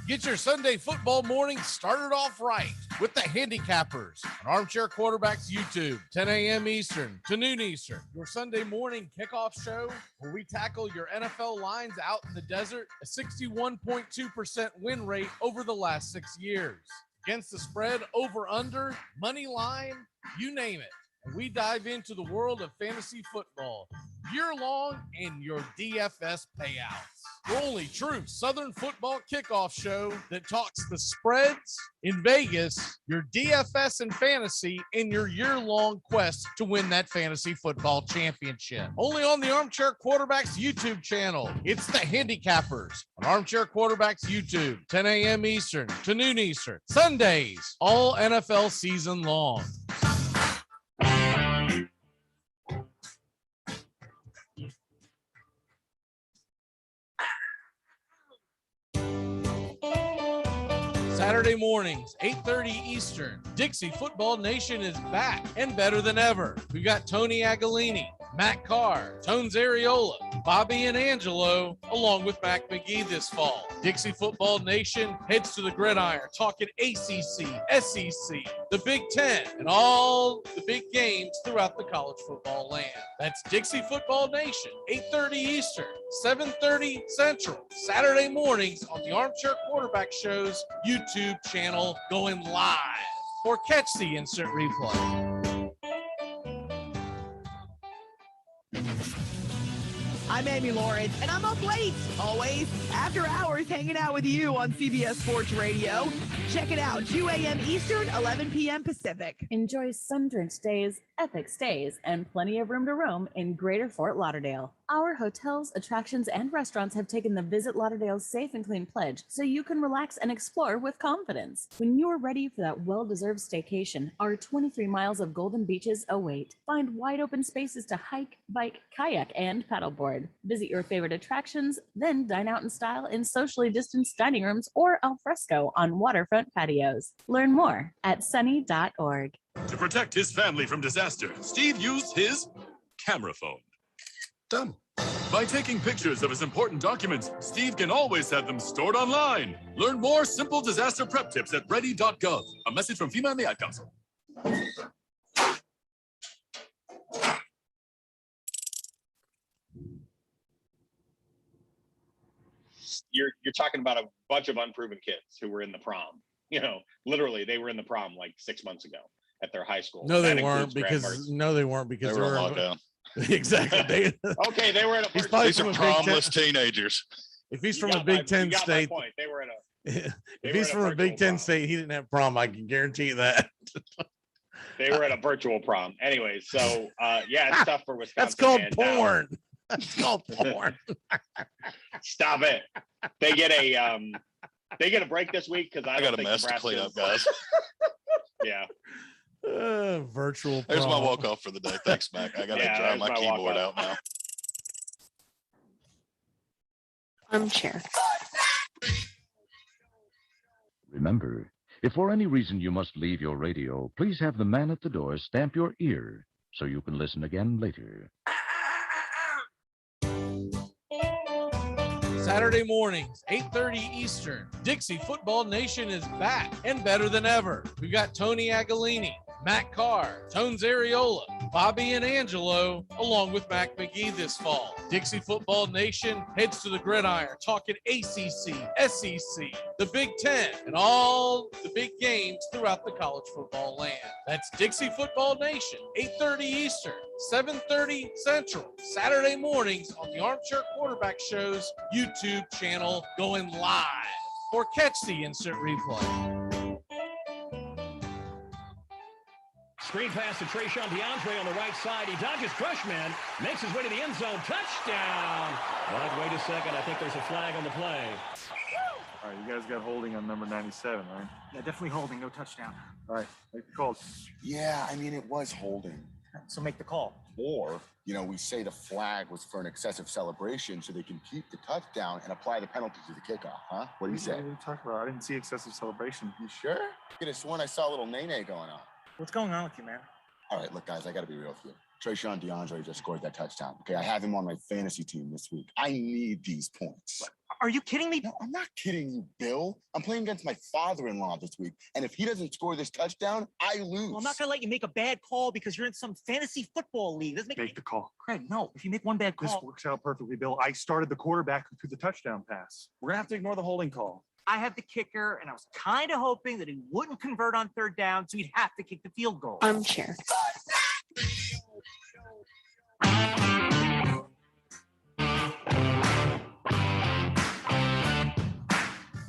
Get your Sunday football morning started off right with the Handicappers on Armchair Quarterbacks YouTube, 10 a.m. Eastern to noon Eastern. Your Sunday morning kickoff show where we tackle your NFL lines out in the desert, a 61.2% win rate over the last 6 years. Against the spread, over, under, money line, you name it. And we dive into the world of fantasy football year long and your DFS payouts. Your only true Southern football kickoff show that talks the spreads in Vegas, your DFS and fantasy, in your year-long quest to win that fantasy football championship. Only on the Armchair Quarterbacks YouTube channel. It's the Handicappers on Armchair Quarterbacks YouTube, 10 a.m. Eastern to noon Eastern. Sundays, all NFL season long. Saturday mornings, 8:30 Eastern. Dixie Football Nation is back and better than ever. We've got Tony Agolini, Matt Carr, Tones Areola, Bobby and Angelo, along with Mac McGee this fall. Dixie Football Nation heads to the gridiron, talking ACC, SEC, the Big Ten, and all the big games throughout the college football land. That's Dixie Football Nation, 8:30 Eastern, 7:30 Central, Saturday mornings on the Armchair Quarterback Show's YouTube channel, going live, or catch the instant replay. I'm Amy Lawrence, and I'm up late, always, after hours, hanging out with you on CBS Sports Radio. Check it out, 2 a.m. Eastern, 11 p.m. Pacific. Enjoy sun-drenched days, epic stays, and plenty of room to roam in Greater Fort Lauderdale. Our hotels, attractions, and restaurants have taken the Visit Lauderdale's Safe and Clean pledge, so you can relax and explore with confidence. When you're ready for that well-deserved staycation, our 23 miles of golden beaches await. Find wide-open spaces to hike, bike, kayak, and paddleboard. Visit your favorite attractions, then dine out in style in socially distanced dining rooms or al fresco on waterfront patios. Learn more at sunny.org. To protect his family from disaster, Steve used his camera phone. Done. By taking pictures of his important documents, Steve can always have them stored online. Learn more simple disaster prep tips at ready.gov. A message from FEMA and the Ad Council. You're talking about a bunch of unproven kids who were in the prom. You know, literally, they were in the prom like 6 months ago at their high school. No, they weren't because they were on lockdown. Exactly. Okay, they were in a. These are prom-less teenagers. If he's from a Big Ten state, they were in a. If he's from a Big Ten state, he didn't have prom. I can guarantee you that. They were at a virtual prom. Anyway, so yeah, it's tough for Wisconsin. That's called porn. That's called porn. Stop it. They get a They get a break this week because I got a mess to clean up, guys. Yeah. Virtual. There's prom. my walk off for the day. Thanks, Mac. I got to dry my keyboard out now. Armchair. Remember, if for any reason you must leave your radio, please have the man at the door stamp your ear so you can listen again later. Saturday mornings, 8:30 Eastern. Dixie Football Nation is back and better than ever. We've got Tony Agolini, Matt Carr, Tones Areola, Bobby and Angelo, along with Mac McGee this fall. Dixie Football Nation heads to the gridiron, talking ACC, SEC, the Big Ten, and all the big games throughout the college football land. That's Dixie Football Nation, 8:30 Eastern, 7:30 Central, Saturday mornings on the Armchair Quarterback Show's YouTube channel, going live. Or catch the instant replay. Screen pass to Trayshawn DeAndre on the right side. He dodges Crushman, makes his way to the end zone. Touchdown! But wait a second. I think there's a flag on the play. All right, you guys got holding on number 97, right? Yeah, definitely holding. No touchdown. All right, make the call. Yeah, I mean, it was holding. So make the call. Or, we say the flag was for an excessive celebration so they can keep the touchdown and apply the penalty to the kickoff, huh? What do you say? What are you talking about? I didn't see excessive celebration. You sure? I could have sworn I saw a little nay-nay going on. What's going on with you, man? All right, look, guys, I got to be real with you. Trayshawn DeAndre just scored that touchdown. Okay, I have him on my fantasy team this week. I need these points. Are you kidding me? No, I'm not kidding you, Bill. I'm playing against my father-in-law this week, and if he doesn't score this touchdown, I lose. Well, I'm not going to let you make a bad call because you're in some fantasy football league. Make the call. Craig, no. If you make one bad call... This works out perfectly, Bill. I started the quarterback who threw the touchdown pass. We're going to have to ignore the holding call. I have the kicker, and I was kind of hoping that he wouldn't convert on third down, so he'd have to kick the field goal. Armchair.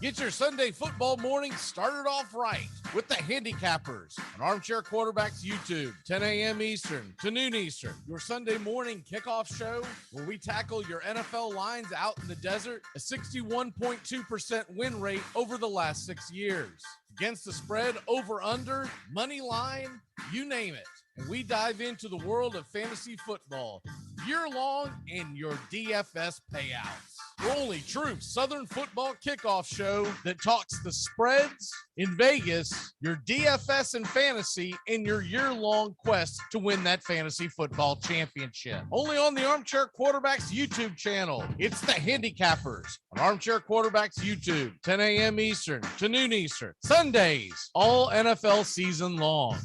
Get your Sunday football morning started off right with the Handicappers on Armchair Quarterbacks YouTube, 10 a.m. Eastern to noon Eastern. Your Sunday morning kickoff show where we tackle your NFL lines out in the desert, a 61.2% win rate over the last 6 years. Against the spread, over, under, money line, you name it. And we dive into the world of fantasy football year-long in your DFS payouts. We're only true Southern football kickoff show that talks the spreads in Vegas, your DFS and fantasy in your year-long quest to win that fantasy football championship. Only on the Armchair Quarterbacks YouTube channel. It's the Handicappers on Armchair Quarterbacks YouTube, 10 a.m. Eastern to noon Eastern. Sundays, all NFL season long.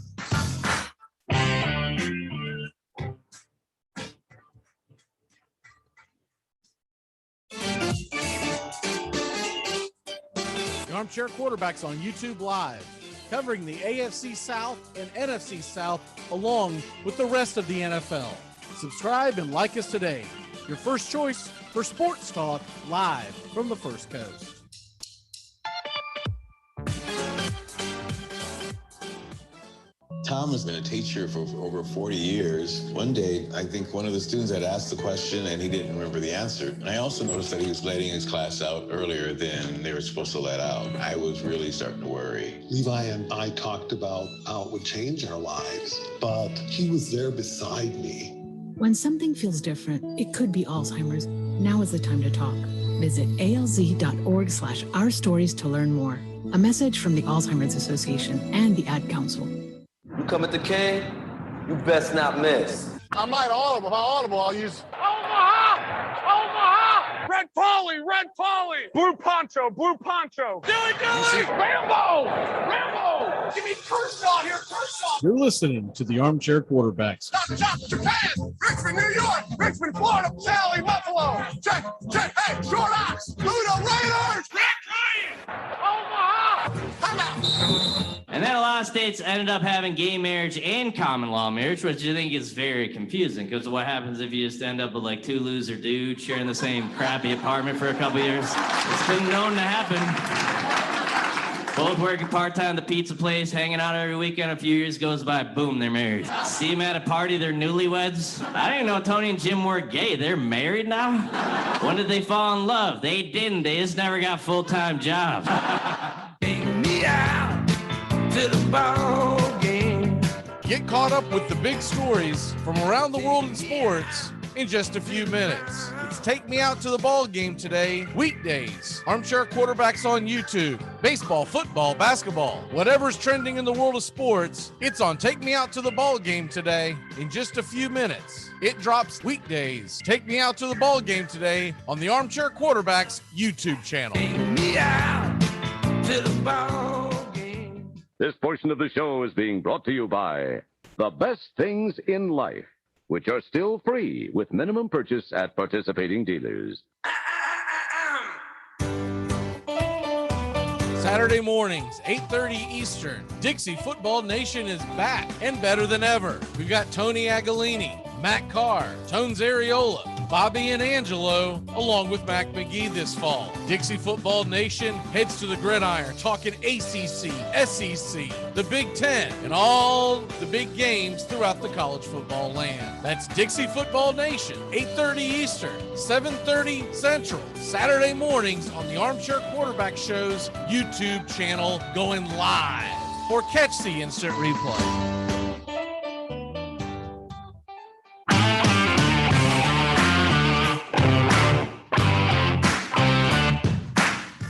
Armchair Quarterbacks on YouTube Live, covering the AFC South and NFC South along with the rest of the NFL. Subscribe and like us today. Your first choice for sports talk live from the First Coast. Tom has been a teacher for over 40 years. One day, I think one of the students had asked the question and he didn't remember the answer. And I also noticed that he was letting his class out earlier than they were supposed to let out. I was really starting to worry. Levi and I talked about how it would change our lives, but he was there beside me. When something feels different, it could be Alzheimer's. Now is the time to talk. Visit alz.org/our stories to learn more. A message from the Alzheimer's Association and the Ad Council. You come at the King, you best not miss. I might audible. If I audible, I'll use Omaha! Omaha! Red Polly! Red Polly! Blue Poncho! Blue Poncho! Dilly! Rambo! Rambo! Give me Kershaw here, Kershaw! You're listening to the Armchair Quarterbacks. Chop, Japan! Richmond, New York! Richmond, Florida! Cali, Buffalo! Check! Hey, Short Ox! Luda Raiders! Omaha! Come out! And then a lot of states ended up having gay marriage and common law marriage, which I think is very confusing because what happens if you just end up with like two loser dudes sharing the same crappy apartment for a couple years? It's been known to happen. Both working part-time at the pizza place, hanging out every weekend. A few years goes by, boom, they're married. See them at a party, they're newlyweds. I didn't know Tony and Jim were gay. They're married now? When did they fall in love? They didn't. They just never got full-time jobs. Take me out to the ball game. Get caught up with the big stories from around the world in sports in just a few minutes. It's Take Me Out to the Ball Game today, weekdays. Armchair Quarterbacks on YouTube. Baseball, football, basketball, whatever's trending in the world of sports, it's on Take Me Out to the Ball Game today in just a few minutes. It drops weekdays. Take Me Out to the Ball Game today on the Armchair Quarterbacks YouTube channel. Take me out to the ball game. This portion of the show is being brought to you by The Best Things in Life, which are still free with minimum purchase at participating dealers. Saturday mornings, 8:30 Eastern. Dixie Football Nation is back and better than ever. We've got Tony Agolini, Matt Carr, Tones Ariola, Bobby and Angelo, along with Mac McGee this fall. Dixie Football Nation heads to the gridiron, talking ACC, SEC, the Big Ten, and all the big games throughout the college football land. That's Dixie Football Nation, 8:30 Eastern, 7:30 Central, Saturday mornings on the Armchair Quarterback Show's YouTube channel, going live. Or catch the instant replay.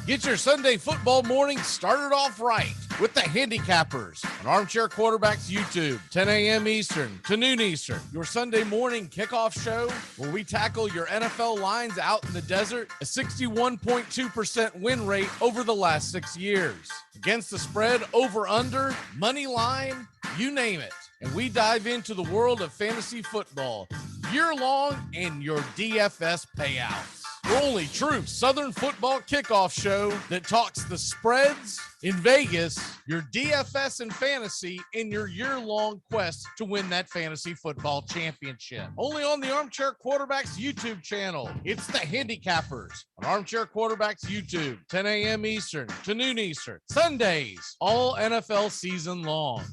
Get your Sunday football morning started off right with the Handicappers on Armchair Quarterbacks YouTube, 10 a.m. Eastern to noon Eastern. Your Sunday morning kickoff show where we tackle your NFL lines out in the desert, a 61.2% win rate over the last 6 years. Against the spread, over, under, money line, you name it. And we dive into the world of fantasy football year long and your DFS payouts. Your only true Southern football kickoff show that talks the spreads in Vegas, your DFS and fantasy in your year-long quest to win that fantasy football championship. Only on the Armchair Quarterbacks YouTube channel. It's the Handicappers on Armchair Quarterbacks YouTube, 10 a.m. Eastern to noon Eastern. Sundays, all NFL season long.